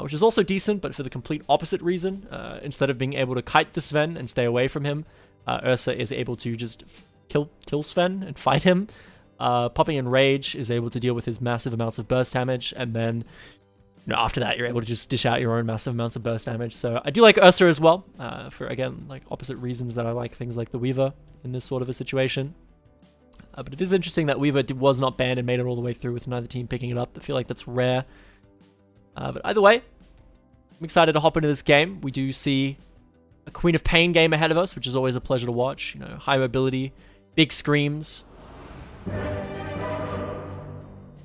Which is also decent, but for the complete opposite reason. Instead of being able to kite the Sven and stay away from him, Ursa is able to just kill Sven and fight him. Popping Enrage is able to deal with his massive amounts of burst damage, and then after that you're able to just dish out your own massive amounts of burst damage. So I do like Ursa as well, for again like opposite reasons that I like things like the Weaver in this sort of a situation. But it is interesting that Weaver was not banned and made it all the way through with neither team picking it up. I feel like that's rare. But either way, I'm excited to hop into this game. We do see a Queen of Pain game ahead of us, which is always a pleasure to watch. High mobility, big screams.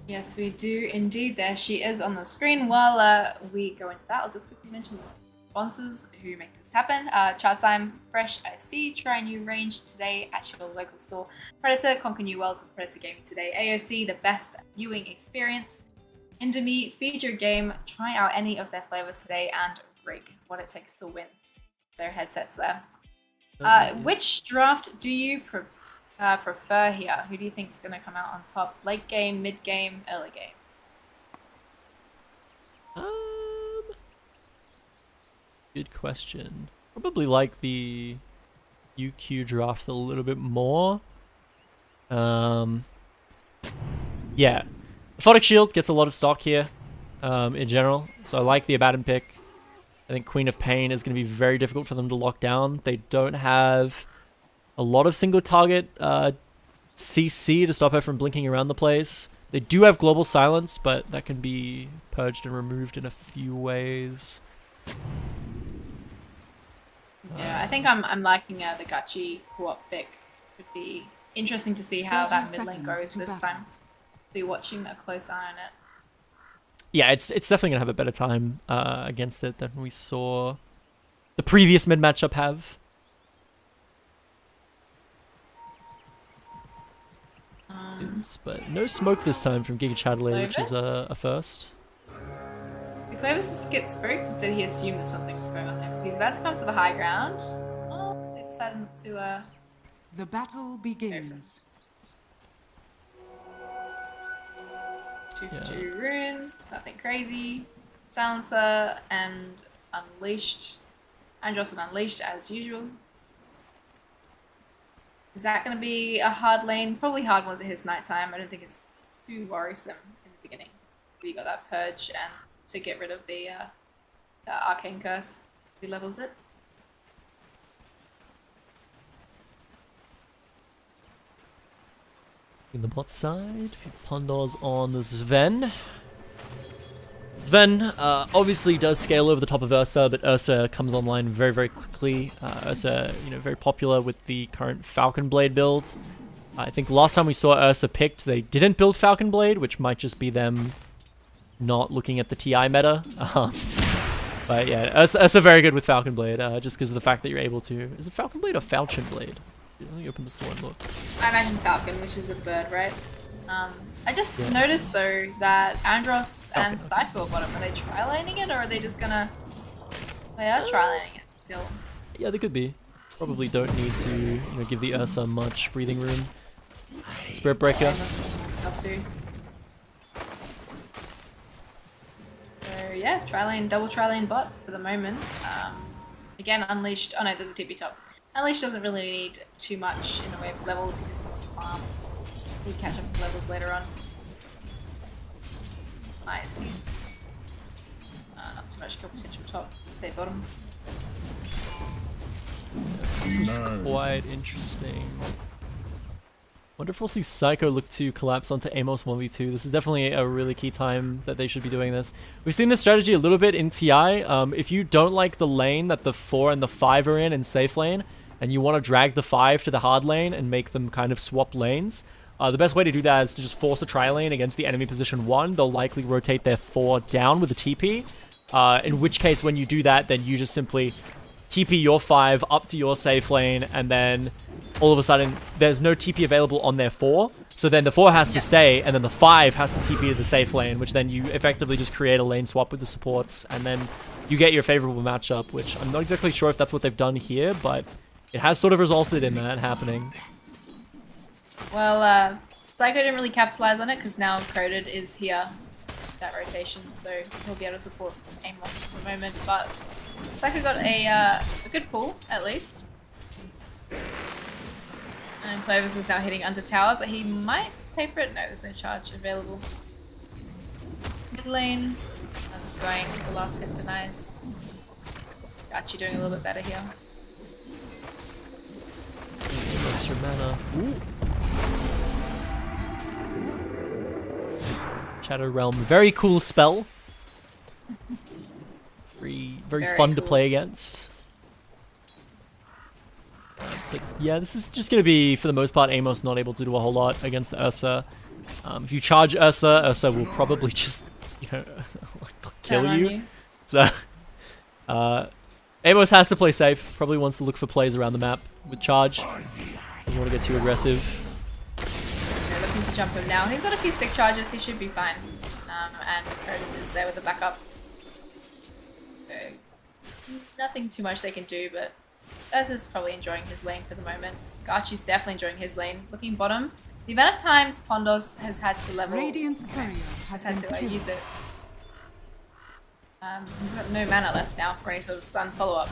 Yes, we do indeed. There she is on the screen. While we go into that, I'll just quickly mention the sponsors who make this happen. Chatime, Fresh Iced Tea, try a new range today at your local store. Predator, conquer new worlds with Predator Gaming today. AOC, the best viewing experience. Indomie, feed your game, try out any of their flavors today, and Rig, what it takes to win. Their headsets there. Which draft do you prefer here? Who do you think is going to come out on top? Late game, mid game, early game? Good question. Probably like the UQ draft a little bit more. Yeah. Aphotic Shield gets a lot of stock here, in general. So I like the Abaddon pick. I think Queen of Pain is going to be very difficult for them to lock down. They don't have a lot of single target CC to stop her from blinking around the place. They do have Global Silence, but that can be purged and removed in a few ways. Yeah, I think I'm liking the Gachi co-op pick. Would be interesting to see how that mid lane goes this time. Be watching a close eye on it. Yeah, it's definitely gonna have a better time against it than we saw the previous mid matchup have. But no smoke this time from GIGACHADELAIDE, which is a first. Did Clovis just get spooked, or did he assume that something was going on there? He's about to come to the high ground. Oh, they decided not to. The battle begins. Two runes, nothing crazy. Silencer and Unleashed. Andros and Unleashed as usual. Is that going to be a hard lane? Probably hard once it hits nighttime. I don't think it's too worrisome in the beginning. We got that purge and to get rid of the arcane curse. He levels it. In the bot side, Pondar's on the Sven. Sven obviously does scale over the top of Ursa, but Ursa comes online very, very quickly. Ursa, very popular with the current Falcon Blade build. I think last time we saw Ursa picked, they didn't build Falcon Blade, which might just be them not looking at the TI meta. But yeah, Ursa very good with Falcon Blade, just because of the fact that you're able to... Is it Falcon Blade or Falchion Blade? Let me open this door and look. I imagine Falcon, which is a bird, right? I just noticed though that Andros and Psycho bottom, are they tri-laning it or are they just gonna... They are tri-laning it still. Yeah, they could be. Probably don't need to give the Ursa much breathing room. Spirit Breaker. Got to. So yeah, tri-lane, double tri-lane bot for the moment. Again, Unleashed... Oh no, there's a TP top. Unleashed doesn't really need too much in the way of levels, he just needs farm. He'll catch up with levels later on. I see. Not too much kill potential top, stay bottom. This is quite interesting. Wonder if we'll see Psycho look to collapse onto Amos 1v2. This is definitely a really key time that they should be doing this. We've seen this strategy a little bit in TI. If you don't like the lane that the 4 and the 5 are in safe lane, and you want to drag the 5 to the hard lane and make them kind of swap lanes, the best way to do that is to just force a tri-lane against the enemy position 1. They'll likely rotate their 4 down with a TP, in which case when you do that, then you just simply TP your 5 up to your safe lane, and then all of a sudden there's no TP available on their 4, So then the 4 has to stay, and then the 5 has to TP to the safe lane, which then you effectively just create a lane swap with the supports, and then you get your favorable matchup, which I'm not exactly sure if that's what they've done here, but it has sort of resulted in that happening. Well, Psycho didn't really capitalize on it because now Coded is here, that rotation, so he'll be able to support Amos for the moment, but Psycho got a good pull, at least. And Clovis is now hitting under tower, but he might pay for it. No, there's no charge available. Mid lane. How's this going? The last hit denies. Gachi doing a little bit better here. Extra mana. Ooh. Shadow Realm, very cool spell. Very fun cool to play against. But yeah, this is just going to be, for the most part, Amos not able to do a whole lot against the Ursa. If you charge Ursa, Ursa will probably just, you know, kill you. So, Amos has to play safe. Probably wants to look for plays around the map with charge. Doesn't want to get too aggressive. They're looking to jump him now. He's got a few stick charges. He should be fine. And Odin is there with the backup. So, nothing too much they can do, but Ursa's probably enjoying his lane for the moment. Gachi's definitely enjoying his lane. Looking bottom. The amount of times Pondos has had to level, Radiant's courier has had to use it. He's got no mana left now for any sort of stun follow-up.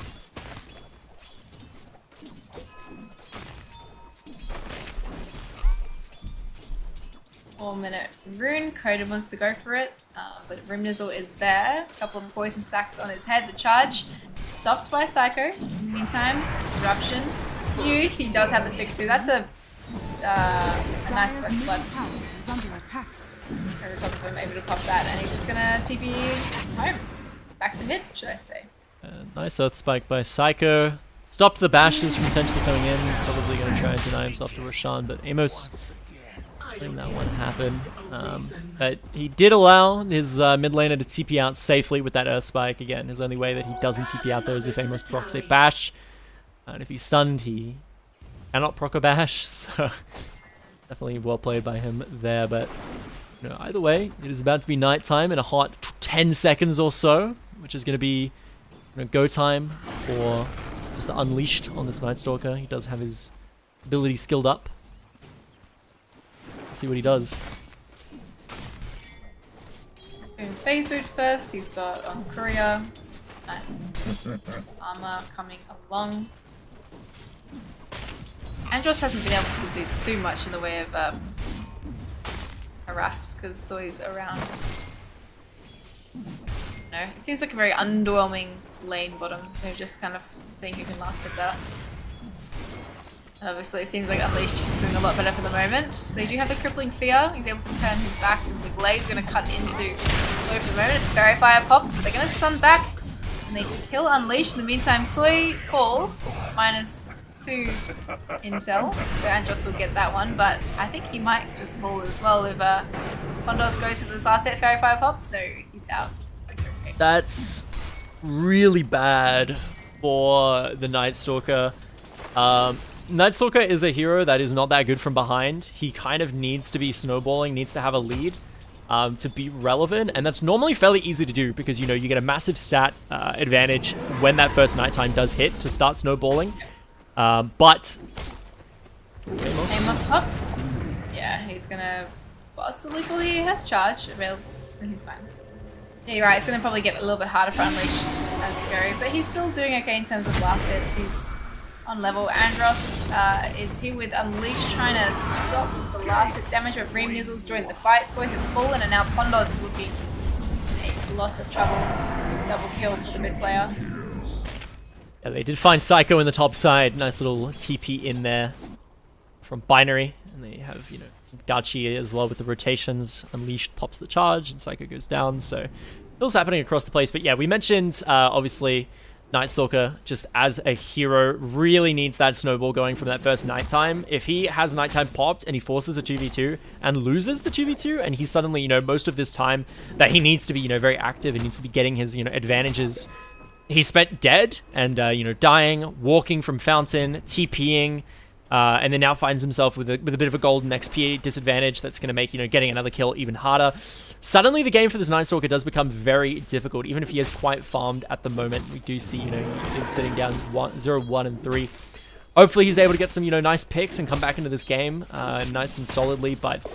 Four-minute rune. Coded wants to go for it, but Rimnizzle is there. A couple of poison stacks on his head. The charge stopped by Psycho. In the meantime, disruption used. He does have the 6-2. That's a nice first blood. Over top of him, able to pop that, and he's just gonna TP home. Back to mid, should I say? Nice Earth Spike by Psycho. Stopped the bashes from potentially coming in. Probably going to try and deny himself to Roshan, but Amos letting that one happen. But he did allow his mid laner to TP out safely with that Earth Spike. Again, his only way that he doesn't TP out there is if Amos procs a bash. And if he's stunned, he cannot proc a bash. So definitely well played by him there. But you know, either way, it is about to be nighttime in a hot 10 seconds or so, which is going to be, you know, go time for just the Unleashed on this Night Stalker. He does have his ability skilled up. See what he does. Doing phase boot first. He's got on courier. Nice armor coming along. Andros hasn't been able to do too much in the way of harass because Soy's around. No, it seems like a very underwhelming lane bottom. They're just kind of seeing who can last it better. And obviously it seems like Unleashed is doing a lot better for the moment. They do have the Crippling Fear. He's able to turn his back, and the Glade's going to cut into Soy for the moment. Fairy Fire popped, but they're going to stun back. And they kill Unleashed. In the meantime, Soy falls. -2 intel. So Andros will get that one, but I think he might just fall as well if Pondos goes for this last hit. Fairy Fire pops. No, he's out. It's okay. That's really bad for the Night Stalker. Night Stalker is a hero that is not that good from behind. He kind of needs to be snowballing, needs to have a lead to be relevant, and that's normally fairly easy to do because, you know, you get a massive stat advantage when that first nighttime does hit to start snowballing. But Amos up. Yeah, he's gonna possibly, he has charge available. He's fine. Yeah, you're right. It's gonna probably get a little bit harder for Unleashed as we go, but he's still doing okay in terms of last hits. He's on level. Andros is here with Unleashed trying to stop the last hit damage, but Rimnizzle's joined the fight. Soy has fallen, and now Pondod's looking in a lot of trouble. Double kill for the mid player. Yeah, they did find Psycho in the top side. Nice little TP in there from Binary. And they have, you know, Gachi as well with the rotations. Unleashed pops the charge and Psycho goes down. So it was happening across the place. But yeah, we mentioned, obviously, Night Stalker, just as a hero, really needs that snowball going from that first nighttime. If he has nighttime popped and he forces a 2v2 and loses the 2v2, and he's suddenly, you know, most of this time that he needs to be, you know, very active and needs to be getting his, you know, advantages, he spent dead and, you know, dying, walking from Fountain, TPing, and then now finds himself with a bit of a golden XP disadvantage that's going to make, getting another kill even harder. Suddenly the game for this Night Stalker does become very difficult, even if he is quite farmed at the moment. We do see, he's sitting down 0, 1, and 3. Hopefully he's able to get some, nice picks and come back into this game nice and solidly, but,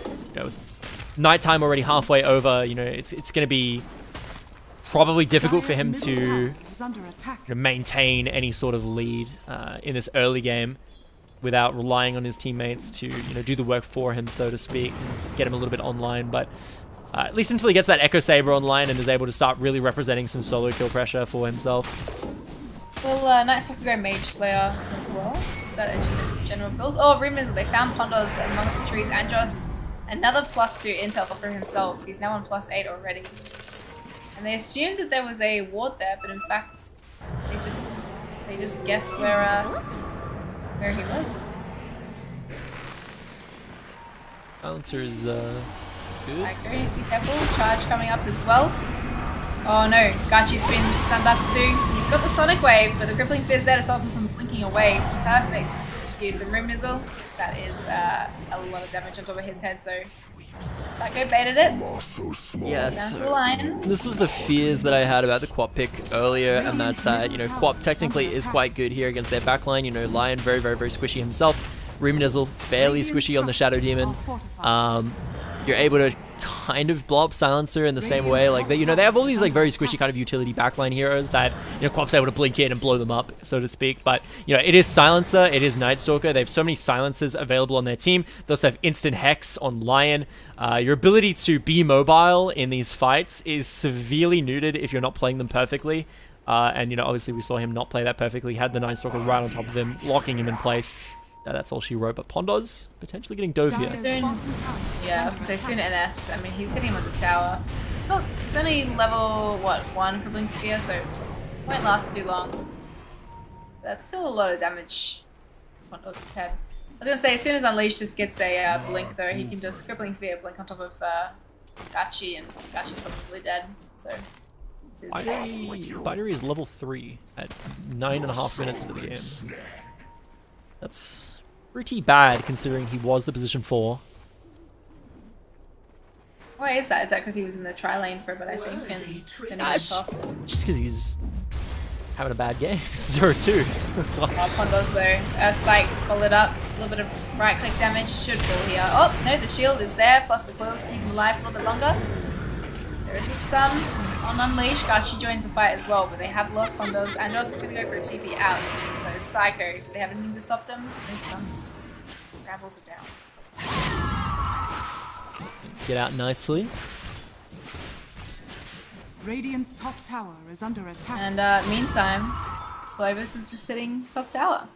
nighttime already halfway over, it's going to be probably difficult for him to maintain any sort of lead in this early game without relying on his teammates to, do the work for him, so to speak, and get him a little bit online. But at least until he gets that Echo Saber online and is able to start really representing some solo kill pressure for himself. Will Night Stalker go Mage Slayer as well? Is that a general build? Oh, rumors they found Pondos amongst the trees. Andros, another +2 intel for himself. He's now on +8 already. And they assumed that there was a ward there, but in fact, they just guessed where he was. Balancer is good. Okay, needs to be careful. Charge coming up as well. Oh no, Gachi's been stunned up too. He's got the Sonic Wave, but the Crippling Fear's there to stop him from blinking away. Perfect. Use some Rim Missile. That is a lot of damage on top of his head, so Psycho baited it. Yes. Down to the line. This was the fears that I had about the Quap pick earlier, and that's that, Quap technically is quite good here against their backline. Lion very, very, very squishy himself. Ruminizzle fairly squishy on the Shadow Demon. You're able to kind of blow up Silencer in the same way. Like, they have all these like very squishy kind of utility backline heroes that, Quap's able to blink in and blow them up, so to speak. But, it is Silencer, it is Night Stalker. They have so many silencers available on their team. They also have instant Hex on Lion. Your ability to be mobile in these fights is severely neutered if you're not playing them perfectly. And, obviously we saw him not play that perfectly. He had the Night Stalker right on top of him, locking him in place. That's all she wrote, but Pondos potentially getting dove here. Yeah, I was gonna say soon NS. I mean, he's hitting him with the tower. It's only level, 1 Crippling Fear, so it won't last too long. That's still a lot of damage on Pondos' head. I was gonna say, as soon as Unleashed just gets a blink though, he can just Crippling Fear blink on top of Gachi, and Gachi's probably dead, so... Binary is level 3 at 9.5 minutes into the game. That's pretty bad considering he was the position 4. Why is that? Is that because he was in the tri lane for a bit, I think, and then he went off? Just because he's having a bad game. 0-2. That's all. Pondos though. Spike followed up. A little bit of right click damage. Should fall here. Oh, no, the shield is there, plus the coil to keep him alive a little bit longer. There is a stun on Unleash. Gachi joins the fight as well, but they have lost Pondos. Andros is going to go for a TP out. So Psycho, do they have anything to stop them? No stuns. Brambles are down. Get out nicely. Radiant's top tower is under attack. And meantime, Clovis is just sitting top tower.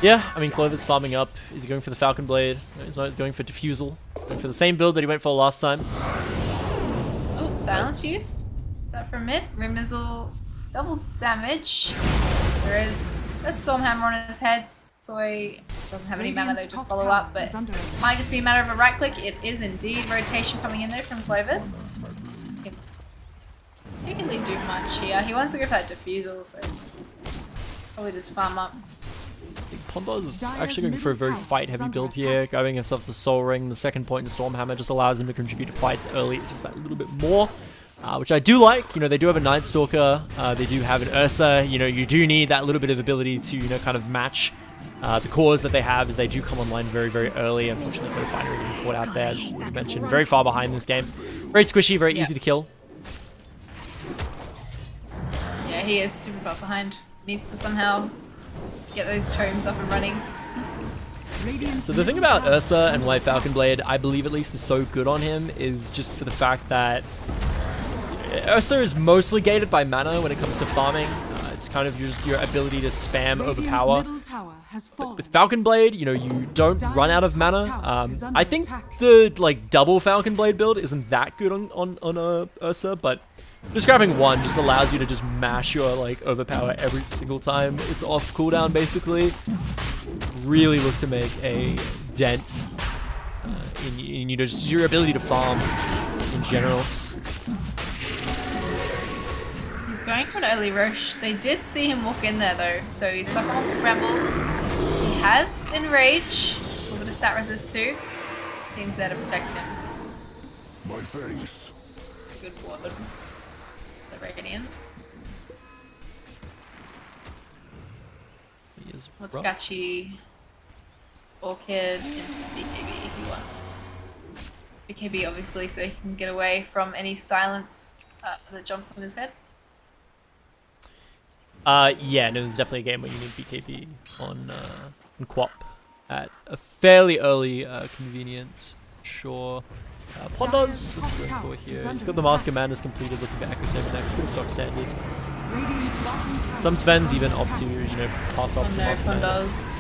Yeah, I mean, Clovis farming up. Is he going for the Falcon Blade? No, he's not. He's going for Diffusal. Going for the same build that he went for last time. Oh, silence used. Is that from mid? Rim Missile, double damage. There is a Stormhammer on his head. Soy doesn't have any mana though to follow up, but might just be a matter of a right click. It is indeed rotation coming in there from Clovis. He can't particularly do much here. He wants to go for that Diffusal, so probably just farm up. Pondo's actually going for a very fight-heavy build here, grabbing himself the Soul Ring. The second point into Stormhammer just allows him to contribute to fights early, just that little bit more, which I do like. They do have a Night Stalker, they do have an Ursa. You do need that little bit of ability to, kind of match the cores that they have, as they do come online very, very early. Unfortunately, the Binary getting caught out there, as you mentioned, very far behind this game. Very squishy, very easy to kill. Yeah, he is super far behind. Needs to somehow get those tomes up and running. So the thing about Ursa and why Falcon Blade, I believe at least, is so good on him is just for the fact that Ursa is mostly gated by mana when it comes to farming. It's kind of just your ability to spam overpower. But with Falcon Blade, you don't run out of mana. I think the double Falcon Blade build isn't that good on Ursa, but just grabbing one just allows you to just mash your overpower every single time it's off cooldown, basically. Really look to make a dent in just your ability to farm in general. He's going for an early Roche. They did see him walk in there though, so he's stuck amongst the brambles. He has Enrage, a little bit of stat resist too. Team's there to protect him. My thanks. It's a good ward. The Radiant. What's Gachi? Orchid into BKB he wants. BKB obviously so he can get away from any silence that jumps on his head. Yeah, no, there's definitely a game where you need BKB on Quap at a fairly early convenience. Sure. Pondos, what's he going for here? He's got the Mask of Madness completed, looking for Echo 7 next, pretty stock standard. Some Svens even opt to, you know, pass up to Mask of Madness.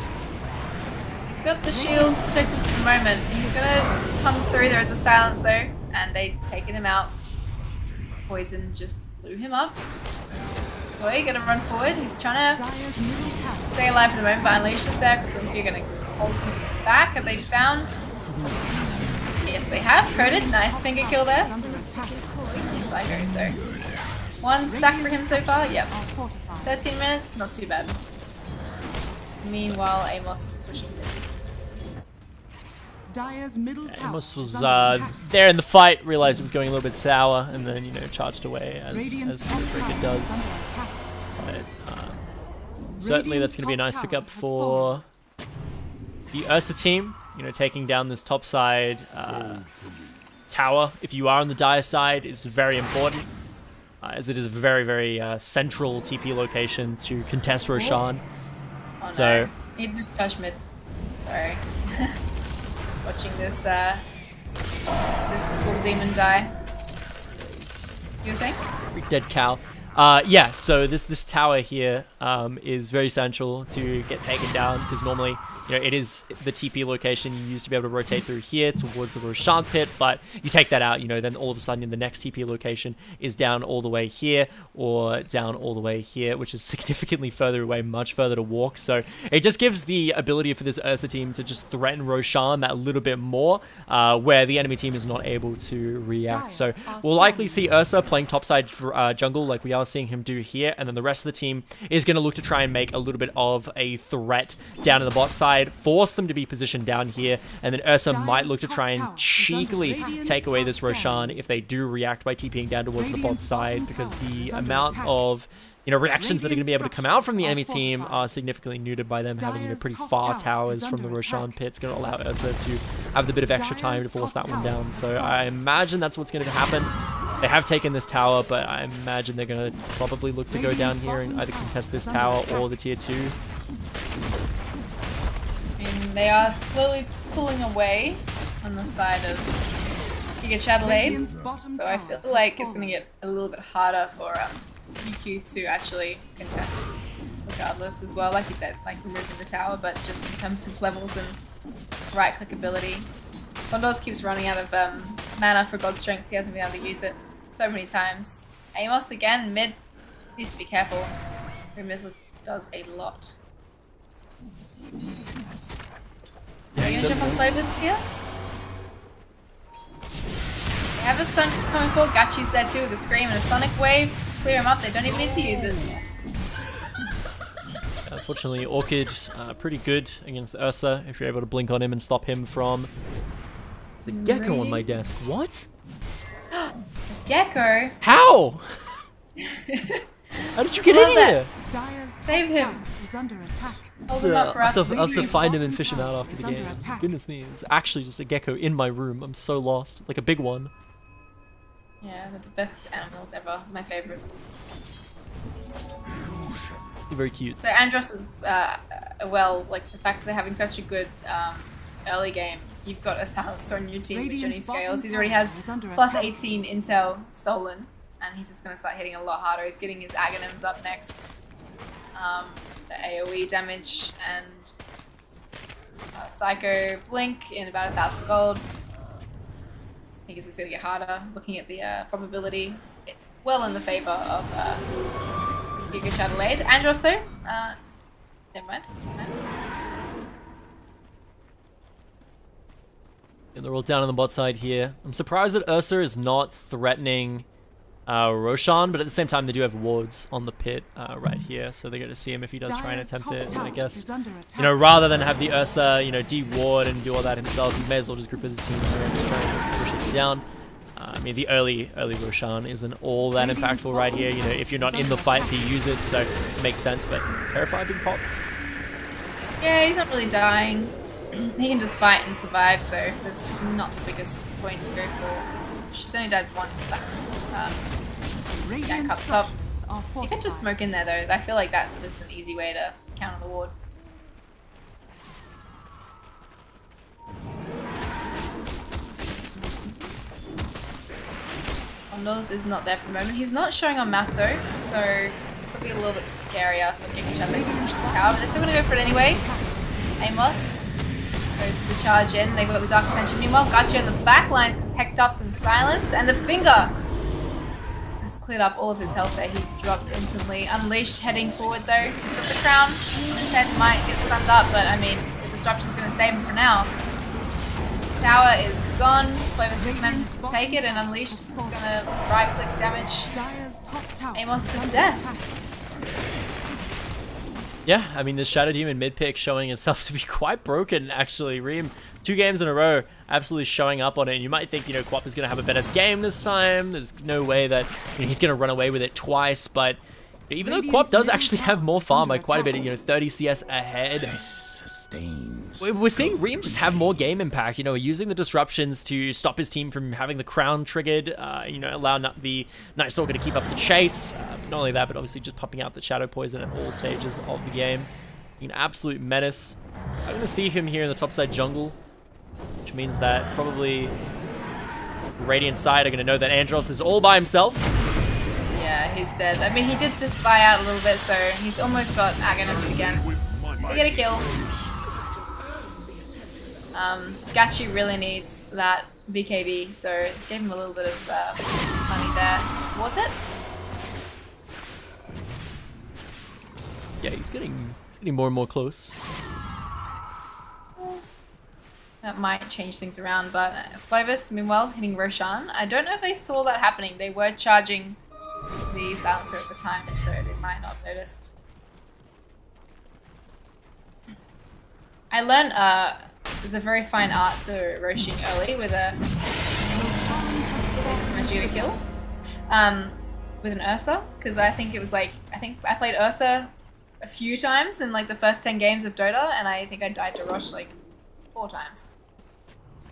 He's got the shield protected for the moment. He's gonna come through. There is a silence though, and they've taken him out. Poison just blew him up. Zoe gonna run forward. He's trying to stay alive for the moment, but Unleash is there. If you're gonna hold him back, have they found? Yes, they have. Coded. Nice finger kill there. Psycho, so. One stack for him so far. Yep. 13 minutes, not too bad. Meanwhile, Amos is pushing. Amos was there in the fight, realized it was going a little bit sour, and then, you know, charged away as Breaker does. But certainly that's going to be a nice pickup for the Ursa team. You know, taking down this top side tower, if you are on the Dire side, is very important, as it is a very, very central TP location to contest Roshan. Oh, so no. He just touched mid. Sorry. Just watching this full demon die. You were saying? Dead cow. Yeah, so this tower here is very central to get taken down, because normally, you know, it is the TP location you use to be able to rotate through here towards the Roshan pit, but you take that out, you know, then all of a sudden the next TP location is down all the way here, or down all the way here, which is significantly further away, much further to walk. So it just gives the ability for this Ursa team to just threaten Roshan that little bit more, where the enemy team is not able to react. So we'll likely see Ursa playing topside jungle like we are seeing him do here, and then the rest of the team is going to look to try and make a little bit of a threat down in the bot side, force them to be positioned down here, and then Ursa might look to try and cheekily take away this Roshan if they do react by TPing down towards the bot side, because the amount of, you know, reactions that are going to be able to come out from the enemy team are significantly neutered by them having, you know, pretty far towers from the Roshan pit. It's going to allow Ursa to have the bit of extra time to force that one down. So I imagine that's what's going to happen. They have taken this tower, but I imagine they're going to probably look to go down here and either contest this tower or the tier 2. And they are slowly pulling away on the side of GIGACHADELAIDE, so I feel like it's going to get a little bit harder for UQ to actually contest regardless as well. Like you said, like removing the tower, but just in terms of levels and right click ability. Bondos keeps running out of mana for God Strength. He hasn't been able to use it so many times. Amos again, mid. Needs to be careful. Remizzle does a lot. Are you going to jump on Clover's here? They have a Sun coming forward. Gachi's there too with a Scream and a Sonic Wave to clear him up. They don't even need to use it. Unfortunately, Orchid pretty good against Ursa if you're able to blink on him and stop him from the Gecko on my desk. What? Gecko? How? How did you get in here? Save him. Hold him up for us. I'll have to find him and fish him out after the game. Goodness me, it's actually just a gecko in my room. I'm so lost. Like a big one. Yeah, they're the best animals ever. My favorite. Very cute. So Andros is, well, like the fact that they're having such a good early game. You've got a silencer on your team, which only scales. He already has plus 18 intel stolen, and he's just going to start hitting a lot harder. He's getting his Aghanims up next. The AoE damage and Psycho Blink in about 1,000 gold. I think it's just going to get harder. Looking at the probability, it's well in the favour of GIGACHADELAIDE. Andros though, never mind. It's fine. And they're all down on the bot side here. I'm surprised that Ursa is not threatening Roshan, but at the same time they do have wards on the pit right here, so they're going to see him if he does try and attempt it. And I guess, you know, rather than have the Ursa, you know, de-ward and do all that himself, he may as well just group his team here and just try and push it down. I mean, the early Roshan isn't all that impactful right here, you know, if you're not in the fight to use it, so it makes sense, but Terrified being popped. Yeah, he's not really dying. He can just fight and survive, so there's not the biggest point to go for. She's only died once that gank up top. You can just smoke in there though. I feel like that's just an easy way to counter the ward. Ondos is not there for the moment. He's not showing on map though, so it'll be a little bit scarier for GIGACHADELAIDE to push this tower, but they're still going to go for it anyway. Amos goes for the charge in. They've got the Dark Ascension. Meanwhile, Gachi on the back lines gets hecked up and silenced, and the finger just cleared up all of his health there. He drops instantly. Unleashed heading forward though. He's got the crown. His head might get stunned up, but I mean, the disruption's going to save him for now. Tower is gone. Clovis just manages to take it, and Unleashed is going to right-click damage Amos to death. Yeah, I mean, the Shadow Demon mid-pick showing itself to be quite broken, actually. Reem, 2 games in a row, absolutely showing up on it. And you might think, you know, Quap is going to have a better game this time. There's no way that, you know, he's going to run away with it twice. But even though Quap does actually have more farm by quite a bit, you know, 30 CS ahead, we're seeing Reem just have more game impact, you know, using the disruptions to stop his team from having the crown triggered, you know, allow the Night Stalker to keep up the chase. Not only that, but obviously just pumping out the Shadow Poison at all stages of the game. An absolute menace. I'm going to see him here in the topside jungle, which means that probably Radiant side are going to know that Andros is all by himself. Yeah, he's dead. I mean, he did just buy out a little bit, so he's almost got Aghanim's again. They get a kill. Gachi really needs that BKB, so gave him a little bit of money there towards it. Yeah, he's getting more and more close. That might change things around, but Clovis, meanwhile, hitting Roshan. I don't know if they saw that happening. They were charging the silencer at the time, so they might not have noticed. I learned there's a very fine art to Roshing early with a they just managed to get a kill with an Ursa, because I think it was like, I played Ursa a few times in like the first 10 games of Dota, and I think I died to Rosh like 4 times.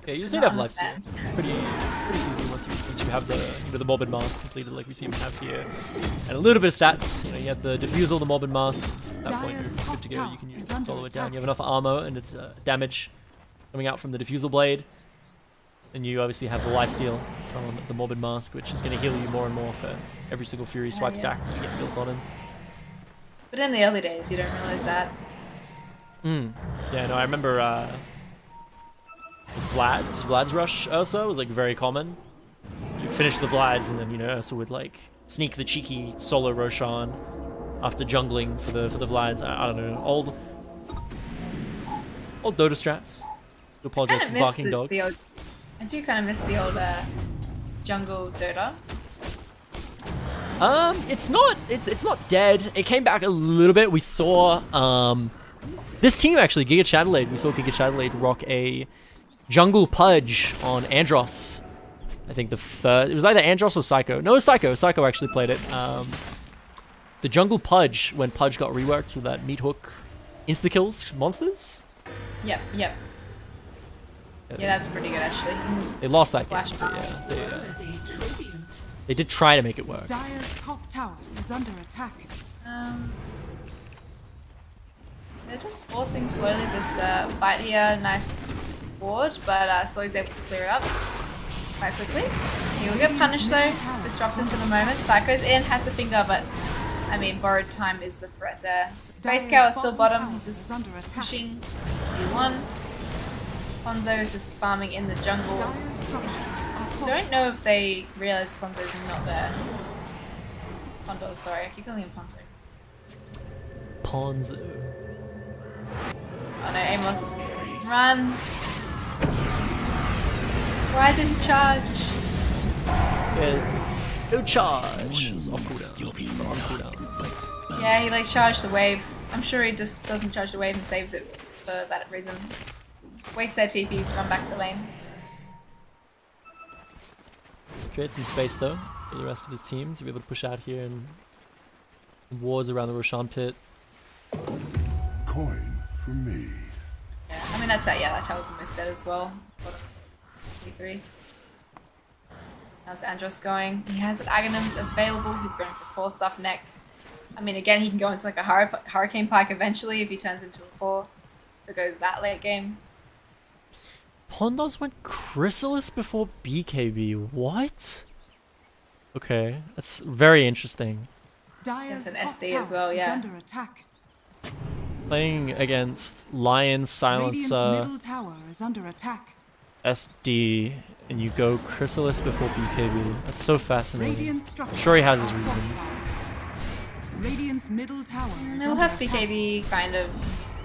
Yeah, you just need to have lifesteal. Pretty easy once you have the Morbid Mask completed, like we see him have here, and a little bit of stats. You know, you have the Diffusal, the Morbid Mask. At that point, you're good to go. You can use it all the way down. You have enough armor and damage coming out from the Diffusal Blade, and you obviously have the lifesteal on the Morbid Mask, which is going to heal you more and more for every single Fury swipe stack that you get built on him. But in the early days, you don't realize that. Yeah, no, I remember Vlad's Rush Ursa was like very common. You'd finish the Vlads, and then, you know, Ursa would like sneak the cheeky solo Roshan after jungling for the Vlads. I don't know, old Dota strats. I apologize for barking dog. I do kind of miss the old jungle Dota. It's not dead. It came back a little bit. We saw this team actually, GIGACHADELAIDE. We saw GIGACHADELAIDE rock a jungle pudge on Andros. I think it was either Andros or Psycho. No, it was Psycho. Psycho actually played it. The jungle pudge, when pudge got reworked so that meat hook insta kills monsters. Yep. Yeah, that's pretty good actually. They lost that game, but yeah, they did try to make it work. Dire's top tower is under attack. They're just forcing slowly this fight here. Nice board, but Soy's able to clear it up quite quickly. He will get punished though. Disrupted for the moment. Psycho's in, has the finger, but I mean, borrowed time is the threat there. Base cow is still bottom. He's just pushing E1. Ponzo's is farming in the jungle. I don't know if they realize Ponzo's not there. Pondo, sorry, I keep calling him Ponzo. Ponzo. Oh no, Amos. Run! Why didn't charge? Yeah. No charge. It's off cooldown. Or on cooldown. Yeah, he like charged the wave. I'm sure he just doesn't charge the wave and saves it for that reason. Waste their TPs, run back to lane. Create some space though for the rest of his team to be able to push out here and wards around the Roshan pit. Coin for me. Yeah, I mean that's how it's almost dead as well. T3. How's Andros going? He has Aghanims available. He's going for 4 stuff next. I mean, again, he can go into like a Hurricane Pike eventually if he turns into a 4. If it goes that late game. Pondos went Chrysalis before BKB. What? Okay, that's very interesting. It's an SD as well, yeah. Under attack. Playing against Lion, Radiant's Silencer, middle tower is under attack. SD, and you go Chrysalis before BKB. That's so fascinating. Radiant I'm structures sure he has his are reasons. fortified. Radiant's middle tower is He'll under have attack. BKB kind of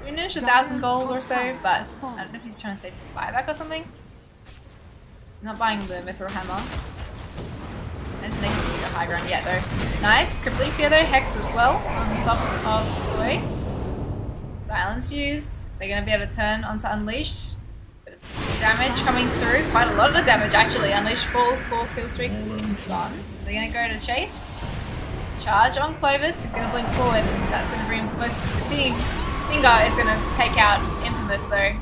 finish 1,000 gold or so, but I don't know if he's trying to save for buyback or something. He's not buying the Mithril Hammer. And they can get high ground yet though. Nice, Crippling Fear though, Hex as well on top of Stoy. Silence used. They're going to be able to turn onto Unleashed. Bit of damage coming through, quite a lot of damage actually. Unleashed falls, 4 kill streak, gone. They're going to go to chase. Charge on Clovis, he's going to blink forward, and that's going to reinforce the team. Finger is going to take out Infamous though,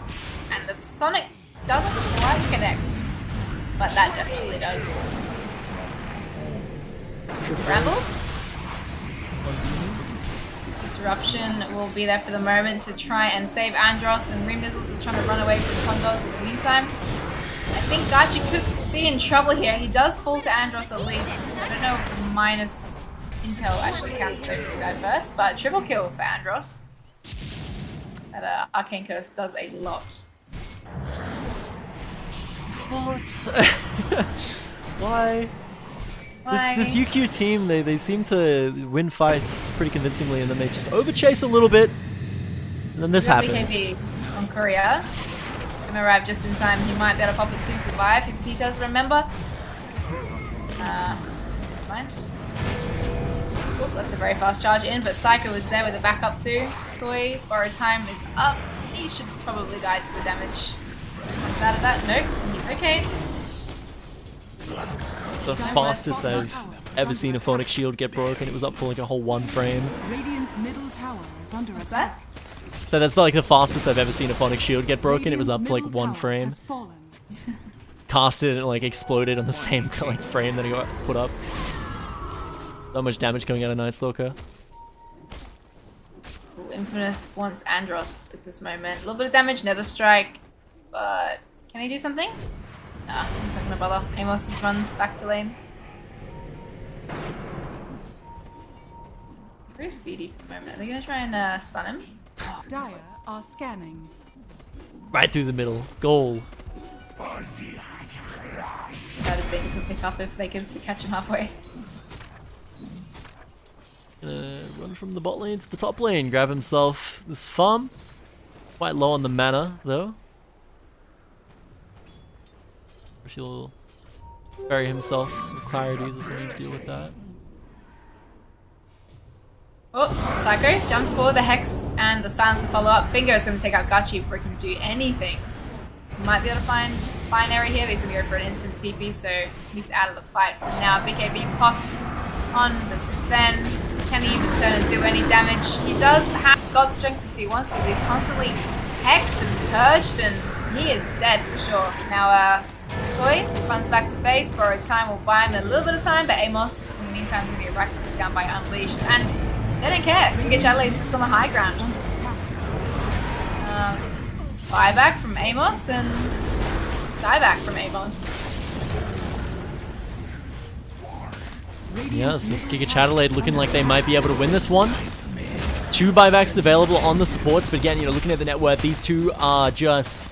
and the Sonic doesn't quite connect, but that definitely does. Rambles. Disruption will be there for the moment to try and save Andros, and Remizzles is trying to run away from Pondos in the meantime. I think Gachi could be in trouble here. He does fall to Andros at least. I don't know if the minus intel actually counts as the guy first, but triple kill for Andros. That Arcane Curse does a lot. What? Why? This UQ team, they seem to win fights pretty convincingly, and then they just overchase a little bit, and then this happens. BKB on Korea. It's gonna arrive just in time. He might be able to pop it to survive if he does remember. Never mind. Oop, that's a very fast charge in, but Psycho is there with a backup too. Soy, borrowed time is up. He should probably die to the damage. Comes out of that. Nope, he's okay. The fastest I've ever seen a Phonic Shield get broken. It was up for like a whole 1 frame. Radiant's middle tower is under What's attack. that? So that's like the fastest I've ever seen a Phonic Shield get broken. It was up for like 1 frame. Casted and it like exploded on the same like frame that he got put up. So much damage coming out of Night Stalker. Infamous wants Andros at this moment. A little bit of damage, Nether Strike, but can he do something? Nah, he's not gonna bother. Amos just runs back to lane. It's very speedy for the moment. Are they gonna try and stun him? Dire are scanning. Right through the middle. Goal. That would have been a pick up if they could catch him halfway. Gonna run from the bot lane to the top lane. Grab himself this farm. Quite low on the mana though. He'll bury himself some clarities or something to deal with that. Oh, Psycho jumps forward, the Hex and the Silence to follow up. Finger is going to take out Gachi before he can do anything. He might be able to find Binary here, but he's going to go for an instant TP, so he's out of the fight for now. BKB pops on the Sven. Can he even turn and do any damage? He does have God Strength if he wants to, but he's constantly hexed and purged, and he is dead for sure. Now, Toy runs back to base. Borrowed time will buy him a little bit of time, but Amos in the meantime is going to get racked down by Unleashed, and they don't care. GIGACHADELAIDE is just on the high ground. Buyback from Amos and dieback from Amos. Yeah, this is GIGACHADELAIDE looking like they might be able to win this one. 2 buybacks available on the supports, but again, looking at the net worth, these two are just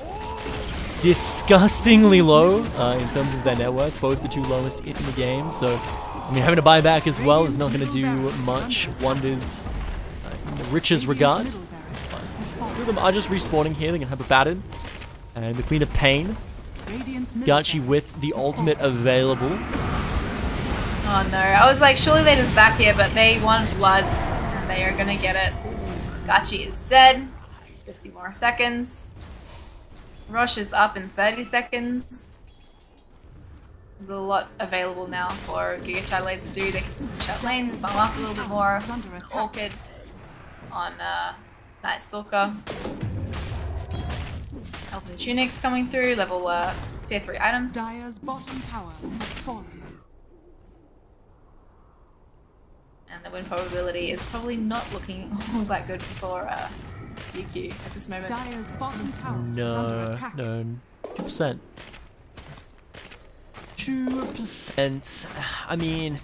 disgustingly low in terms of their net worth, both the 2 lowest in the game. So, I mean, having a buyback as well is not going to do much wonders in the Rich's regard. But 2 of them are just respawning here. They're going to have a Batten and the Queen of Pain. Gachi with the ultimate available. Oh no, I was like, surely they're just back here, but they want blood, and they are gonna get it. Gachi is dead. 50 more seconds. Rosh is up in 30 seconds. There's a lot available now for GIGACHADELAIDE to do. They can just push out lanes, farm up a little bit more. Orchid on Night Stalker. Elven Tunics coming through, level tier 3 items. Dire's bottom tower has fallen. And the win probability is probably not looking all that good for UQ at this moment. Dire's bottom tower is under attack. No, 2%. 2%. I mean,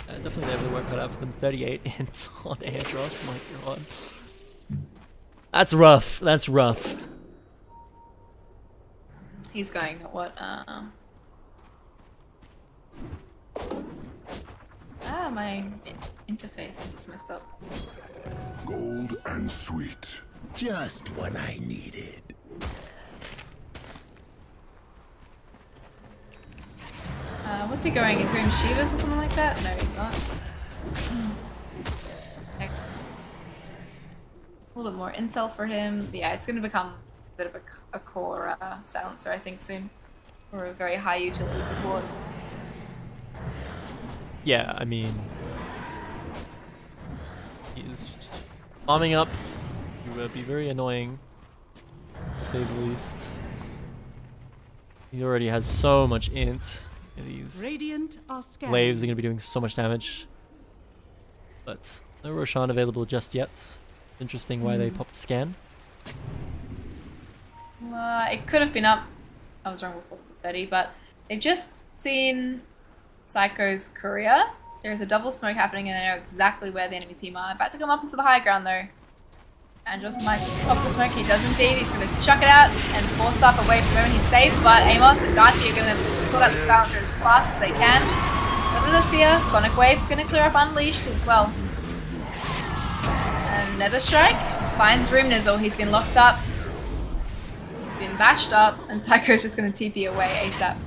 definitely they have the work cut out for them. 38 int on Andros. My god, that's rough. That's rough. He's going at what? My interface is messed up. Gold and sweet. Just what I needed. What's he going? He's going Shivas or something like that? No, he's not. X. A little bit more intel for him. Yeah, it's going to become a bit of a core silencer, I think, soon. Or a very high utility support. Yeah, I mean, he's just farming up to be very annoying, to say the least. He already has so much int. These Radiant are scared. Laves are going to be doing so much damage. But no Roshan available just yet. Interesting why they popped scan. It could have been up. I was wrong before 30, but they've just seen Psycho's courier. There's a double smoke happening and they know exactly where the enemy team are. About to come up into the high ground though. Andros might just pop the smoke. He does indeed. He's going to chuck it out and force up away from him. He's safe, but Amos and Gachi are going to sort out the silencer as fast as they can. A little bit of fear. Sonic Wave going to clear up Unleashed as well. And Nether Strike finds Room Nizzle. He's been locked up. He's been bashed up, and Psycho's just going to TP away ASAP.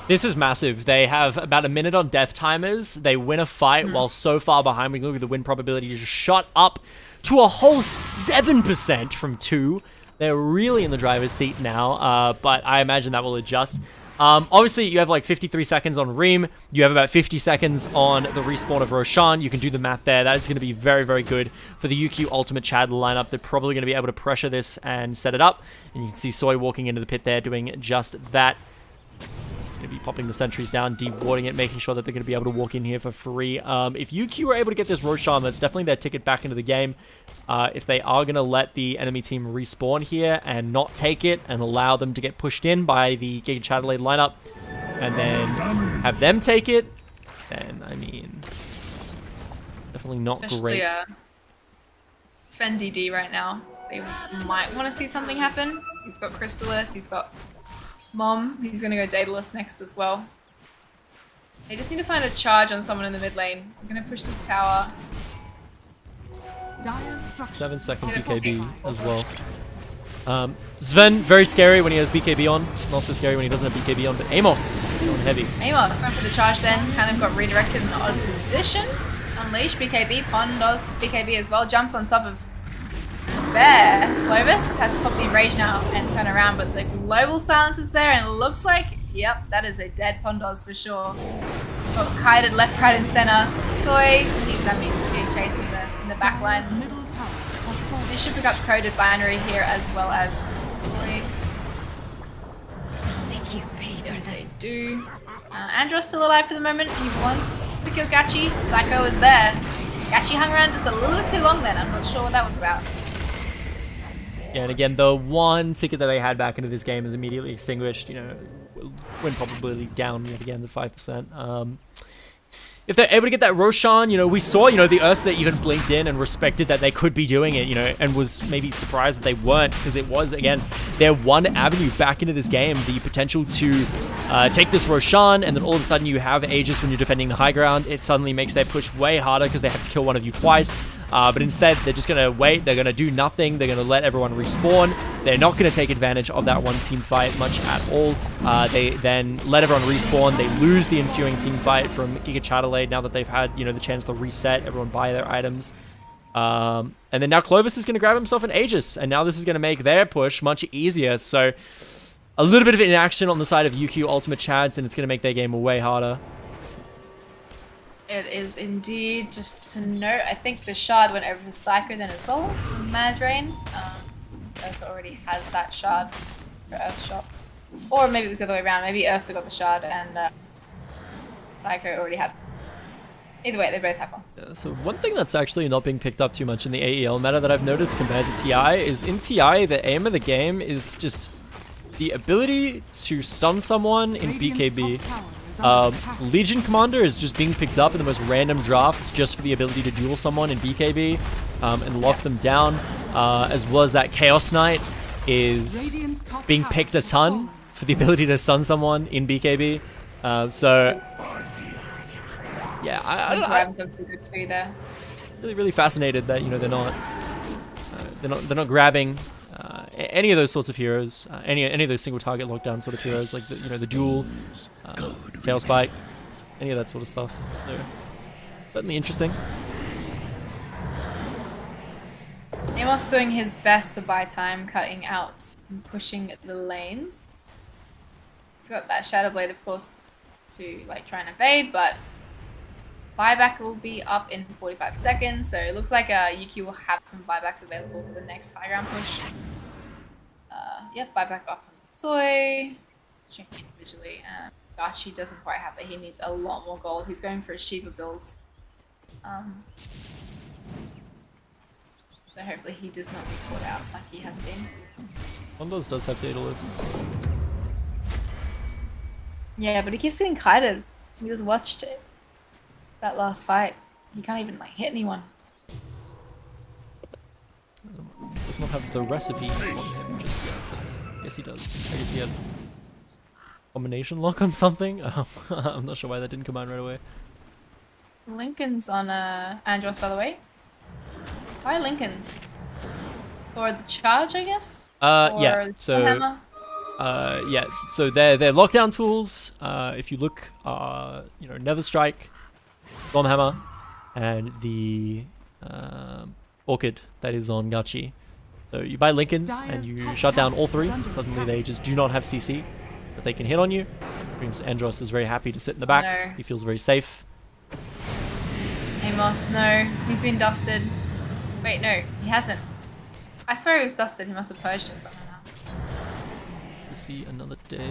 This is massive. They have about a minute on death timers. They win a fight while so far behind. We can look at the win probability just shot up to a whole 7% from 2. They're really in the driver's seat now, but I imagine that will adjust. Obviously, you have like 53 seconds on Reem. You have about 50 seconds on the respawn of Roshan. You can do the math there. That is going to be very, very good for the UQ Ultimate Chad lineup. They're probably going to be able to pressure this and set it up. And you can see Soy walking into the pit there doing just that. Going to be popping the sentries down, dewarding it, making sure that they're going to be able to walk in here for free. If UQ are able to get this Roshan, that's definitely their ticket back into the game. If they are going to let the enemy team respawn here and not take it and allow them to get pushed in by the GIGACHADELAIDE lineup and then have them take it, then, I mean, definitely not Especially, great. Sven DD right now. They might want to see something happen. He's got Crystallis, he's got Mom, he's going to go Daedalus next as well. They just need to find a charge on someone in the mid lane. I'm going to push this tower. 7-second BKB as well. Sven, very scary when he has BKB on. Not so scary when he doesn't have BKB on, but Amos going heavy. Amos went for the charge then, kind of got redirected in an odd position. Unleash, BKB, Pond does BKB as well, jumps on top of Bear. Clovis has to pop the enrage now and turn around, but the global silence is there and it looks like, yep, that is a dead Pondos for sure. Got kited left, right and center. Soy needs that being chased in the back lines. They should pick up coded binary here as well as Soy. Yes, they do. Andros still alive for the moment. He wants to kill Gachi. Psycho is there. Gachi hung around just a little bit too long then. I'm not sure what that was about. Yeah, and again, the one ticket that they had back into this game is immediately extinguished. You know, win probability down yet again to 5%. If they're able to get that Roshan, you know, we saw, you know, the Ursa even blinked in and respected that they could be doing it, you know, and was maybe surprised that they weren't, because it was, again, their one avenue back into this game, the potential to take this Roshan, and then all of a sudden you have Aegis when you're defending the high ground. It suddenly makes their push way harder because they have to kill one of you twice. But instead, they're just going to wait. They're going to do nothing. They're going to let everyone respawn. They're not going to take advantage of that one team fight much at all. They then let everyone respawn. They lose the ensuing team fight from GIGACHADELAIDE now that they've had, the chance to reset, everyone buy their items. And then now Clovis is going to grab himself an Aegis, and now this is going to make their push much easier. So a little bit of inaction on the side of UQ Ultimate Chads, and it's going to make their game way harder. It is indeed. Just to note, I think the shard went over to Psycho then as well. Mad Rain. Ursa already has that shard for Earthshock. Or maybe it was the other way around. Maybe Ursa got the shard and Psycho already had. Either way, they both have one. Yeah, so one thing that's actually not being picked up too much in the AEL meta that I've noticed compared to TI is in TI, the aim of the game is just the ability to stun someone in BKB. Legion Commander is just being picked up in the most random drafts just for the ability to duel someone in BKB and lock them down, as well as that Chaos Knight is being picked a ton for the ability to stun someone in BKB. Yeah, Dragon's obviously good too there. Really fascinated that they're not grabbing any of those sorts of heroes, any of those single target lockdown sort of heroes like the duel, Chaos Bite, any of that sort of stuff. So certainly interesting. Amos doing his best to buy time, cutting out and pushing the lanes. He's got that Shadow Blade, of course, to try and evade, but buyback will be up in 45 seconds, so it looks like UQ will have some buybacks available for the next high ground push. Yep, buyback up on Soy. Checking individually, and gosh, he doesn't quite have it. He needs a lot more gold. He's going for a Shiva build. So hopefully he does not be caught out like he has been. Mondos does have Daedalus. Yeah, but he keeps getting kited. We just watched it. That last fight. He can't even hit anyone. Does not have the recipe on him just yet. Yes, he does. I guess he had combination lock on something. I'm not sure why that didn't come out right away. Lincoln's on Andros, by the way. Why Lincoln's? For the charge, I guess? Yeah. So hammer? Yeah. So they're lockdown tools. If you look, Nether Strike, Storm Hammer, and the Orchid that is on Gachi. So you buy Lincolns and you shut down all three. Suddenly they just do not have CC, but they can hit on you. Means Andros is very happy to sit in the back. No. He feels very safe. Amos, no. He's been dusted. Wait, no, he hasn't. I swear he was dusted. He must have purged it somehow. To see another day.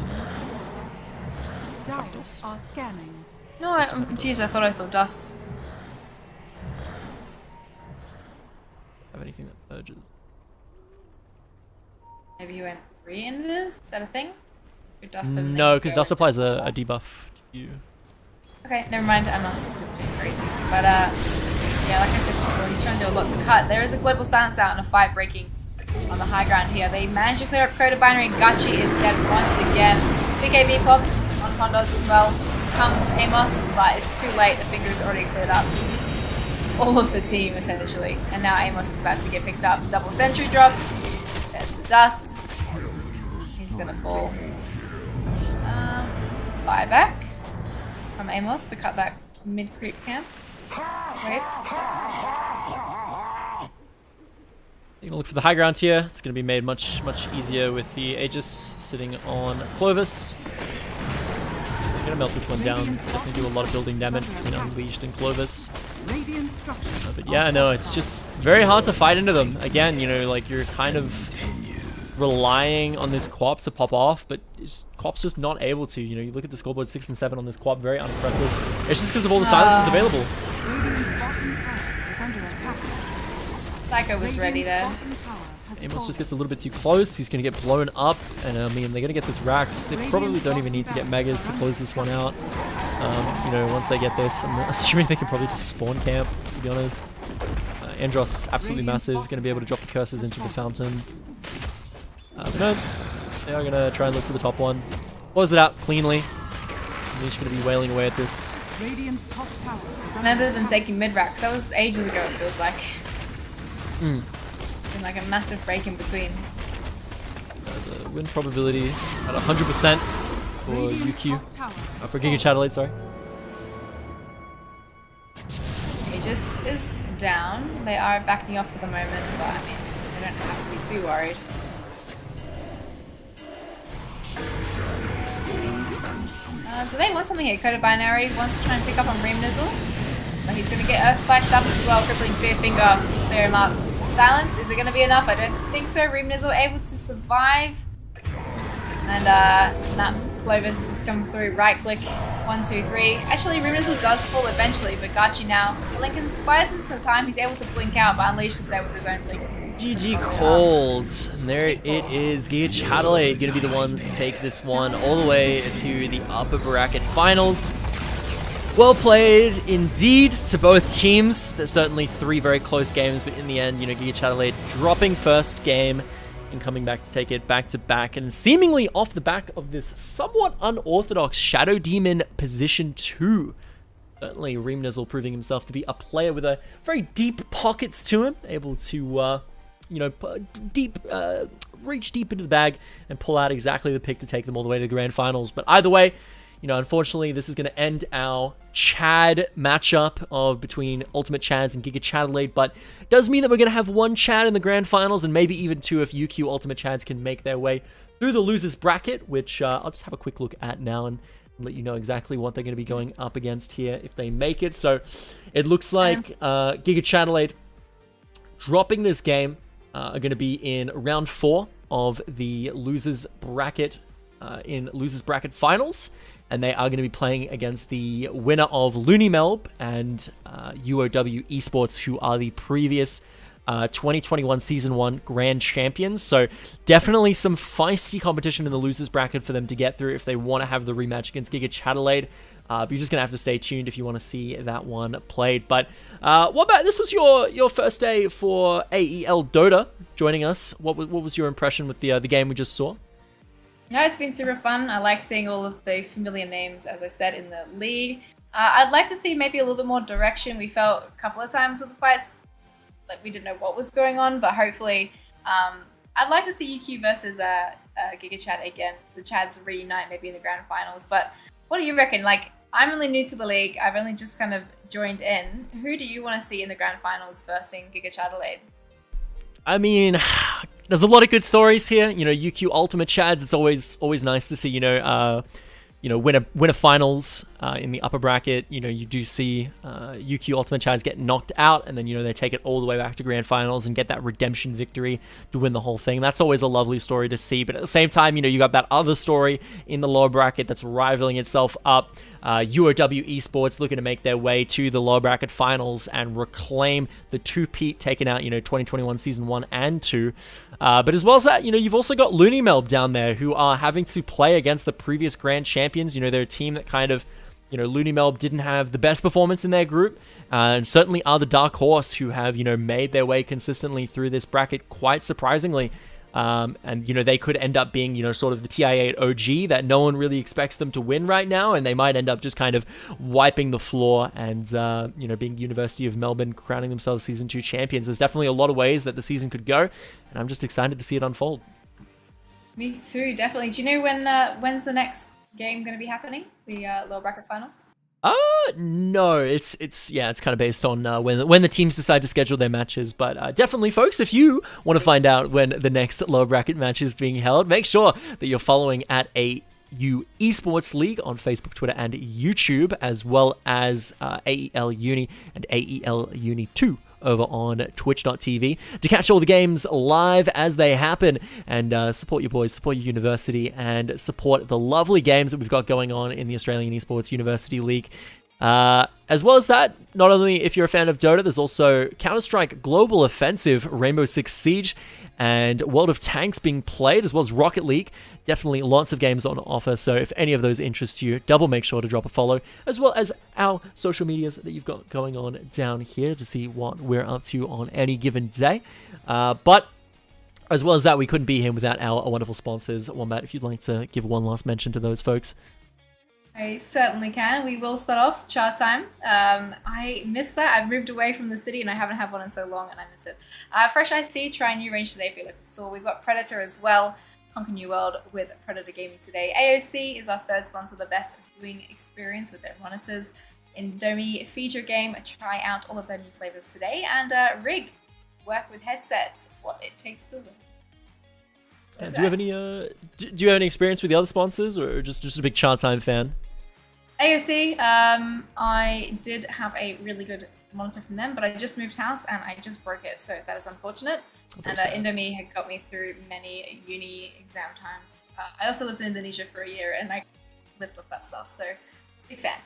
Dyers are scanning. No, I'm confused. I thought I saw dust. Have anything that purges? Maybe he went re-invis? Is that a thing? Or dust doesn't No, because dust applies a debuff to you. Okay, never mind. I must have just been crazy. But yeah, like I said before, he's trying to do a lot to cut. There is a global silence out and a fight breaking on the high ground here. They managed to clear up Coded Binary. Gachi is dead once again. BKB pops on Condos as well. Comes Amos, but it's too late. The finger is already cleared up. All of the team, essentially. And now Amos is about to get picked up. Double sentry drops. There's the dust. He's gonna fall. Buyback from Amos to cut that mid-creep camp. Wave. You can look for the high ground here. It's going to be made much easier with the Aegis sitting on Clovis. I'm going to melt this one down. Definitely do a lot of building damage between Unleashed and Clovis. But yeah, no, it's just very hard to fight into them. Again, you're kind of relying on this Quap to pop off, but Quap's just not able to. You look at the scoreboard 6 and 7 on this Quap, very unimpressive. It's just because of all the silences available. Psycho was ready there. Amos just gets a little bit too close. He's going to get blown up, and I mean, they're going to get this Rax. They probably don't even need to get Megas to close this one out. Once they get this, I'm assuming they can probably just spawn camp, to be honest. Andros, absolutely massive, going to be able to drop the curses into the fountain. But no, they are going to try and look for the top one. Close it out cleanly. He's going to be wailing away at this. Radiant's top tower is I under remember them attack. taking mid-rack. That was ages ago, it feels like. Been like a massive break in between. The win probability at 100% for Radiant's UQ. top tower is For GIGACHADELAIDE, sorry. Aegis is down. They are backing off for the moment, but I mean, they don't have to be too worried. Do they want something here? Coded Binary wants to try and pick up on Reamnizzle. But he's going to get Earth Spiked up as well. Crippling Fear Finger to clear him up. Silence, is it going to be enough? I don't think so. Reamnizzle able to survive. And nah, Clovis is coming through. Right click. 1, 2, 3. Actually, Reamnizzle does fall eventually, but Gachi now. Lincoln buys him some time. He's able to blink out, but Unleash to stay with his own blink. GG Colds. And there it is. GIGACHADELAIDE going to be the ones to take this one all the way to the upper bracket finals. Well played indeed to both teams. There's certainly 3 very close games, but in the end, you know, GIGACHADELAIDE dropping first game and coming back to take it back to back, and seemingly off the back of this somewhat unorthodox Shadow Demon position 2. Certainly Reamnizzle proving himself to be a player with a very deep pockets to him, able to you know, reach deep into the bag and pull out exactly the pick to take them all the way to the grand finals. But either way, you know, unfortunately, this is going to end our Chad matchup of between Ultimate Chads and GIGACHADELAIDE, but it does mean that we're going to have 1 Chad in the grand finals, and maybe even 2 if UQ Ultimate Chads can make their way through the losers bracket, which I'll just have a quick look at now and let you know exactly what they're going to be going up against here if they make it. So it looks like GIGACHADELAIDE dropping this game are going to be in round 4 of the losers bracket in losers bracket finals, and they are going to be playing against the winner of Lunimelb and UOW Esports, who are the previous 2021 Season 1 Grand Champions. So definitely some feisty competition in the losers bracket for them to get through if they want to have the rematch against GIGACHADELAIDE. But you're just going to have to stay tuned if you want to see that one played. But Wombat, this was your first day for AEL Dota joining us. What was your impression with the game we just saw? Yeah, it's been super fun. I like seeing all of the familiar names, as I said, in the league. I'd like to see maybe a little bit more direction. We felt a couple of times with the fights like we didn't know what was going on, but hopefully I'd like to see UQ versus GIGACHAD again. The Chads reunite maybe in the grand finals. But what do you reckon? Like, I'm really new to the league. I've only just kind of joined in. Who do you want to see in the grand finals versus GIGACHADELAIDE? I mean, there's a lot of good stories here. You know, UQ Ultimate Chads, it's always nice to see, winner finals in the upper bracket. You know, you do see UQ Ultimate Chads get knocked out, and then, you know, they take it all the way back to grand finals and get that redemption victory to win the whole thing. That's always a lovely story to see. But at the same time, you know, you got that other story in the lower bracket that's rivaling itself up. UOW Esports looking to make their way to the lower bracket finals and reclaim the 2-peat taken out, 2021 Season 1 and 2. But as well as that, you've also got Lunimelb down there who are having to play against the previous grand champions. They're a team that kind of, Lunimelb didn't have the best performance in their group, and certainly are the dark horse who have, made their way consistently through this bracket quite surprisingly. And, they could end up being, sort of the TI8 OG that no one really expects them to win right now. And they might end up just kind of wiping the floor and, being University of Melbourne crowning themselves Season 2 champions. There's definitely a lot of ways that the season could go. And I'm just excited to see it unfold. Me too, definitely. Do you know when's the next game going to be happening? The lower bracket finals? No, it's kind of based on when the teams decide to schedule their matches. But definitely, folks, if you want to find out when the next lower bracket match is being held, make sure that you're following at AU Esports League on Facebook, Twitter, and YouTube, as well as AEL Uni and AEL Uni 2 over on twitch.tv to catch all the games live as they happen, and support your boys, support your university, and support the lovely games that we've got going on in the Australian Esports University League. As well as that, not only if you're a fan of Dota, there's also Counter-Strike Global Offensive, Rainbow Six Siege, and World of Tanks being played, as well as Rocket League. Definitely lots of games on offer, so if any of those interest you, make sure to drop a follow, as well as our social medias that you've got going on down here to see what we're up to on any given day. But as well as that, we couldn't be here without our wonderful sponsors. Wombat, if you'd like to give one last mention to those folks. I certainly can. We will start off Chatime. I miss that. I've moved away from the city and I haven't had one in so long and I miss it. Fresh Ice Tea, try a new range today for your local store. We've got Predator as well. Conquer New World with Predator Gaming today. AOC is our third sponsor, the best viewing experience with their monitors. Indomie, feed your game, try out all of their new flavors today. And Rig, work with headsets, what it takes to win. Do you have any? Do you have any experience with the other sponsors, or just a big Chatime fan? AOC, I did have a really good monitor from them, but I just moved house and I just broke it, so that is unfortunate. And Indomie had got me through many uni exam times. I also lived in Indonesia for a year and I lived off that stuff, so big fan.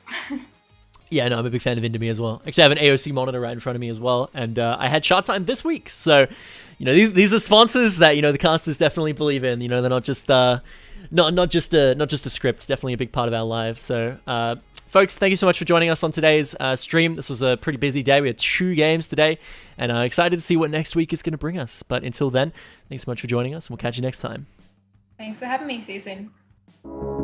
Yeah, no, I'm a big fan of Indomie as well. Actually, I have an AOC monitor right in front of me as well, and I had Chatime this week. So, you know, these are sponsors that, you know, the casters definitely believe in. You know, they're not just not just a script. Definitely a big part of our lives. So, folks, thank you so much for joining us on today's stream. This was a pretty busy day. We had 2 games today, and excited to see what next week is going to bring us. But until then, thanks so much for joining us, and we'll catch you next time. Thanks for having me. See you soon.